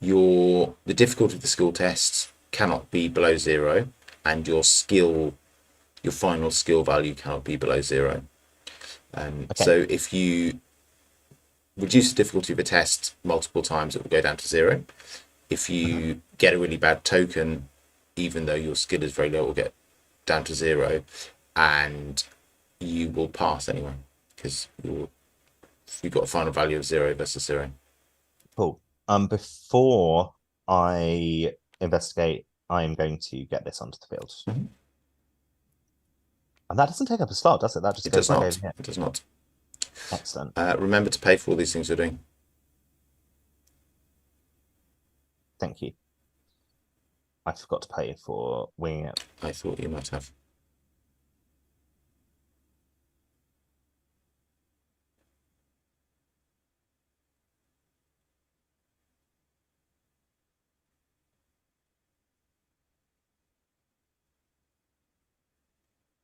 the difficulty of the skill test cannot be below 0, and your final skill value cannot be below 0. Okay. So if you reduce the difficulty of a test multiple times, it will go down to 0. If you get a really bad token, even though your skill is very low, it will get down to 0, and you will pass anyway because you've got a final value of 0 versus 0. Cool. Before I investigate, I'm going to get this onto the field. Mhm. And that doesn't take up a slot, does it? That just It goes does back not. over here. It does not. Excellent. Remember to pay for all these things you're doing. Thank you. I forgot to pay for winging it. I thought you might have.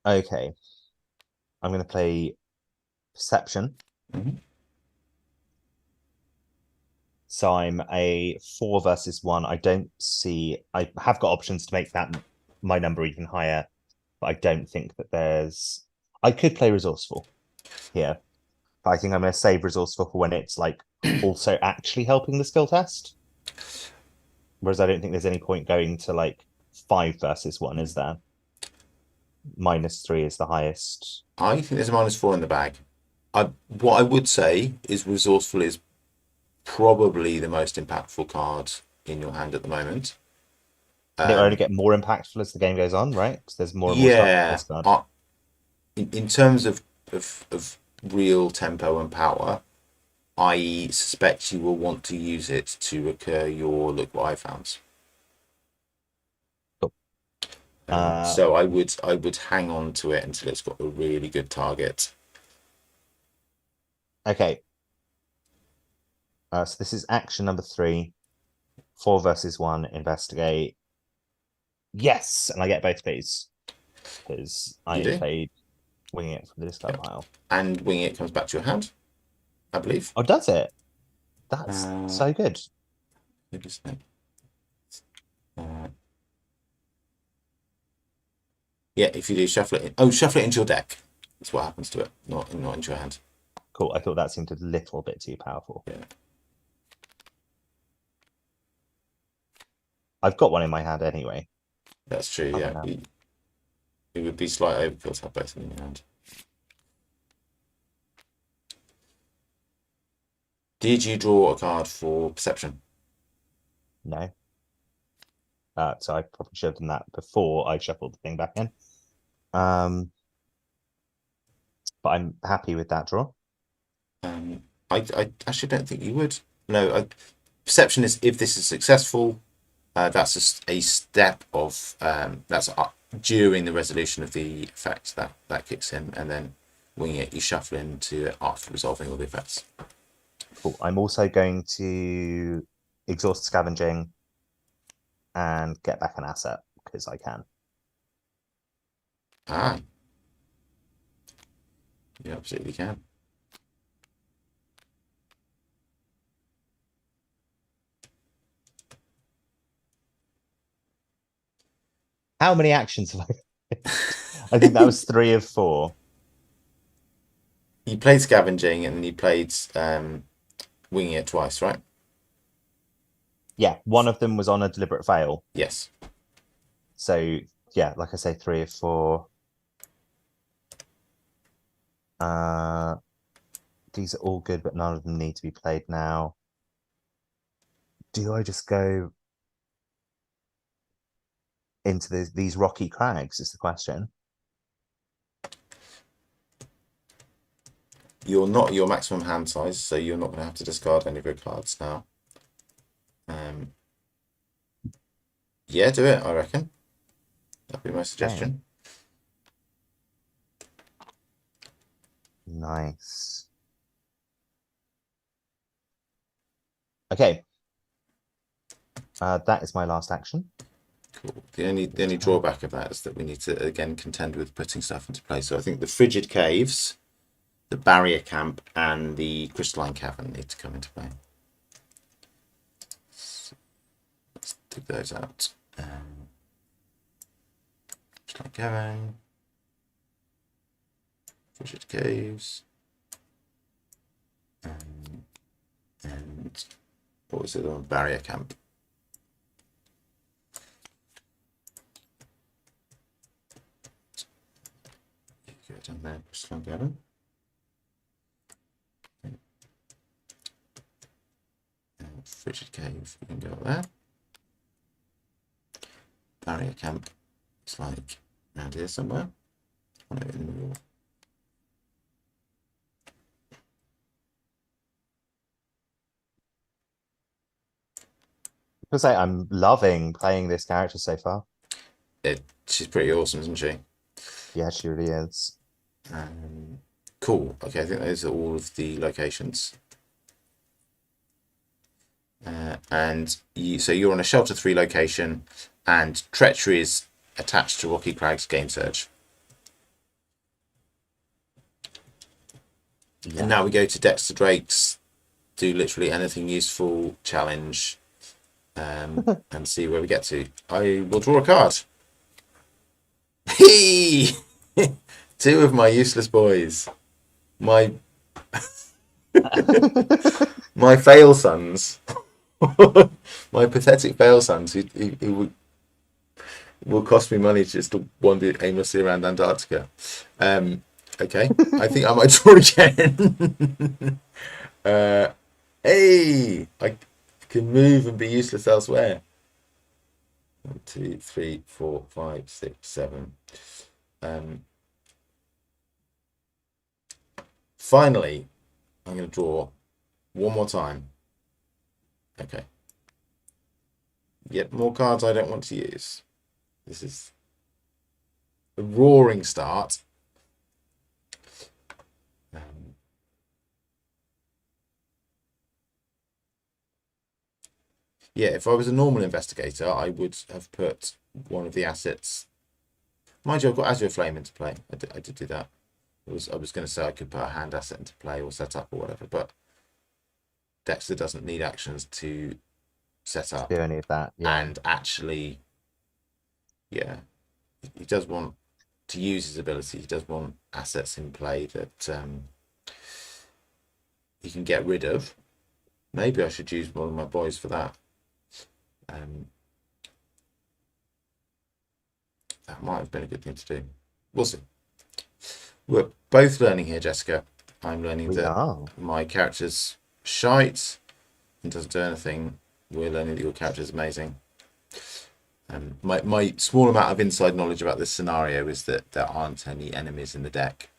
Okay. I'm going to play Perception. Mm-hmm. So I'm a 4 versus 1. I have got options to make that my number even higher, but I don't think that I could play Resourceful here, but I think I'm going to save Resourceful for when it's like also actually helping the skill test. Whereas I don't think there's any point going to like 5 versus 1, is there? -3 is the highest. I think there's a -4 in the bag. What I would say is Resourceful is probably the most impactful card in your hand at the moment. And it will only get more impactful as the game goes on, right? Because there's more and more stuff on Yeah, this card. in terms of real tempo and power, I suspect you will want to use it to recur your look what I found. Cool. Uh, So I would hang on to it until it's got a really good target. okay. So this is action number 3. 4 versus 1, investigate. Yes, and I get both these because You I do, played winging it from the discard yep. pile. And wing it comes back to your hand, I believe. Oh, does it? That's Uh, so good. uh, yeah, if you do shuffle it in, shuffle it into your deck. That's what happens to it, not into your hand. Cool. I thought that seemed a little bit too powerful. Yeah. I've got one in my hand anyway. That's true, yeah. It would be slight overkill to have both of them in your hand. Did you draw a card for Perception? No. So I probably should have done that before I shuffled the thing back in. But I'm happy with that draw. I actually don't think you would. No, Perception is if this is successful, that's a step of that's during the resolution of the effect that kicks in, and then wing it, you shuffle into it after resolving all the effects. Cool. I'm also going to exhaust scavenging and get back an asset because I can. Ah, you absolutely can. How many actions have I? I think that was 3 of 4. You played Scavenging and then you played winging it twice, right? Yeah, one of them was on a deliberate fail. Yes. So yeah, like I say, 3 of 4. These are all good, but none of them need to be played now. Do I just go into these rocky crags is the question. You're not your maximum hand size, so you're not going to have to discard any of your cards now. Yeah, do it, I reckon. That'd be my suggestion. Nice. Okay. That is my last action. Cool. The only drawback of that is that we need to again contend with putting stuff into place. So I think the frigid caves, the barrier camp, and the crystalline cavern need to come into play. So let's dig those out. Crystalline cavern, frigid caves, and what was it on barrier camp? Go down there, crystalline cavern. Frigid cave, you can go there. Barrier camp, it's like around here somewhere. In the middle. Because I'm loving playing this character so far. She's pretty awesome, isn't she? Yeah, she really is. Cool. Okay, I think those are all of the locations. And so you're on a Shelter 3 location, and Treachery is attached to Rocky Crag's Game Surge. Yeah. And now we go to Dexter Drake's Do Literally Anything Useful challenge, and see where we get to. I will draw a card. Hey! Two of my useless boys. My fail sons. My pathetic fail sons who will cost me money just to wander aimlessly around Antarctica. Okay, I think I might draw again. Hey, I can move and be useless elsewhere. 1, 2, 3, 4, 5, 6, 7. Finally, I'm going to draw one more time. Okay. Yet more cards I don't want to use. This is a roaring start. Yeah, if I was a normal investigator, I would have put one of the assets. Mind you, I've got Azure Flame into play. I did do that. I was going to say I could put a hand asset into play or set up or whatever, but Dexter doesn't need actions to set up. Do any of that, yeah. And actually, yeah, he does want to use his ability. He does want assets in play that he can get rid of. Maybe I should use one of my boys for that. That might have been a good thing to do. We'll see. We're both learning here, Jessica. I'm learning that my character's shite and doesn't do anything. We're learning that your character's amazing. My small amount of inside knowledge about this scenario is that there aren't any enemies in the deck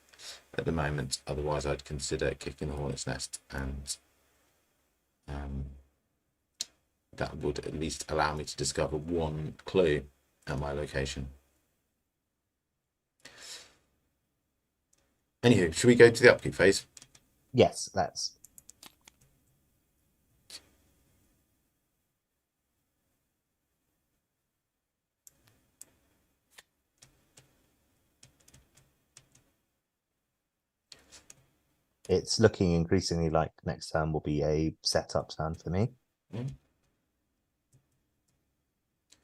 at the moment. Otherwise, I'd consider kicking the hornet's nest, and that would at least allow me to discover one clue at my location. Anywho, should we go to the upkeep phase? Yes, let's. It's looking increasingly like next turn will be a setup turn for me.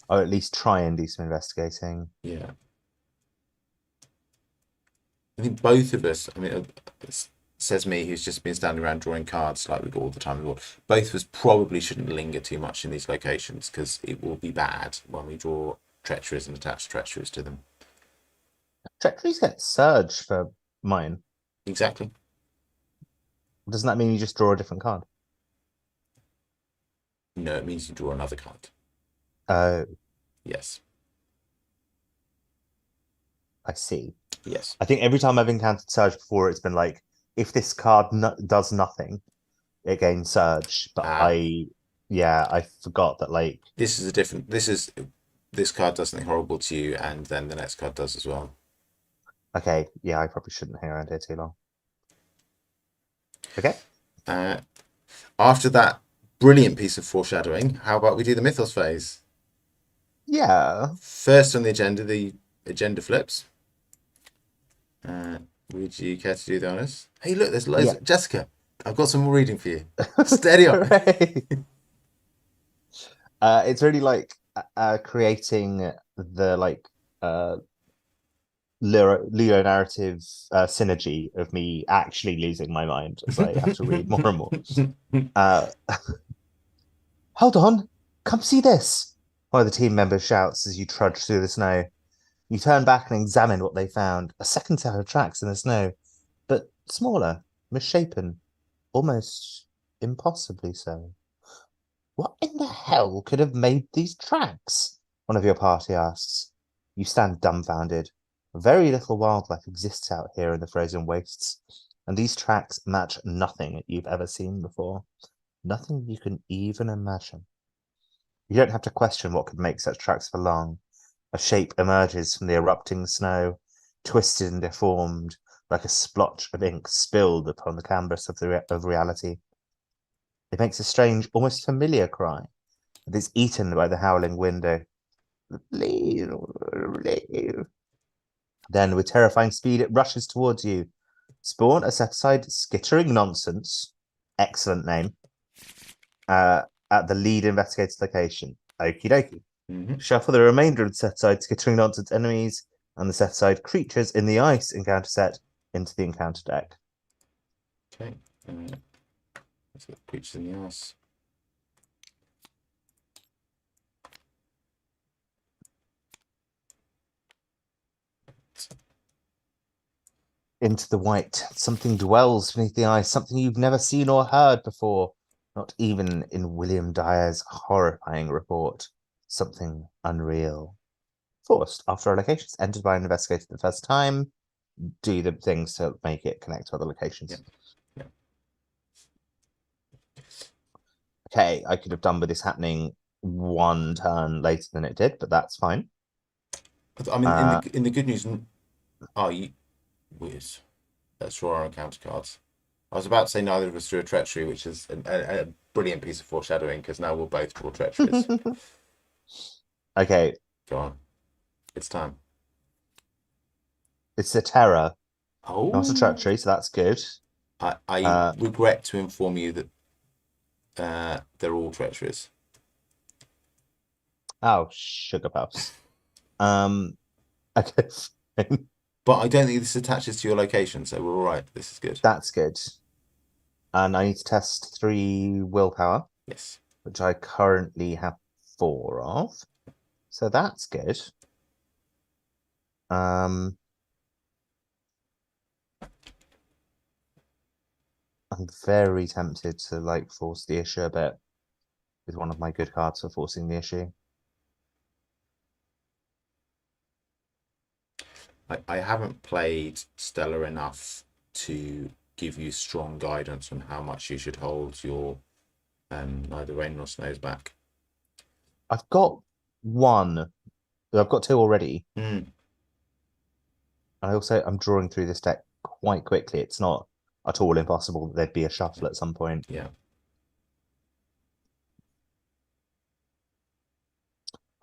Or at least try and do some investigating. Yeah. I think both of us, I mean, it says me, who's just been standing around drawing cards like we do all the time. Both of us probably shouldn't linger too much in these locations because it will be bad when we draw treacheries and attach treacheries to them. Treacheries get surge for mine. Exactly. Doesn't that mean you just draw a different card? No, it means you draw another card. Oh. Yes. I see. Yes. I think every time I've encountered surge before, it's been like, if this card does nothing, it gains surge. But I forgot that, like, this is this card does something horrible to you, and then the next card does as well. Okay, yeah, I probably shouldn't hang around here too long. Okay. After that Brilliant piece of foreshadowing. How about we do the mythos phase? Yeah. First on the agenda flips. Uh, would you care to do the honors? Hey, look, there's loads. Yeah. Of... Jessica, I've got some more reading for you. Steady on. Hooray. It's really like creating the like Leo narrative synergy of me actually losing my mind as I have to read more and more. Uh, Hold on, come see this. One of the team members shouts as you trudge through the snow. You turn back and examine what they found. A second set of tracks in the snow, but smaller, misshapen, almost impossibly so. What in the hell could have made these tracks? One of your party asks. You stand dumbfounded. Very little wildlife exists out here in the frozen wastes, and these tracks match nothing you've ever seen before. Nothing you can even imagine. You don't have to question what could make such tracks for long. A shape emerges from the erupting snow, twisted and deformed, like a splotch of ink spilled upon the canvas of reality. It makes a strange, almost familiar cry. It is eaten by the howling window. Leave, leave. Then, with terrifying speed, it rushes towards you. Spawn a set aside skittering nonsense. Excellent name. At the lead investigator's location. Okie dokie. Mm-hmm. Shuffle the remainder of the set aside skittering nonsense enemies and the set aside creatures in the ice encounter set into the encounter deck. Okay. Let's get creatures in the ice. Into the white. Something dwells beneath the ice, something you've never seen or heard before, not even in William Dyer's horrifying report. Something unreal. Forced, after a location is entered by an investigator the first time, do the things to make it connect to other locations. Yeah. Yeah. Okay, I could have done with this happening one turn later than it did, but that's fine. I mean, in the good news, you weird. Let's draw our encounter cards. I was about to say neither of us drew a treachery, which is a brilliant piece of foreshadowing because now we'll both draw treacheries. Okay. Go on. It's time. It's a terror. Oh. Not a treachery, so that's good. I regret to inform you that they're all treacherous. Oh, sugar puffs. Okay. But I don't think this attaches to your location, so we're all right. This is good. That's good. And I need to test 3 willpower. Yes. Which I currently have 4 of. So that's good. I'm very tempted to like force the issue a bit with one of my good cards for forcing the issue. I haven't played Stella enough to give you strong guidance on how much you should hold your neither rain nor snows back. I've got 1. I've got 2 already. Mm. I'm drawing through this deck quite quickly. It's not at all impossible that there'd be a shuffle at some point. Yeah.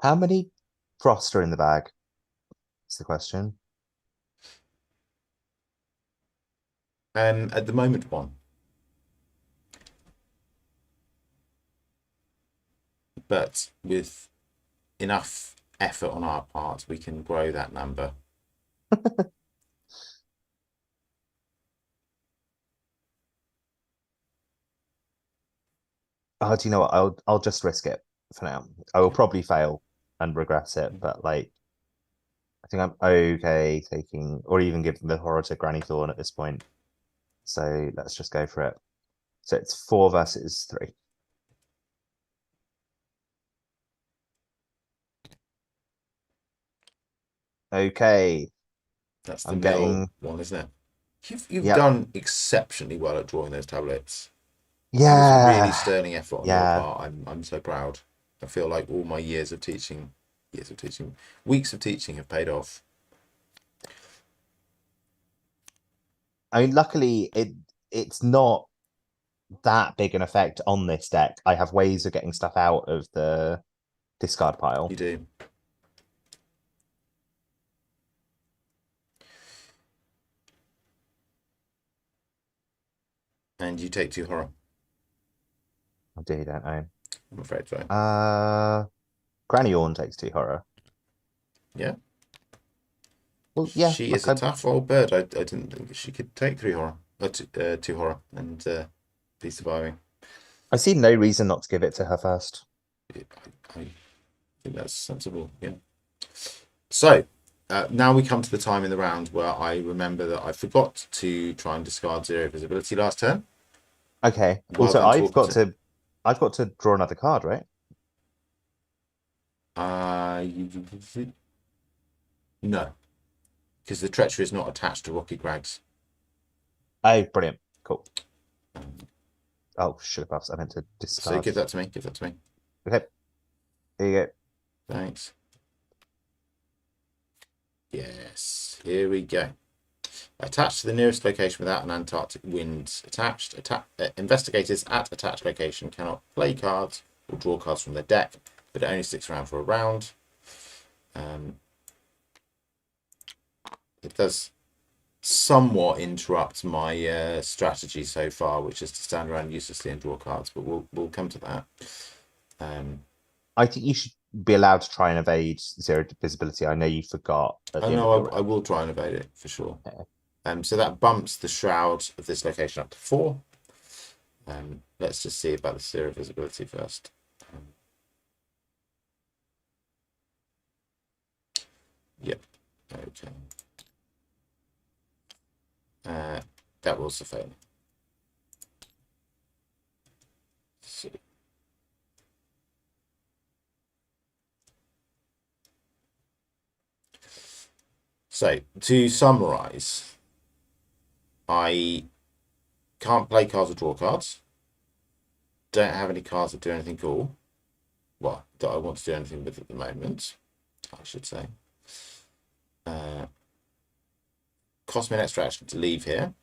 How many frost are in the bag? That's the question. At the moment, 1. But with enough effort on our part, we can grow that number. Oh, do you know what? I'll just risk it for now. I will probably fail and regret it, but like I think I'm okay taking or even giving the horror to Granny Thorn at this point. So let's just go for it. So it's 4 versus 3. Okay. That's the I'm mill getting one, isn't it? You've Yep. done exceptionally well at drawing those tablets. It was really Yeah. sterling effort on your Yeah. part. I'm so proud. I feel like all my weeks of teaching have paid off. I mean, luckily it's not that big an effect on this deck, I have ways of getting stuff out of the discard pile. You do. And you take 2 horror. I do, don't know. I'm afraid so. Granny Orn takes 2 horror. Yeah. Well, yeah, She is like a tough old bird. I didn't think she could take 3 horror. 2 horror and be surviving. I see no reason not to give it to her first. I think that's sensible. Yeah. So now we come to the time in the round where I remember that I forgot to try and discard 0 visibility last turn. Okay. Well Also, done, I've got to draw another card, right? No, because the treachery is not attached to Rocky Crags. Oh, brilliant. Cool. Oh, sugar puffs. I meant to So discard. give that to me. Give that to me. Okay. Here you go. Thanks. Yes. Here we go. Attached to the nearest location without an Antarctic wind attached. Investigators at attached location cannot play cards or draw cards from their deck, but it only sticks around for a round. It does somewhat interrupt my strategy so far, which is to stand around uselessly and draw cards, but we'll come to that. I think you should be allowed to try and evade 0 visibility. I know you forgot at the end of your I will try and evade it for sure. Okay. So that bumps the shroud of this location up to 4. Let's just see about the 0 visibility first. Yep. Okay. That was a fail. So to summarize, I can't play cards or draw cards. Don't have any cards that do anything cool. Well, that I want to do anything with at the moment, I should say. Cost me an extra action to leave here.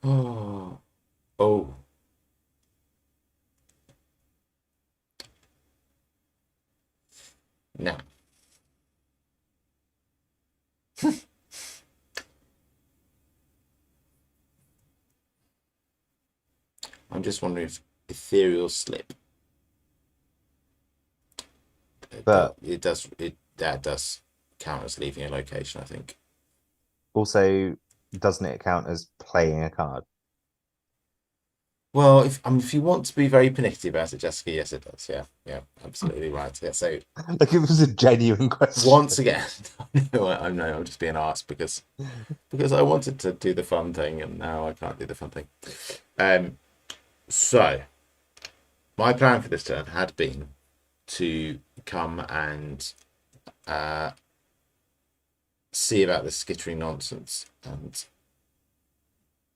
Oh. Now. I'm just wondering if Ethereal Slip. But that does count as leaving a location, I think. also, doesn't it count as playing a card? Well, if you want to be very pernickety about it, Jessica, yes, it does. Yeah, absolutely right. Yeah, so Like it was a genuine question. once again, I know I'm just being asked because I wanted to do the fun thing and now I can't do the fun thing. So my plan for this turn had been to come and see about the skittering nonsense and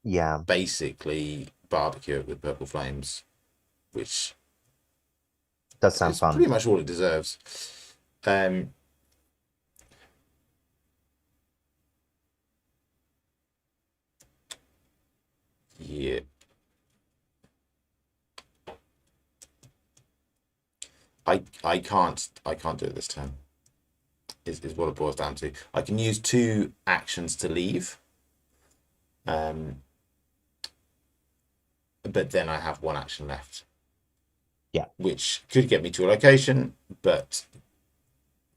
Yeah, basically barbecue it with purple flames, which does sound is fun. pretty much all it deserves. Yeah. I can't do it this turn. Is what it boils down to. I can use 2 actions to leave. But then I have 1 action left. Yeah. Which could get me to a location, but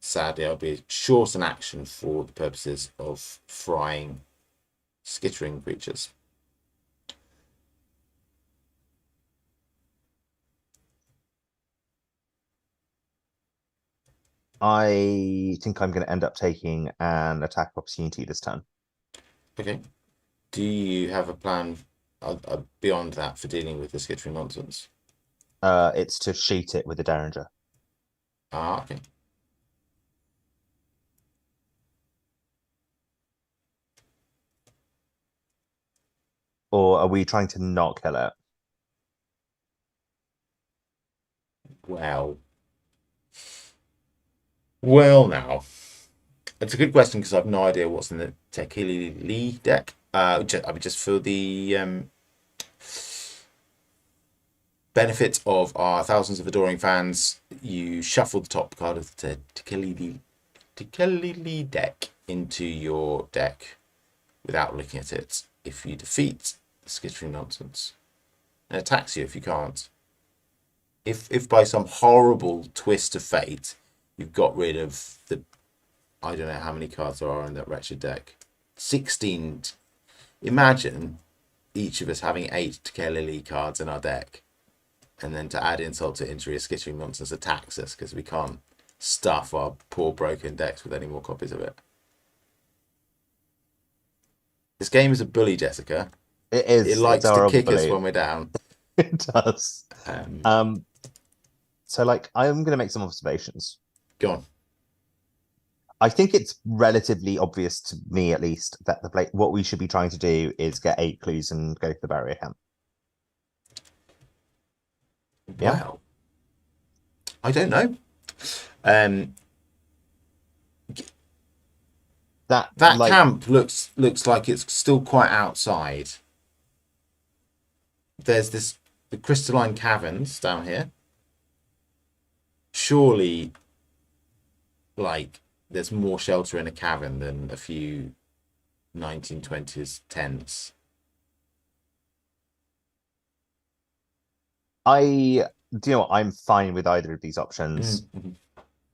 sadly I'll be short an action for the purposes of frying skittering creatures. I think I'm going to end up taking an attack opportunity this turn. Okay. Do you have a plan beyond that for dealing with the skittering nonsense? It's to shoot it with a Derringer. Okay. Or are we trying to not kill it? Well, now it's a good question because I have no idea what's in the Tekili deck. Just for the benefit of our thousands of adoring fans, you shuffle the top card of the Deckbuilding deck into your deck without looking at it. If you defeat the Skittering Nonsense, it attacks you if you can't. If by some horrible twist of fate you've got rid of the, I don't know how many cards there are in that wretched deck, 16. Imagine each of us having 8 Tekelili cards in our deck, and then to add insult to injury, a Skittering Nonsense attacks us because we can't stuff our poor broken decks with any more copies of it. This game is a bully, Jessica. It is. It It's likes a to horrible kick us bully. when we're down. It does. Um, So like I'm gonna make some observations. Go on. I think it's relatively obvious to me, at least, that what we should be trying to do is get 8 clues and go to the barrier camp. Yeah. Well, I don't know. That like, camp looks like it's still quite outside. There's the crystalline caverns down here. Surely, like, there's more shelter in a cavern than a few 1920s tents. do you know what? I'm fine with either of these options.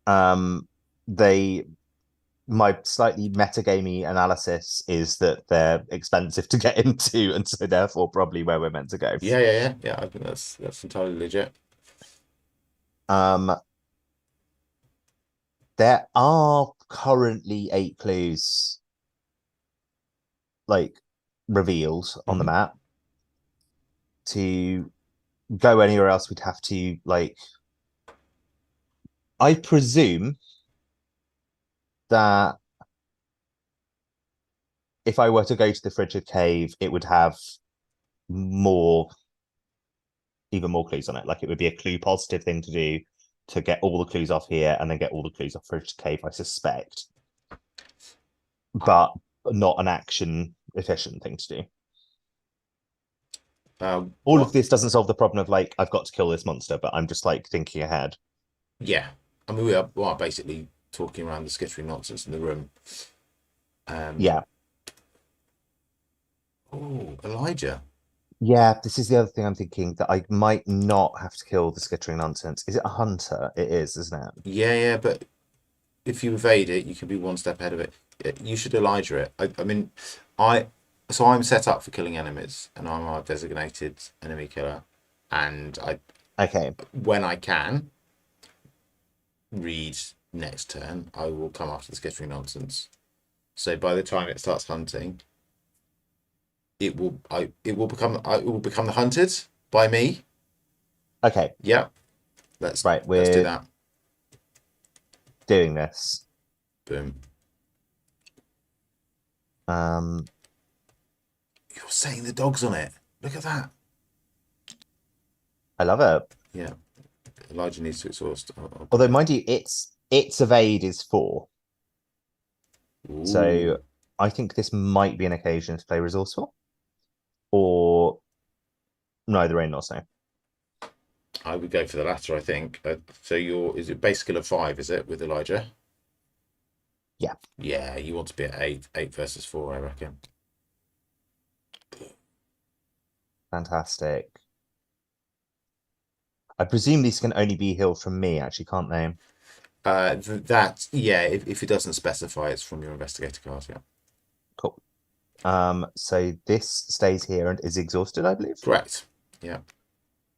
Mm-hmm. My slightly metagamey analysis is that they're expensive to get into, and so therefore probably where we're meant to go. Yeah. I think that's entirely legit. There are currently 8 clues like revealed on the map. To go anywhere else, we'd have to like. I presume that if I were to go to the Frigid Cave, it would have even more clues on it. Like it would be a clue positive thing to do to get all the clues off here and then get all the clues off Frigid Cave, I suspect. But not an action efficient thing to do. All of this doesn't solve the problem of like, I've got to kill this monster, but I'm just like thinking ahead. Yeah. I mean, we are basically talking around the Skittering Nonsense in the room. Yeah. Oh, Elijah. Yeah, this is the other thing I'm thinking, that I might not have to kill the Skittering Nonsense. Is it a hunter? It is, isn't it? Yeah, but if you evade it, you can be one step ahead of it. You should Elijah it. So I'm set up for killing enemies, and I'm our designated enemy killer. And Okay. when I can read next turn, I will come after the Skittering Nonsense. So by the time it starts hunting, it will become the hunted by me. Okay. Yeah. Let's do that. Doing this. Boom. You're setting the dogs on it. Look at that. I love it. Yeah. Elijah needs to exhaust. Although, mind you, its evade is 4. Ooh. So I think this might be an occasion to play resourceful. Or neither rain nor snow. I would go for the latter, I think. So is it base skill of 5, is it, with Elijah? Yeah. Yeah, you want to be at 8 versus 4, I reckon. Fantastic. I presume these can only be healed from me, actually, can't they? If it doesn't specify, it's from your investigator card, yeah. Cool. So this stays here and is exhausted, I believe. Correct. Yeah.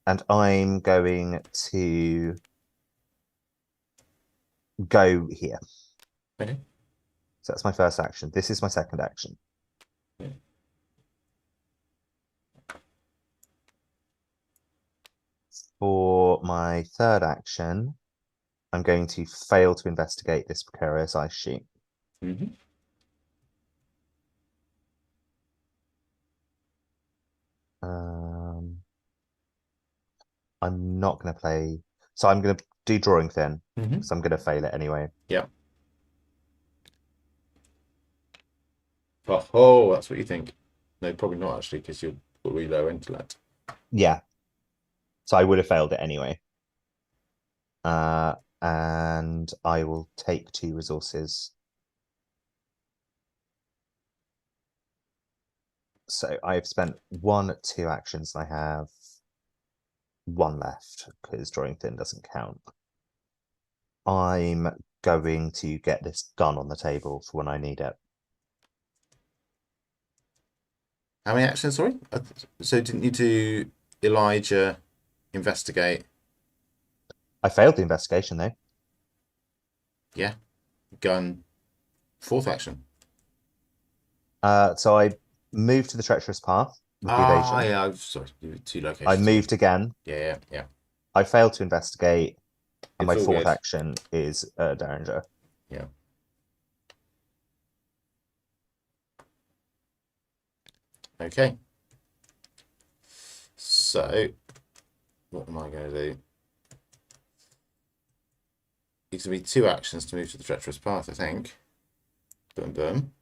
And I'm going to go here. Okay. So that's my first action. This is my second action. Okay. For my third action, I'm going to fail to investigate this precarious ice sheet. Mm-hmm. I'm not going to play. So I'm going to do drawing thin. Mm-hmm. So I'm going to fail it anyway. Yeah. Oh, that's what you think. No, probably not actually, because you're really low intellect. Yeah. So I would have failed it anyway. And I will take 2 resources. So I've spent 1, 2 actions. And I have 1 left because drawing thin doesn't count. I'm going to get this gun on the table for when I need it. How many actions, sorry? So didn't you do Elijah, investigate? I failed the investigation though. Yeah. Gun, fourth action. So I moved to the treacherous path with the Ah, evasion. yeah, sorry, you were 2 I locations. moved again. Yeah, yeah. I failed to investigate, and It's my all 4th good. action is Derringer. Yeah. Okay. So, what am I going to do? It's going to be 2 actions to move to the treacherous path, I think. Boom, boom.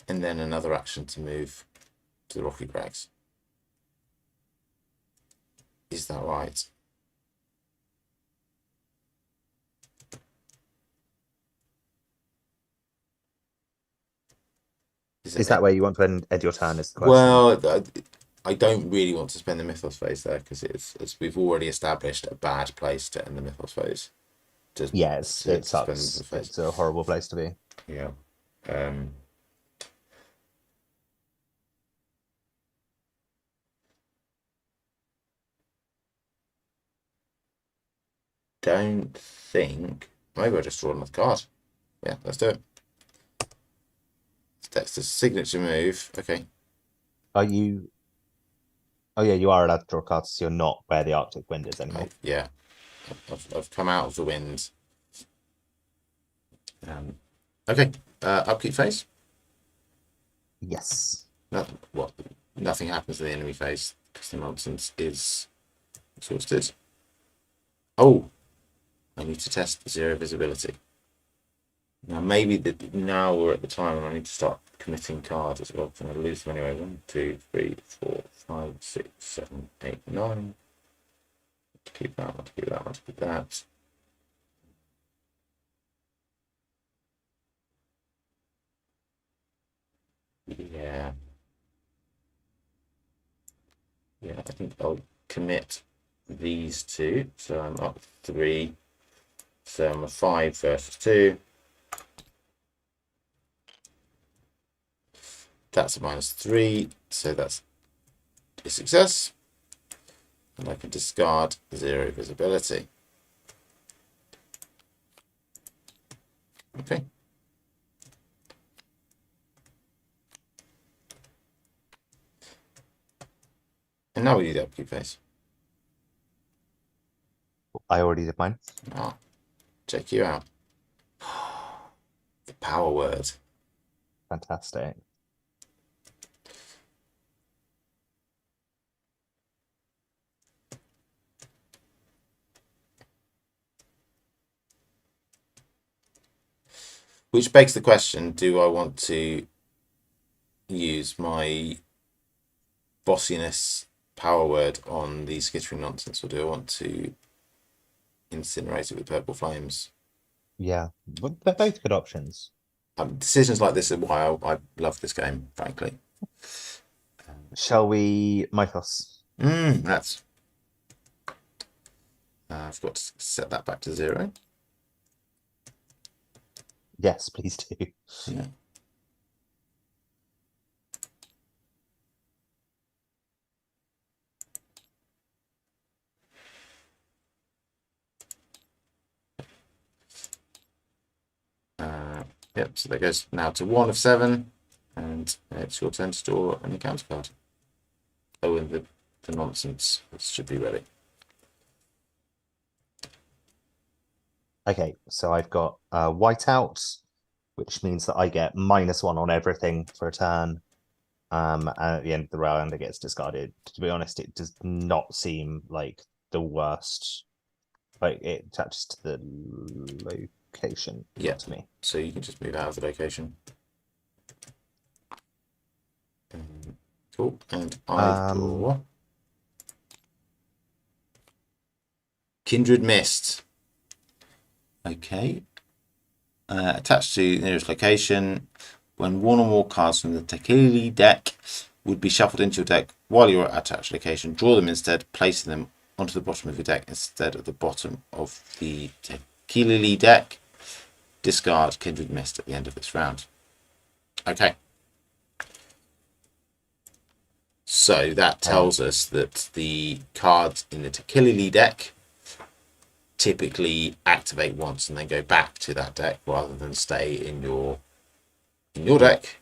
And then another action to move to the Rocky Crags. Is that right? Is that where you want to end your turn? Is the question? Well, I don't really want to spend the Mythos phase there because it's we've already established a bad place to end the Mythos phase. Yes, it To spend sucks. the phase. It's a horrible place to be. Yeah. Don't think. Maybe I'll just draw another card. Yeah, let's do it. That's the signature move. Okay. Are you? Oh yeah, you are allowed to draw cards. So you're not where the Arctic wind is anymore. Yeah. I've come out of the wind. Okay. Upkeep phase. Yes. Nothing happens in the enemy phase because the nonsense is exhausted. Oh, I need to test 0 visibility. Now maybe now we're at the time when I need to start committing cards as well. I'm going to lose them anyway. 1, 2, 3, 4, 5, 6, 7, 8, 9. To keep that. Want to keep that. Want to keep that. Yeah. Yeah, I think I'll commit these 2. So I'm up 3. So I'm a 5 versus 2. That's a -3, so that's a success. And I can discard 0 visibility. Okay. And now we do the upkeep phase. I already did mine. Ah, check you out. The power word. Fantastic. Which begs the question, do I want to use my bossiness power word on the skittering nonsense, or do I want to incinerate it with purple flames? Yeah, but they're both good options. Decisions like this are why I love this game, frankly. Shall we, Mythos? That's. I've got to set that back to 0. Yes, please do. Yeah. Yep, so that goes now to 1 of 7, and it's your turn to draw an encounter card. Oh, and the nonsense should be ready. Okay, so I've got whiteout, which means that I get -1 on everything for a turn. And at the end of the round, it gets discarded. To be honest, it does not seem like the worst Like it attaches to the location, Yeah. not to me. So you can just move out of the location. Cool. And I draw Kindred Mist. Okay. Attached to the nearest location. When one or more cards from the Tequili deck would be shuffled into your deck while you're at attached location, draw them instead, placing them onto the bottom of your deck instead of the bottom of the Tequili deck. Discard Kindred Mist at the end of this round. Okay. So that tells us that the cards in the Tequili deck typically activate once and then go back to that deck rather than stay in your deck.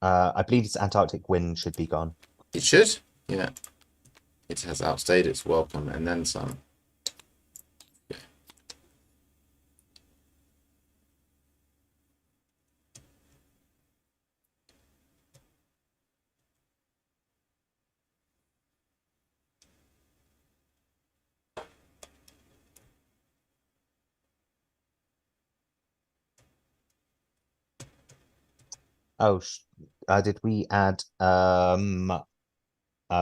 I believe its Antarctic wind should be gone. It should, yeah. It has outstayed its welcome and then some. Yeah. Oh, did we add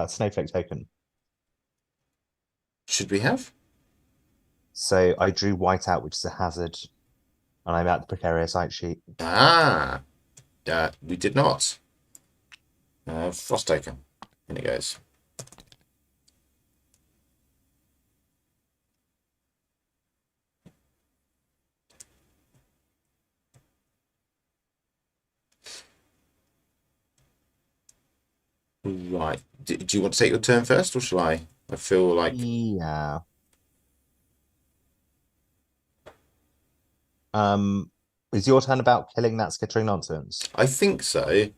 snowflake token? Should we have? So I drew white out, which is a hazard, and I'm at the precarious site sheet. We did not. Frost token. In it goes. Right. Do you want to take your turn first, or shall I? I feel like Yeah. Is your turn about killing that skittering nonsense? I think so.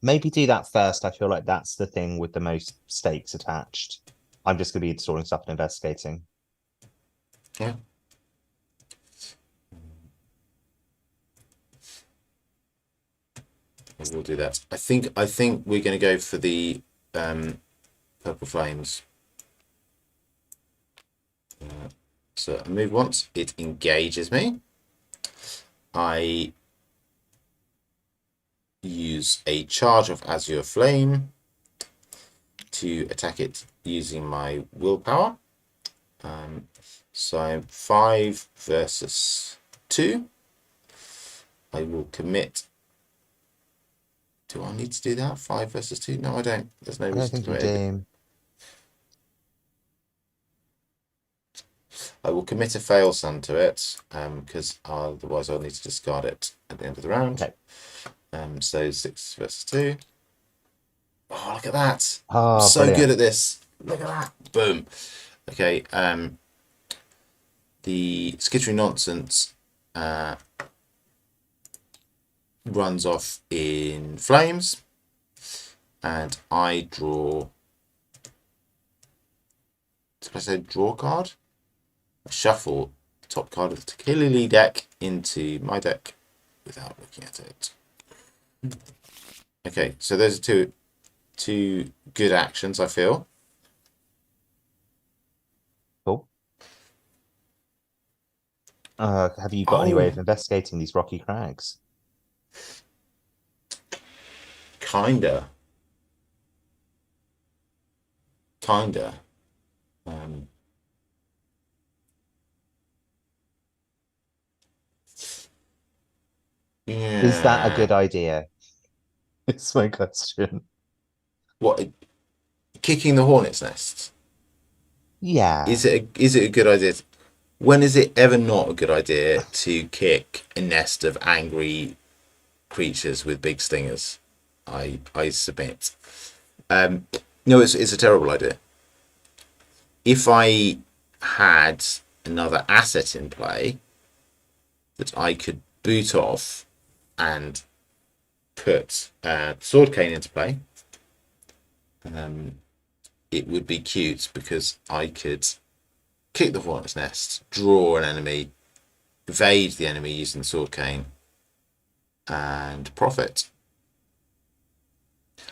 Maybe do that first. I feel like that's the thing with the most stakes attached. I'm just going to be installing stuff and investigating. Yeah. We'll do that. I think we're going to go for the purple flames. So I move once. It engages me. I use a charge of Azure Flame to attack it using my willpower. So I'm 5 versus 2. I will commit. Do I need to do that? 5 versus 2? No, I don't. There's no reason to commit. I will commit a fail sun to it, because otherwise I'll need to discard it at the end of the round. Okay. So 6 versus 2. Oh, look at that. Oh, I'm so brilliant. good at this. Look at that. Boom. Okay. The skittering nonsense runs off in flames, and I draw. Did I say draw card? I shuffle the top card of the Tequili deck into my deck without looking at it. Okay, so those are two good actions, I feel. Cool. Have you got any way of investigating these rocky crags? Kinda. Yeah. Is that a good idea? It's my question. What? Kicking the hornet's nest? Yeah. Is it a good idea? When is it ever not a good idea to kick a nest of angry creatures with big stingers? I submit. No, it's a terrible idea. If I had another asset in play that I could boot off and put Sword Cane into play, it would be cute because I could kick the hornet's nest, draw an enemy, evade the enemy using the Sword Cane, and profit.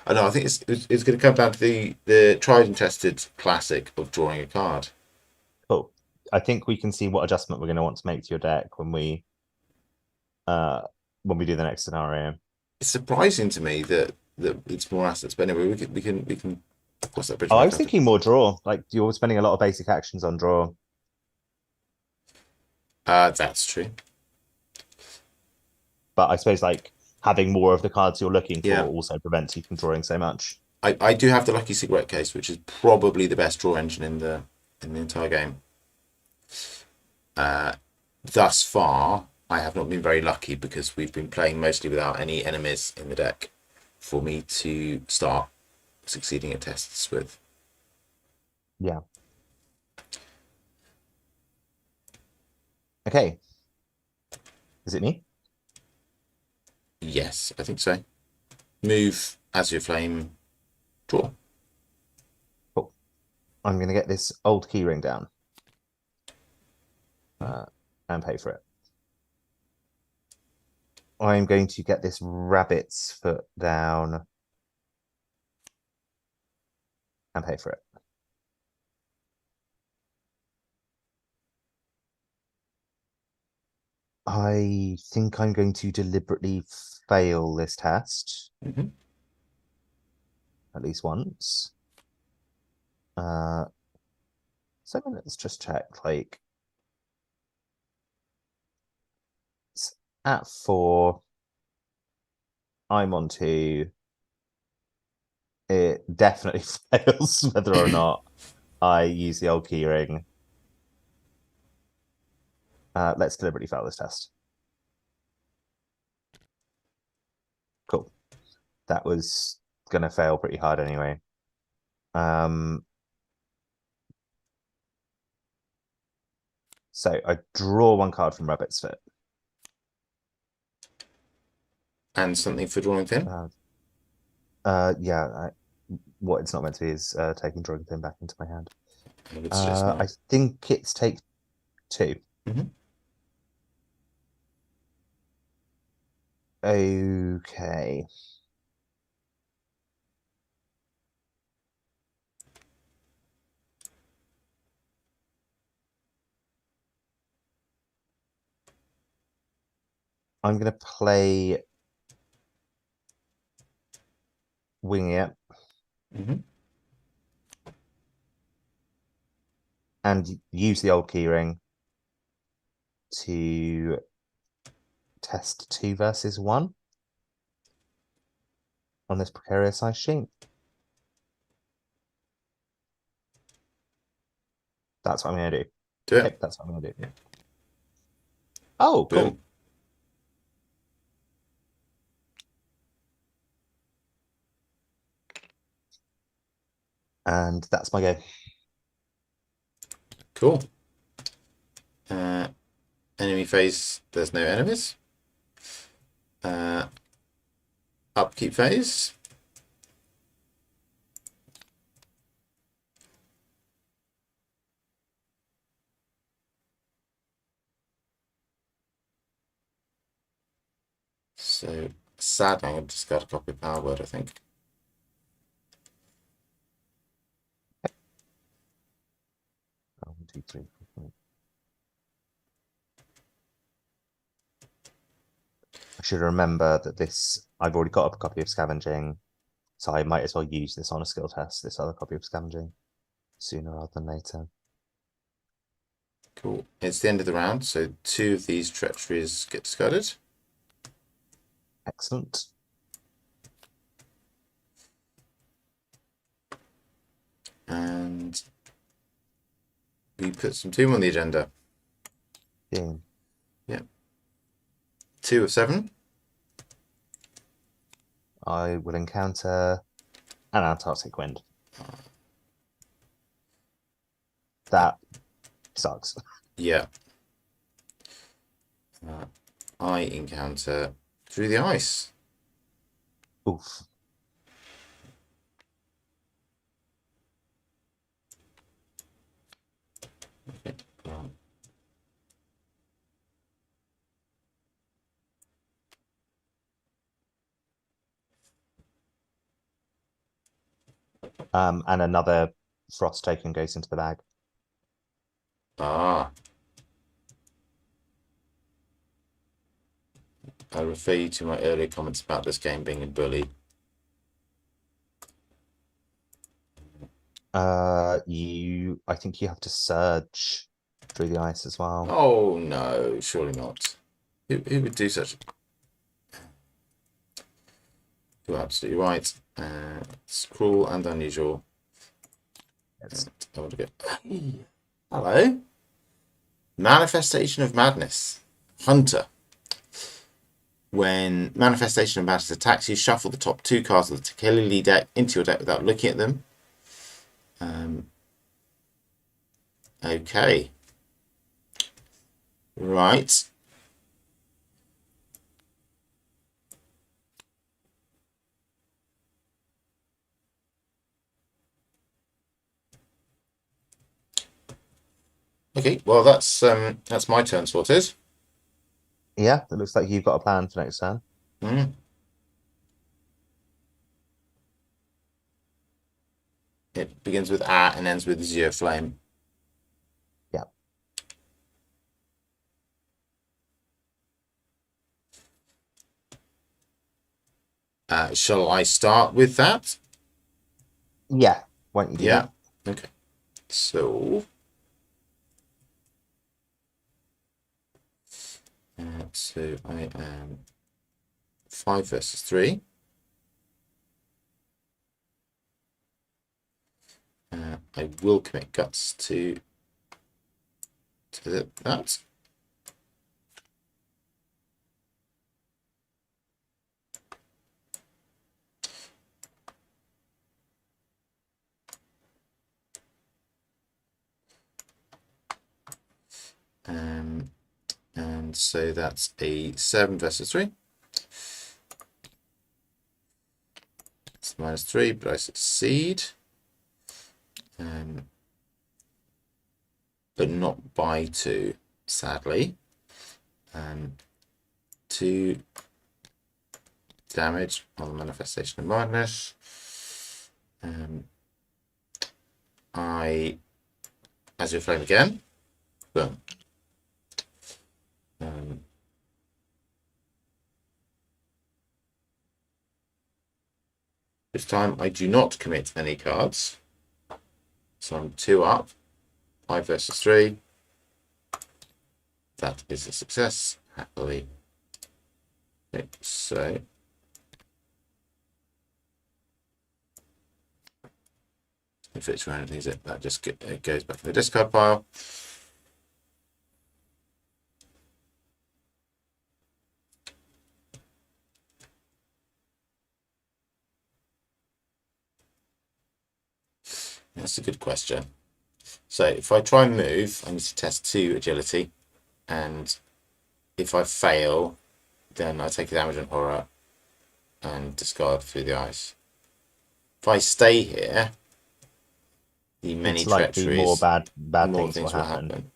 I know. I think it's going to come down to the tried and tested classic of drawing a card. Cool. I think we can see what adjustment we're going to want to make to your deck uh when we do the next scenario. It's surprising to me that it's more assets, but anyway, we can cross that bridge Oh, when I we was come to it. thinking more draw. Like you're spending a lot of basic actions on draw. That's true. But I suppose like having more of the cards you're looking for Yeah. also prevents you from drawing so much. I do have the Lucky Cigarette case, which is probably the best draw engine in the entire game. Thus far, I have not been very lucky because we've been playing mostly without any enemies in the deck for me to start succeeding at tests with. Yeah. Okay. Is it me? Yes, I think so. Move Azure Flame, draw. Cool. I'm going to get this old keyring down and pay for it. I'm going to get this rabbit's foot down and pay for it. I think I'm going to deliberately fail this test Mm-hmm. at least once. So let's just check. Like it's at 4. I'm on 2. It definitely fails whether or not I use the old keyring. Let's deliberately fail this test. Cool. That was gonna fail pretty hard anyway. So I draw 1 card from Rabbit's Foot. And something for drawing thin. Yeah. What it's not meant to be is taking drawing pin back into my hand. I would suggest I not. think it's take 2. Mm-hmm. Okay. I'm gonna play Wing It Mm-hmm. and use the old keyring to test 2 versus 1 on this precarious size sheet. That's what I'm gonna do. Do it. Yep, that's what I'm gonna do. Yeah. Oh, Boom. cool. And that's my go. Cool. Enemy phase, there's no enemies. Upkeep phase. So sad, I'm going to discard a copy of Power Word, I think. 1, 2, 3, 4, 5. I should remember that I've already got a copy of Scavenging, so I might as well use this on a skill test, this other copy of Scavenging, sooner rather than later. Cool. It's the end of the round, so 2 of these treacheries get discarded. Excellent. And we put some Tomb on the agenda. Yeah. 2 of 7. I will encounter an Antarctic Wind. That sucks. Yeah. I encounter Through the Ice. Oof. And another frost token goes into the bag. Ah. I refer you to my earlier comments about this game being a bully. I think you have to surge through the ice as well. Oh no, surely not. Who would do such? You're absolutely right. It's cruel and unusual. It's I want to go. Hello. Manifestation of Madness. Hunter. When Manifestation of Madness attacks you, shuffle the top 2 cards of the Tequila deck into your deck without looking at them. Okay. Right. Okay, well that's my turn sorted. yeah, it looks like you've got a plan for next turn. It begins with A and ends with Zero Flame. Yeah. Shall I start with that? Yeah. Why don't you do Yeah. that? Okay. So I am 5 versus 3. I will commit guts to that. And so that's a 7 versus 3. It's -3, but I succeed. But not by 2, sadly. 2 damage on the Manifestation of Madness. I Azure Flame again. Boom. This time I do not commit any cards. So I'm 2 up. 5 versus 3. That is a success, happily. Okay, so if it's around anything, that just it goes back in the discard pile. That's a good question. So if I try and move, I need to test 2 agility, and if I fail, then I take a damage on horror and discard through the ice. If I stay here, the many It's likely treacheries, more bad more things will happen.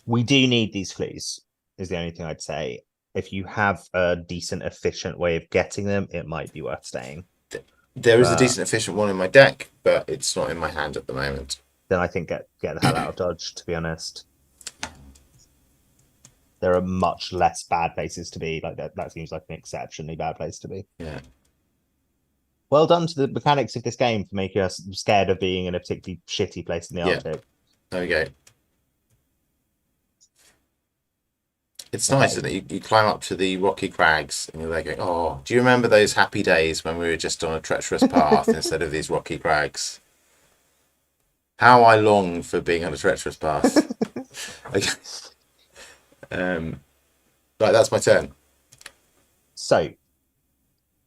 We do need these fleas, is the only thing I'd say. If you have a decent, efficient way of getting them, it might be worth staying. There is a decent, efficient one in my deck, but it's not in my hand at the moment. Then I think get the hell out of Dodge, to be honest. There are much less bad places to be. Like that seems like an exceptionally bad place to be. Yeah. Well done to the mechanics of this game for making us scared of being in a particularly shitty place in the Arctic. There we go. It's nice, isn't it? You climb up to the rocky crags and you're there going, oh, do you remember those happy days when we were just on a treacherous path instead of these rocky crags? How I long for being on a treacherous path. Okay. Right, that's my turn. So,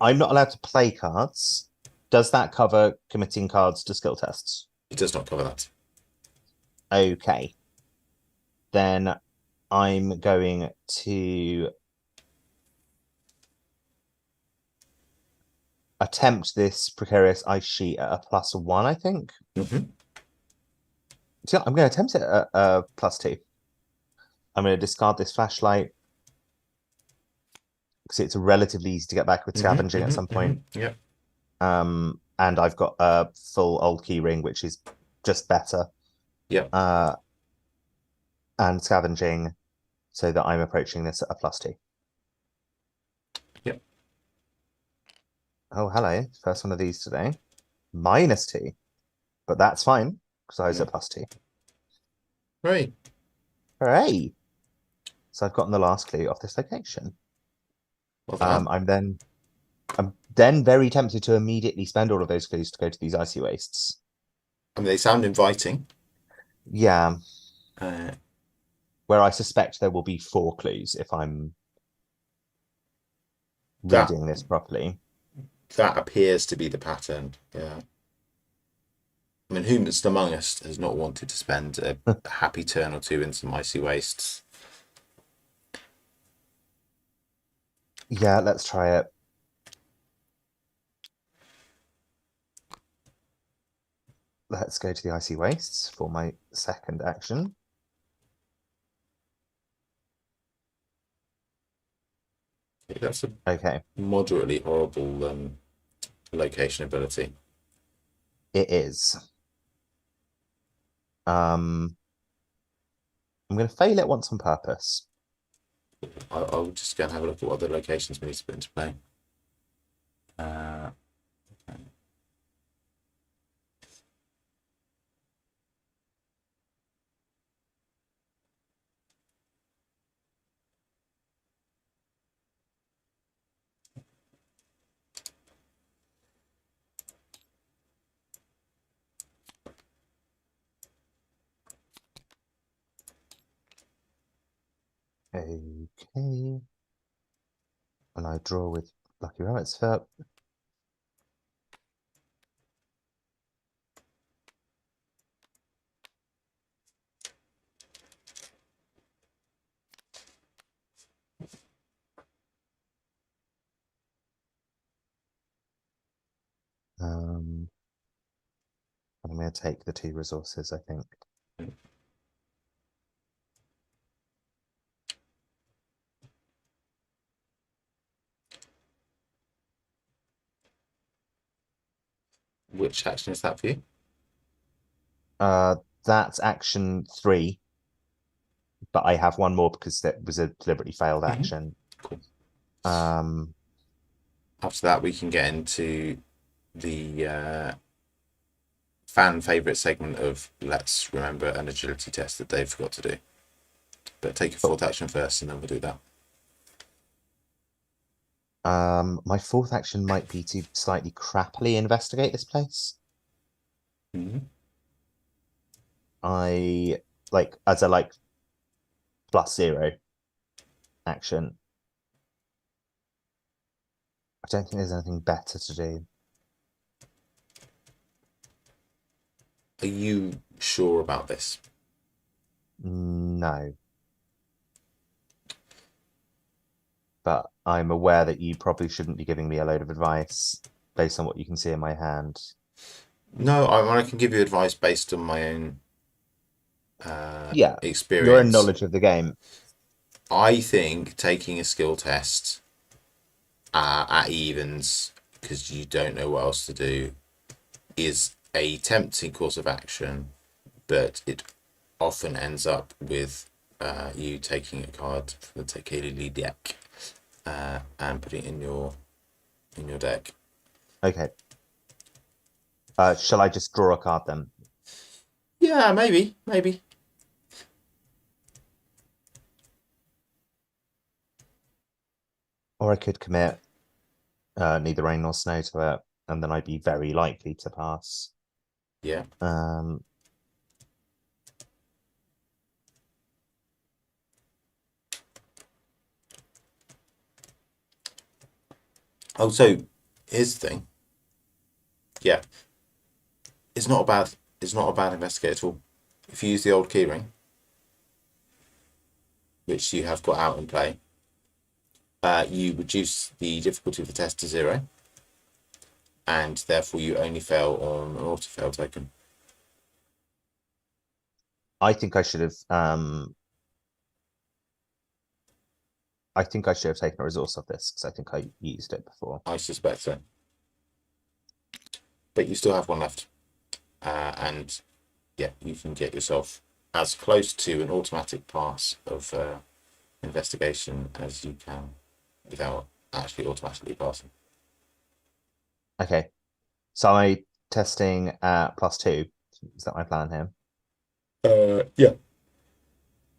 I'm not allowed to play cards. Does that cover committing cards to skill tests? It does not cover that. Okay. Then I'm going to attempt this precarious ice sheet at a +1, I think. So I'm going to attempt it at a +2. I'm going to discard this flashlight. because it's relatively easy to get back with scavenging at some point. Yep. And I've got a full old key ring, which is just better. Yep. And scavenging, so that I'm approaching this at a +2. Yep. Oh, hello. First one of these today. -2. But that's fine, because I was Yep. at +2. Right. Hooray! So I've gotten the last clue off this location. Well done. I'm then very tempted to immediately spend all of those clues to go to these icy wastes. I mean, they sound inviting. Yeah, Uh, where I suspect there will be 4 clues if I'm that reading this properly. that appears to be the pattern. Yeah. I mean, whom among us has not wanted to spend a happy turn or two in some icy wastes? Yeah, let's try it. Let's go to the icy wastes for my second action. That's a Okay, moderately horrible location ability. it is. I'm going to fail it once on purpose. I'll just go and have a look at what other locations we need to put into play. Okay. And I draw with Lucky Rabbit's Foot. I'm going to take the 2 resources, I think. Which action is that for you? That's action 3, but I have one more because that was a deliberately failed action. Cool. Um, After that, we can get into the fan favourite segment of let's remember an agility test that Dave forgot to do. But take a 4th action first, and then we'll do that. my 4th action might be to slightly crappily investigate this place. I as a +0 action. I don't think there's anything better to do. Are you sure about this? No. But I'm aware that you probably shouldn't be giving me a load of advice based on what you can see in my hand. No, I can give you advice based on my own Yeah, your own experience. knowledge of the game. I think taking a skill test at evens because you don't know what else to do is a tempting course of action, but it often ends up with you taking a card from the Tequila deck and putting it in your deck. Okay. Shall I just draw a card then? Yeah, maybe. Or I could commit neither rain nor snow to it, and then I'd be very likely to pass. Yeah. Oh, so here's the thing. Yeah, it's not a bad investigator at all. If you use the old keyring, which you have got out in play, you reduce the difficulty of the test to 0, and therefore you only fail on an auto fail token. I think I should have I think I should have taken a resource of this because I think I used it before. I suspect so. But you still have one left. And yeah, you can get yourself as close to an automatic pass of investigation as you can without actually automatically passing. Okay. So am I testing at +2? Is that my plan here? Yeah.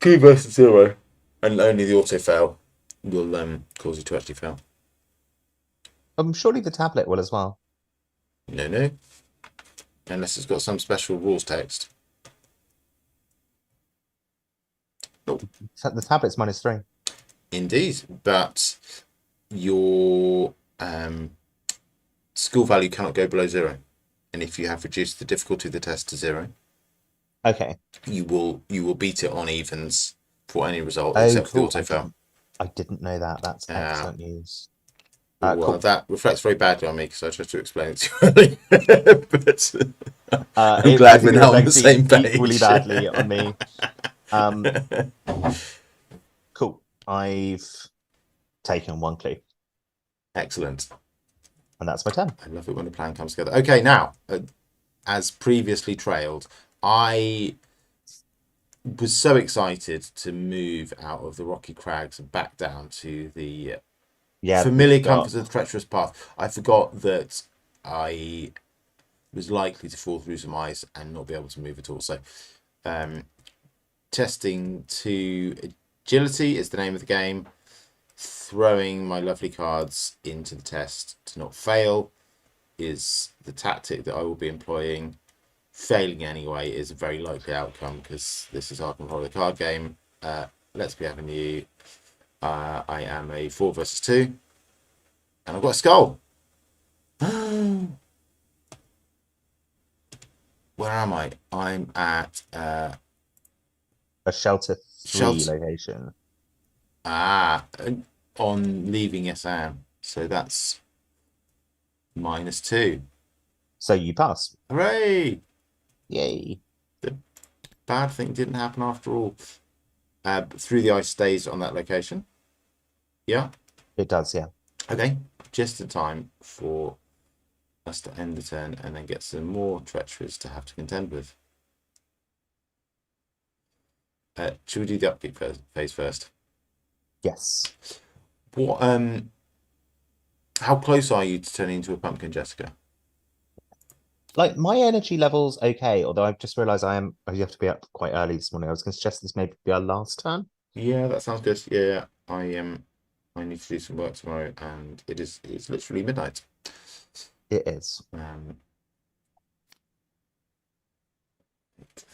2 versus 0. And only the auto fail will cause you to actually fail. Surely the tablet will as well. No, no. Unless it's got some special rules text. The tablet's -3. Indeed. But your skill value cannot go below 0. And if you have reduced the difficulty of the test to 0, Okay. you will beat it on evens for any result Oh, except for the cool. auto fail. I didn't know that. That's excellent news. Well, Cool. that reflects very badly on me because I tried to explain it to you earlier. But I'm I glad we're think it now on the reflects same page. equally badly on me. Cool. I've taken 1 clue, Excellent. and that's my turn. I love it when a plan comes together. Okay, now, as previously trailed, I was so excited to move out of the rocky crags and back down to the familiar comforts of the treacherous path. I forgot that I was likely to fall through some ice and not be able to move at all. So, testing to agility is the name of the game. Throwing my lovely cards into the test to not fail is the tactic that I will be employing. Failing anyway is a very likely outcome because this is Arkham Horror, the card game. Let's be Avenue. I am a 4 versus 2. And I've got a skull. Where am I? I'm at A shelter 3 location. On leaving SM. So that's -2. So you pass. Hooray! Yay. The bad thing didn't happen after all. Through the ice stays on that location. Yeah? It does, yeah. Okay. Just in time for us to end the turn and then get some more treacheries to have to contend with. Should we do the upkeep phase first? Yes. What? How close are you to turning into a pumpkin, Jessica? Like my energy level's okay, although I've just realized I have to be up quite early this morning. I was going to suggest this maybe be our last turn. Yeah, that sounds good. Yeah, I need to do some work tomorrow, and it's literally midnight. It is.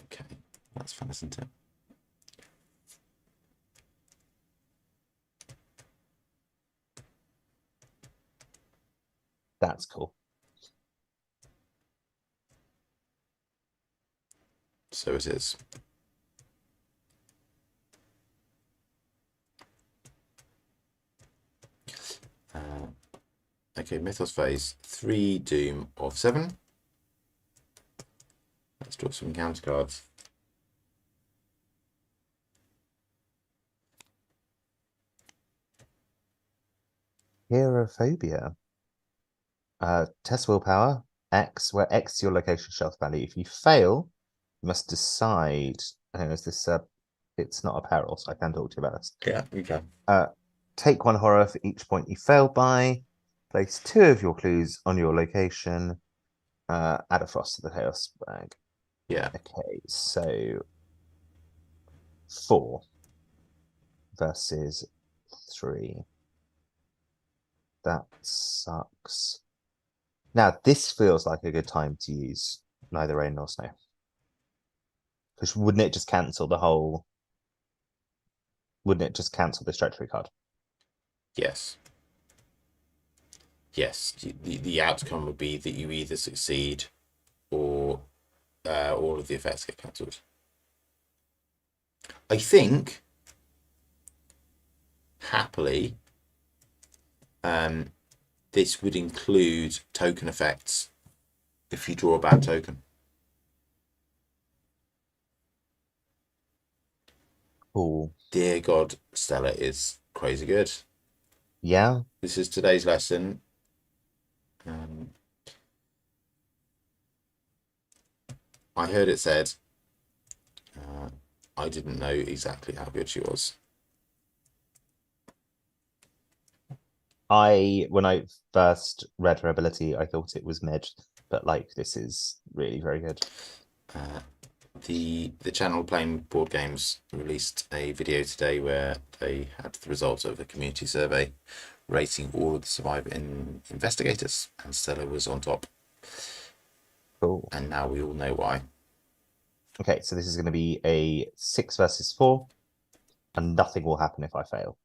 Okay, that's fun, isn't it? That's cool. So it is. Okay, Mythos phase 3 Doom of 7. Let's draw some counter cards. Hierophobia. Test willpower. X, where X is your location shelf value. If you fail, you must decide. I don't know, is this it's not a peril, so I can talk to you about this. Yeah, okay. Take 1 horror for each point you failed by. Place 2 of your clues on your location. Add a frost to the chaos bag. Yeah. Okay, so 4 versus 3. That sucks. Now, this feels like a good time to use neither rain nor snow. Because wouldn't it just cancel the whole... Wouldn't it just cancel this treachery card? Yes. Yes, the outcome would be that you either succeed or all of the effects get cancelled. I think, happily, this would include token effects if you draw a bad token. Cool. Dear God, Stella is crazy good. Yeah. This is today's lesson. Um, I heard it said, I didn't know exactly how good she was. When I first read her ability, I thought it was mid, but like this is really very good. The channel Playing Board Games released a video today where they had the results of a community survey rating all of the surviving investigators, and Stella was on top. Cool. And now we all know why. Okay, so this is going to be a 6 versus 4, and nothing will happen if I fail.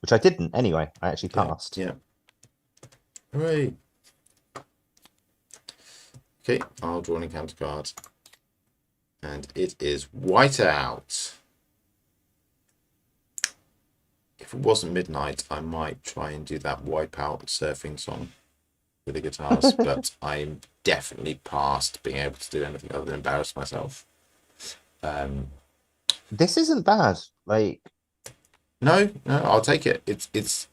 Which I didn't anyway. I actually passed. Yeah. Hooray. Okay, I'll draw an encounter card. And it is Whiteout. If it wasn't midnight, I might try and do that Wipeout surfing song with the guitars, but I'm definitely past being able to do anything other than embarrass myself. This isn't bad. Like, No, I'll take it. It's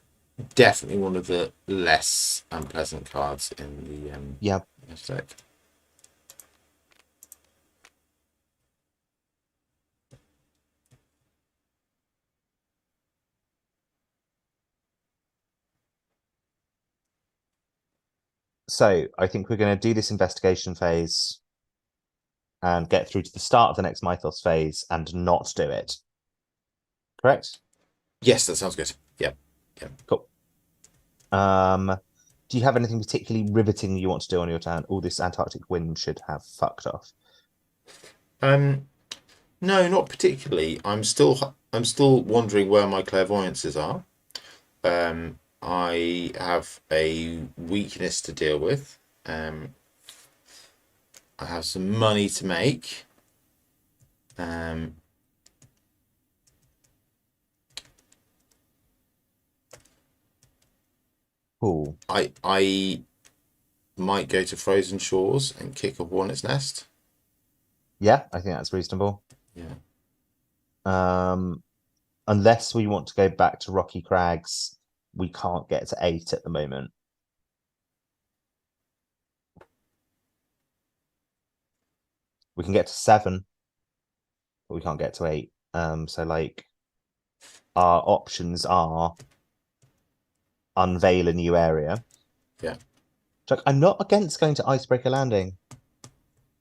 definitely one of the less unpleasant cards in the yeah. deck. So I think we're going to do this investigation phase and get through to the start of the next Mythos phase and not do it. Correct? Yes, that sounds good. Yeah. Cool. Do you have anything particularly riveting you want to do on your turn? All this Antarctic wind should have fucked off. No, not particularly. I'm still wondering where my clairvoyances are. I have a weakness to deal with. I have some money to make. Cool. I might go to Frozen Shores and kick a hornet's nest. Yeah, I think that's reasonable. Yeah. Unless we want to go back to Rocky Crags, we can't get to 8 at the moment. We can get to 7, but we can't get to 8. So like our options are unveil a new area. Yeah. Like, I'm not against going to Icebreaker Landing.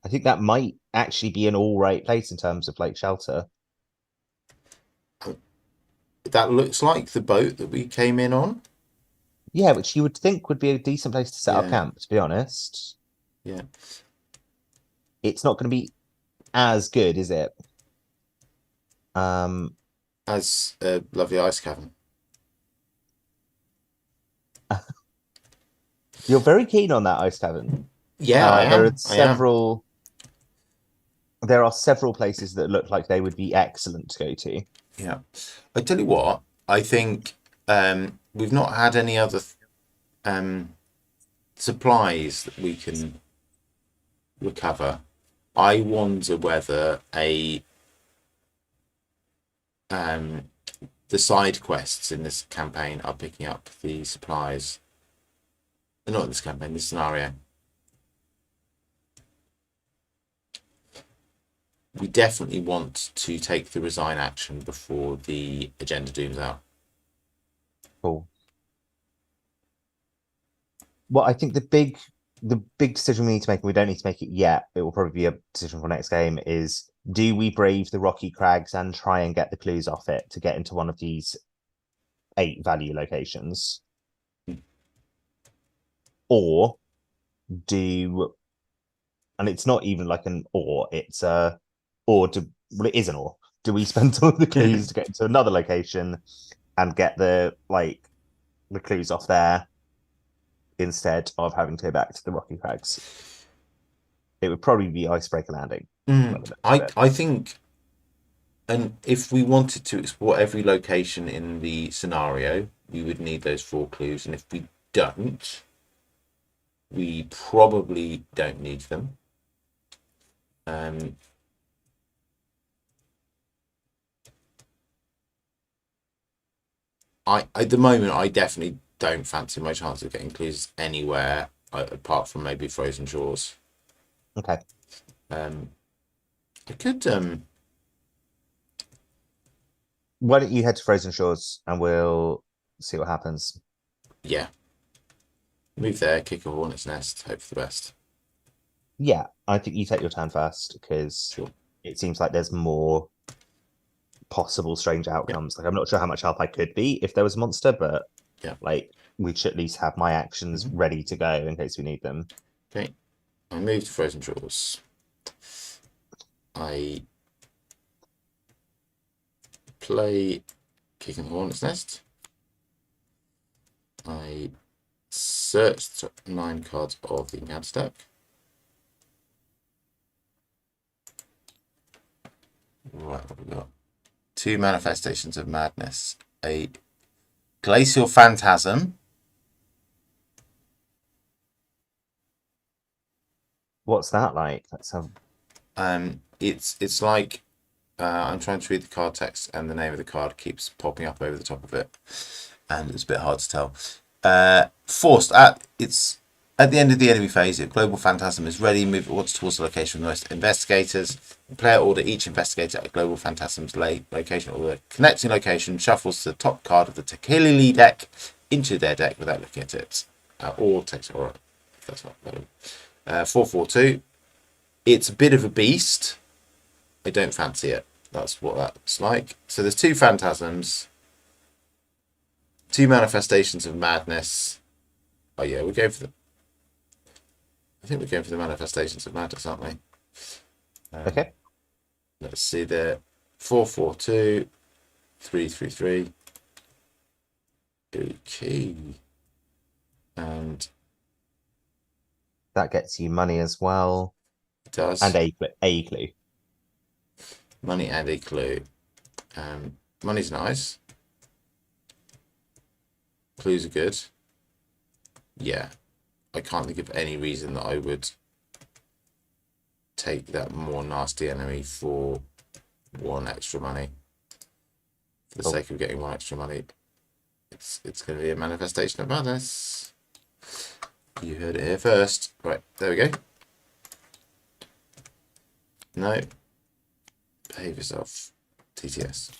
I think that might actually be an all right place in terms of like shelter. That looks like the boat that we came in on. Yeah, which you would think would be a decent place to set up Yeah. camp, to be honest. Yeah. It's not going to be as good, is it? As a lovely ice cavern. You're very keen on that ice tavern. Yeah, I There am. are several. There are several places that look like they would be excellent to go to. Yeah. I tell you what, I think we've not had any other supplies that we can recover. I wonder whether the side quests in this campaign are picking up the supplies. Not this campaign, this scenario. We definitely want to take the resign action before the agenda dooms out. Cool. Well, I think the big decision we need to make, and we don't need to make it yet, it will probably be a decision for next game, is do we brave the Rocky Crags and try and get the clues off it to get into one of these 8 value locations? Or and it's not even like an it's well, it is an or. Do we spend some of the clues to get into another location and get the clues off there instead of having to go back to the Rocky Crags? It would probably be Icebreaker Landing. I think, and if we wanted to explore every location in the scenario, we would need those 4 clues, and if we don't, we probably don't need them. I at the moment I definitely don't fancy my chance of getting clues anywhere apart from maybe Frozen Shores. Okay. Um, I could Why don't you head to Frozen Shores and we'll see what happens. yeah, move there, kick a hornet's nest, hope for the best. Yeah, I think you take your turn first because Sure. it seems like there's more possible strange Yeah. outcomes. Like I'm not sure how much help I could be if there was a monster, but Yeah. like we should at least have my actions Mm-hmm. ready to go in case we need them. Okay. I move to Frozen Shores. I play Kicking the Hornet's Nest. I search the top 9 cards of the Encounter deck. Right, what have we got? 2 Manifestations of Madness. A Glacial Phantasm. What's that like? That's a It's like I'm trying to read the card text, and the name of the card keeps popping up over the top of it, and it's a bit hard to tell. Forced it's at the end of the enemy phase. If Global Phantasm is ready, move it once towards the location of the most investigators. The player order each investigator at Global Phantasm's location or the connecting location shuffles the top card of the Tequila deck into their deck without looking at it, or takes it. Alright, that's not better. 4/4/2. It's a bit of a beast. I don't fancy it. That's what that's like. So there's 2 phantasms, 2 manifestations of madness. Oh yeah, we're going for the. I think we're going for the manifestations of madness, aren't we? okay. Let's see the 4/4/2, 3/3/3. Okay, and That gets you money as well. it does And a clue. money and a clue. Money's nice. Clues are good. Yeah, I can't think of any reason that I would take that more nasty enemy for 1 extra money. For the Cool. sake of getting 1 extra money, it's going to be a manifestation of madness. You heard it here first. Right, there we go. No. Behave yourself. TTS.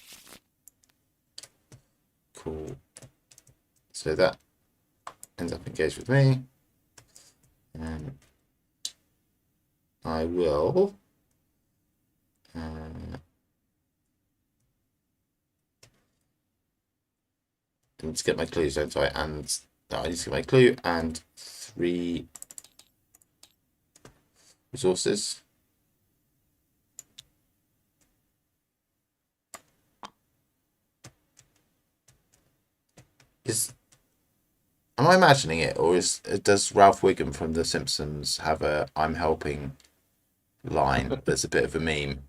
Cool. So that ends up engaged with me. And I will. I need to get my clues, don't I? And no, I need to get my clue and 3 resources. Am I imagining it, or does Ralph Wiggum from The Simpsons have a "I'm helping" line? That's a bit of a meme.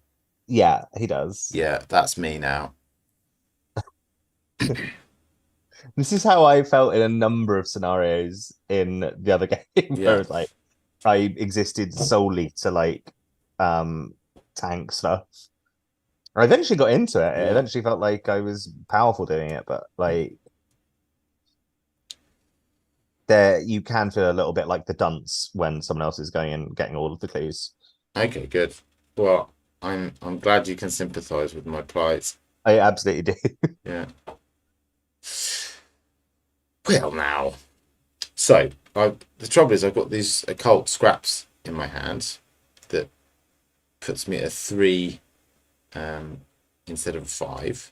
Yeah, he does. Yeah, that's me now. This is how I felt in a number of scenarios in the other game where Yeah. it was like I existed solely to like tank stuff. I eventually got into it. It Yeah. eventually felt like I was powerful doing it, but like there you can feel a little bit like the dunce when someone else is going and getting all of the clues. Okay, good. Well, I'm glad you can sympathise with my plight. I absolutely do. Yeah. Well, now. So, the trouble is I've got these occult scraps in my hand that puts me at a 3 instead of 5.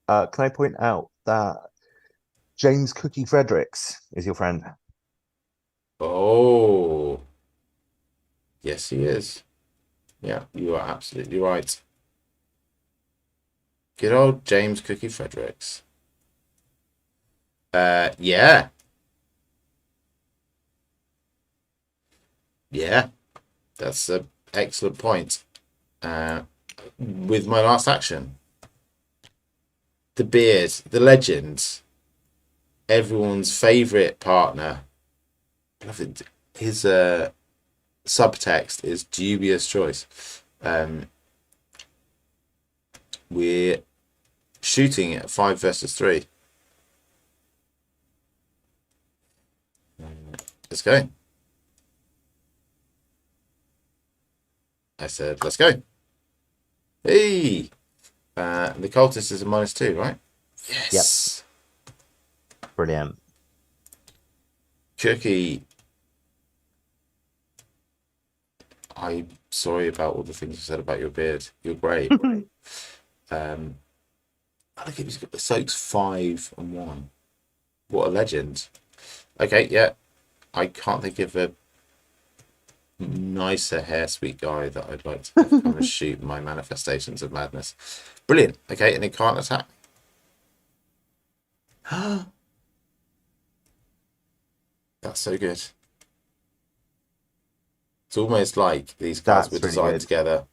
Can I point out that James Cookie Fredericks is your friend? Oh, yes, he is. Yeah, you are absolutely right. Good old James Cookie Fredericks. Yeah. Yeah, that's an excellent point. With my last action, the beard, the legend, everyone's favourite partner. His subtext is dubious choice. We're shooting at 5 versus 3. Let's go. I said, let's go. Hey! The cultist is a -2, right? Yep. Yes! Brilliant. Cookie. I'm sorry about all the things you said about your beard. You're great. I think it was Soaks 5 and 1. What a legend. Okay, yeah. I can't think of a nicer hair sweet guy that I'd like to have come and shoot my manifestations of madness. Brilliant. Okay, and it can't attack. That's so good. It's almost like these cards were That's really designed good. together.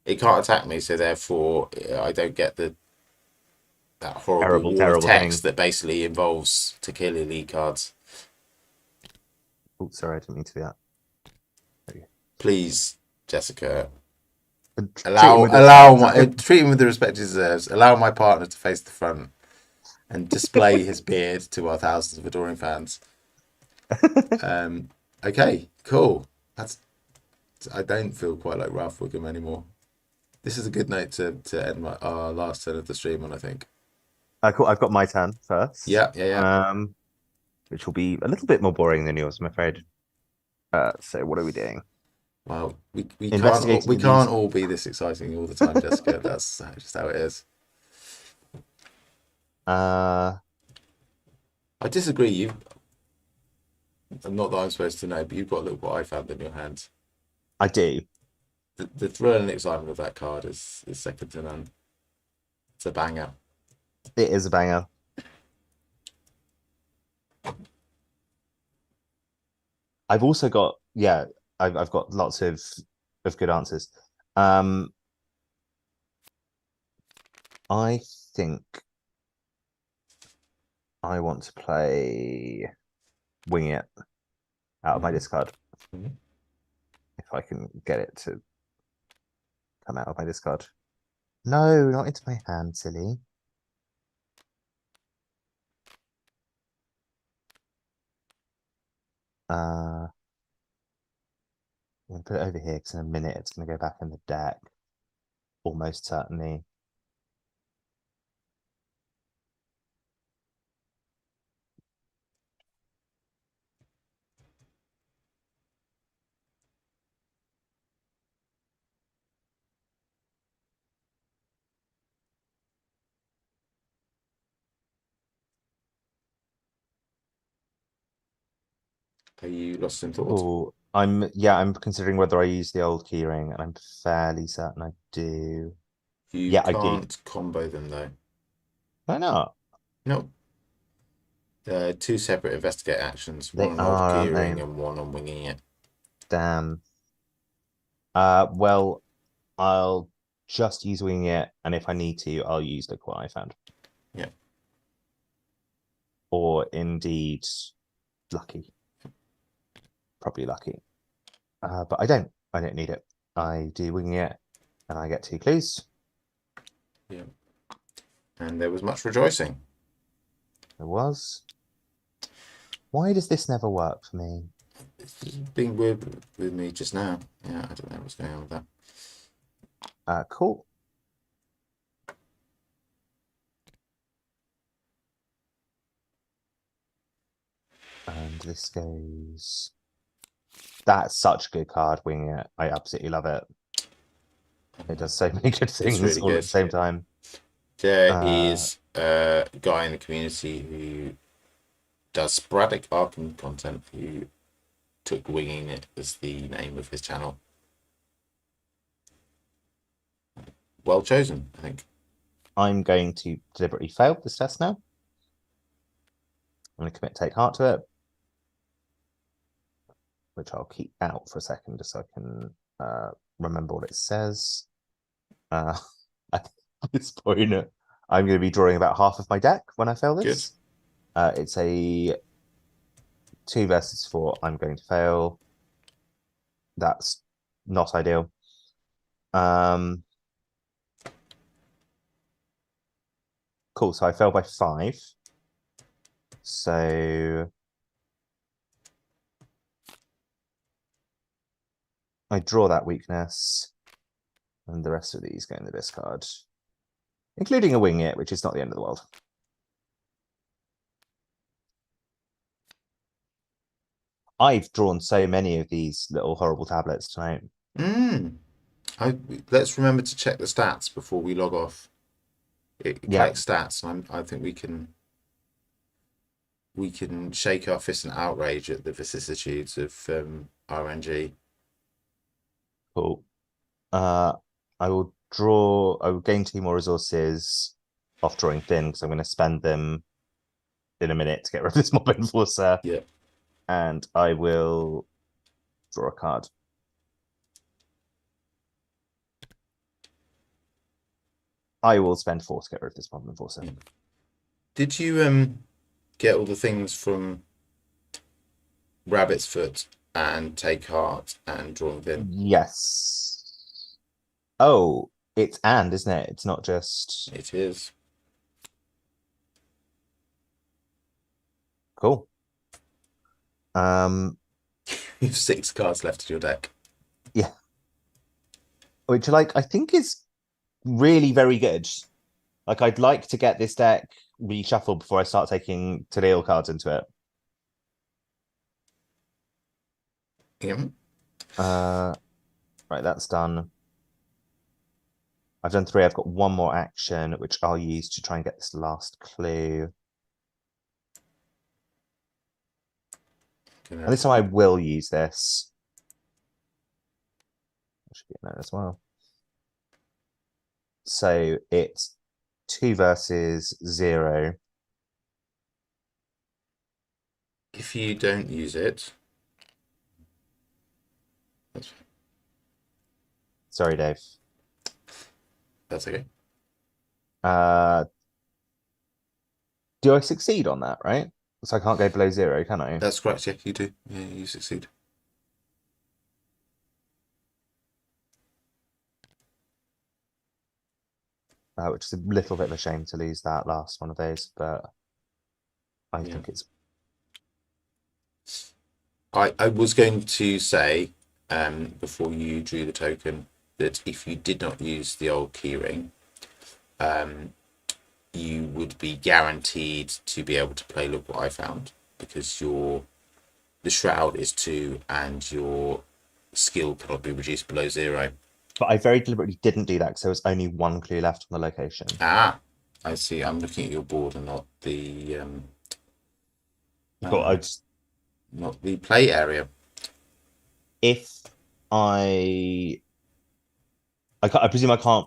It can't attack me, so therefore I don't get that horrible Terrible, wall of terrible text thing. that basically involves to kill elite cards. Oh, sorry, I didn't mean to do that. Please, Jessica, Treat him with respect. treat him with the respect he deserves. Allow my partner to face the front and display his beard to our thousands of adoring fans. Okay, cool. That's. I don't feel quite like Ralph Wiggum anymore. This is a good note to end our last turn of the stream on, I think. Cool. I've got my turn first. Yeah. Which will be a little bit more boring than yours, I'm afraid. So what are we doing? Well, Investigating we the can't news. all be this exciting all the time, Jessica. That's just how it is. Uh, I disagree. Not that I'm supposed to know, but you've got a little what I found in your hand. I do. The thrill and excitement of that card is second to none. It's a banger. It is a banger. I've also got I've got lots of good answers. I think I want to play Wing It out of my discard. Mhm. If I can get it to come out of my discard. No, not into my hand, silly. I'm gonna put it over here because in a minute it's gonna go back in the deck. Almost certainly. Are you lost in thought? Oh, I'm considering whether I use the old keyring, and I'm fairly certain I do. You Yeah, I do. can't combo them though. Why not? No. Two separate investigate actions, one They on old are, aren't they? keyring and one on winging it. Damn. Well, I'll just use Wing It, and if I need to, I'll use Look What I Found. Yeah. Or indeed, Lucky. Probably Lucky. But I don't. I don't need it. I do Wing It, and I get 2 clues. Yeah. And there was much rejoicing. There was. Why does this never work for me? It's being weird with me just now. Yeah, I don't know what's going on with that. Cool. And this goes. That's such a good card, Wing It. I absolutely love it. It does so many good things really all good. at the same time. There is a guy in the community who does sporadic Arkham content who took Winging It as the name of his channel. Well chosen, I think. I'm going to deliberately fail this test now. I'm going to commit Take Heart to it, which I'll keep out for a second just so I can remember what it says. At this point, I'm going to be drawing about half of my deck when I fail this. It's a 2 versus 4. I'm going to fail. That's not ideal. Cool. So I fell by 5. So I draw that weakness, and the rest of these go in the discard, including a wing it, which is not the end of the world. I've drawn so many of these little horrible tablets tonight. Let's remember to check the stats before we log off. It collects stats, and I think we can shake our fist in outrage at the vicissitudes of RNG. Cool. I will gain 2 more resources off drawing thin, because I'm going to spend them in a minute to get rid of this mob enforcer. Yeah. And I will draw a card. I will spend 4 to get rid of this mob enforcer. Yeah. Did you get all the things from Rabbit's Foot and Take Heart and Drawing Thin? Yes. Oh, it's and, isn't it? It's not just... It is. Cool. You have 6 cards left in your deck. Yeah. Which, like, I think is really very good. Like, I'd like to get this deck reshuffled before I start taking Tadil cards into it. Yeah. Right, that's done. I've done 3. I've got 1 more action, which I'll use to try and get this last clue. And this time I will use this. That should be in there as well. So it's 2 versus 0. If you don't use it, that's fine. Sorry, Dave. That's okay. Do I succeed on that, right? So I can't go below 0, can I? That's correct. Yeah, you do. Yeah, you succeed. Which is a little bit of a shame to lose that last one of those, but I think it's... I was going to say, before you drew the token, that if you did not use the old keyring, you would be guaranteed to be able to play Look What I Found, because the Shroud is 2 and your skill cannot be reduced below 0. But I very deliberately didn't do that because there was only 1 clue left on the location. Ah, I see. I'm looking at your board and not the not the play area. If I presume I can't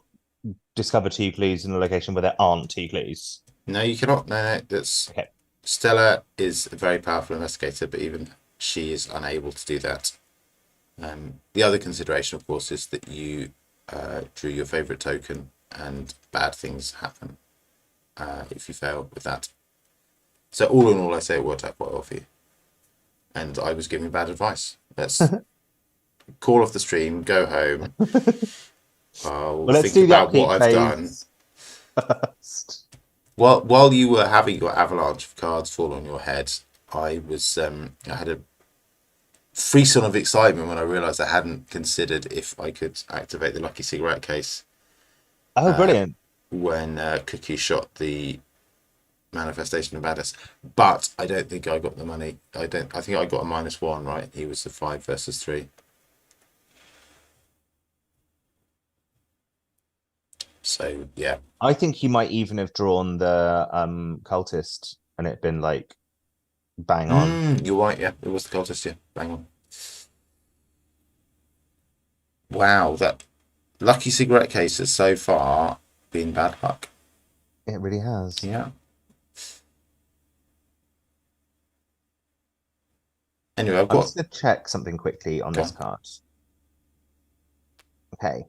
discover 2 clues in a location where there aren't 2 clues. No, you cannot. No, that's okay. Stella is a very powerful investigator, but even she is unable to do that. The other consideration, of course, is that you drew your favorite token, and bad things happen if you fail with that. So all in all, I say it worked out quite well for you. And I was giving bad advice. Let's call off the stream, go home. I'll let's think about what I've done. First. While you were having your avalanche of cards fall on your head, I had a frisson of excitement when I realised I hadn't considered if I could activate the lucky cigarette case. Oh, brilliant! When Cookie shot the manifestation of madness, but I don't think I got the money. I think I got a -1. Right, he was the 5 versus 3. So yeah, I think he might even have drawn the cultist, and it been like bang on. You're right. Yeah, it was the cultist. Yeah, bang on. Wow, that lucky cigarette case has so far been bad luck. It really has. Yeah. Anyway, I'm just going to check something quickly on this card. Okay.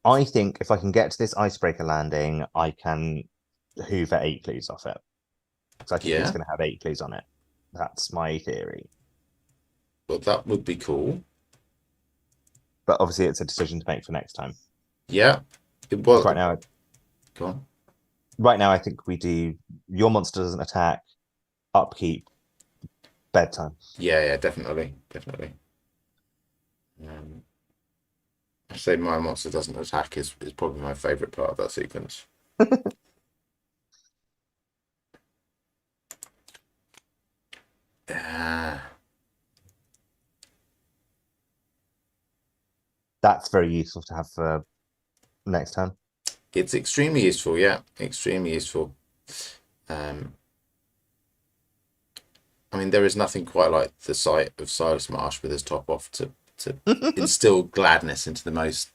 I think if I can get to this icebreaker landing, I can hoover 8 clues off it. Because I think it's going to have 8 clues on it. That's my theory. Well, that would be cool. But obviously, it's a decision to make for next time. Yeah. It was. Right now, go on. Right now, I think we do your monster doesn't attack, upkeep, bedtime. Yeah, yeah, definitely, definitely. Um, I say my monster doesn't attack is probably my favourite part of that sequence. Uh, That's very useful to have for next turn. it's extremely useful, yeah, extremely useful. Um, I mean, there is nothing quite like the sight of Silas Marsh with his top off to instill gladness into the most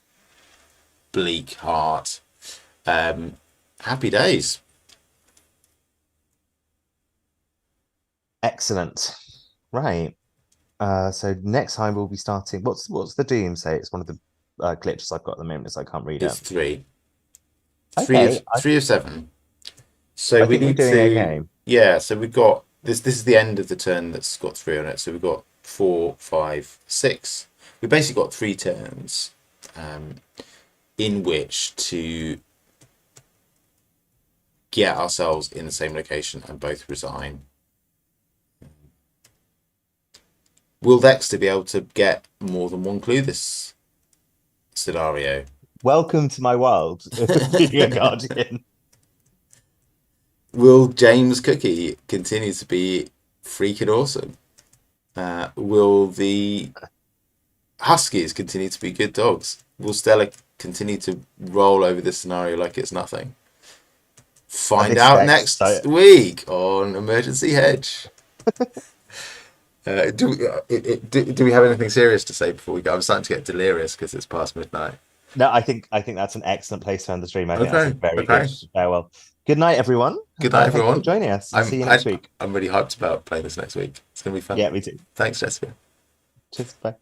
bleak heart. Um, Happy days. Excellent. Right. So next time we'll be starting. What's the doom say? It's one of the glitches I've got at the moment, so I can't read It's it. three, Okay, three of seven. So I we think we're need doing to, okay. yeah. So we've got this. This is the end of the turn that's got three on it. So we've got 4, 5, 6. We basically got 3 turns, in which to get ourselves in the same location and both resign. Will Dexter be able to get more than one clue this scenario? Welcome to my world, being a guardian. Will James Cookie continue to be freaking awesome? Will the Huskies continue to be good dogs? Will Stella continue to roll over this scenario like it's nothing? Find This is out excellent. next week on Emergency Hedge. Do we have anything serious to say before we go? I'm starting to get delirious because it's past midnight. No, I think that's an excellent place to end the stream. I think that's a Okay, very good okay. farewell. Good night, everyone. Good night, Thank you for everyone. joining us. See you next week. I'm really hyped about playing this next week. It's gonna be fun. Yeah, me too. Thanks, Jessica. Cheers. Bye.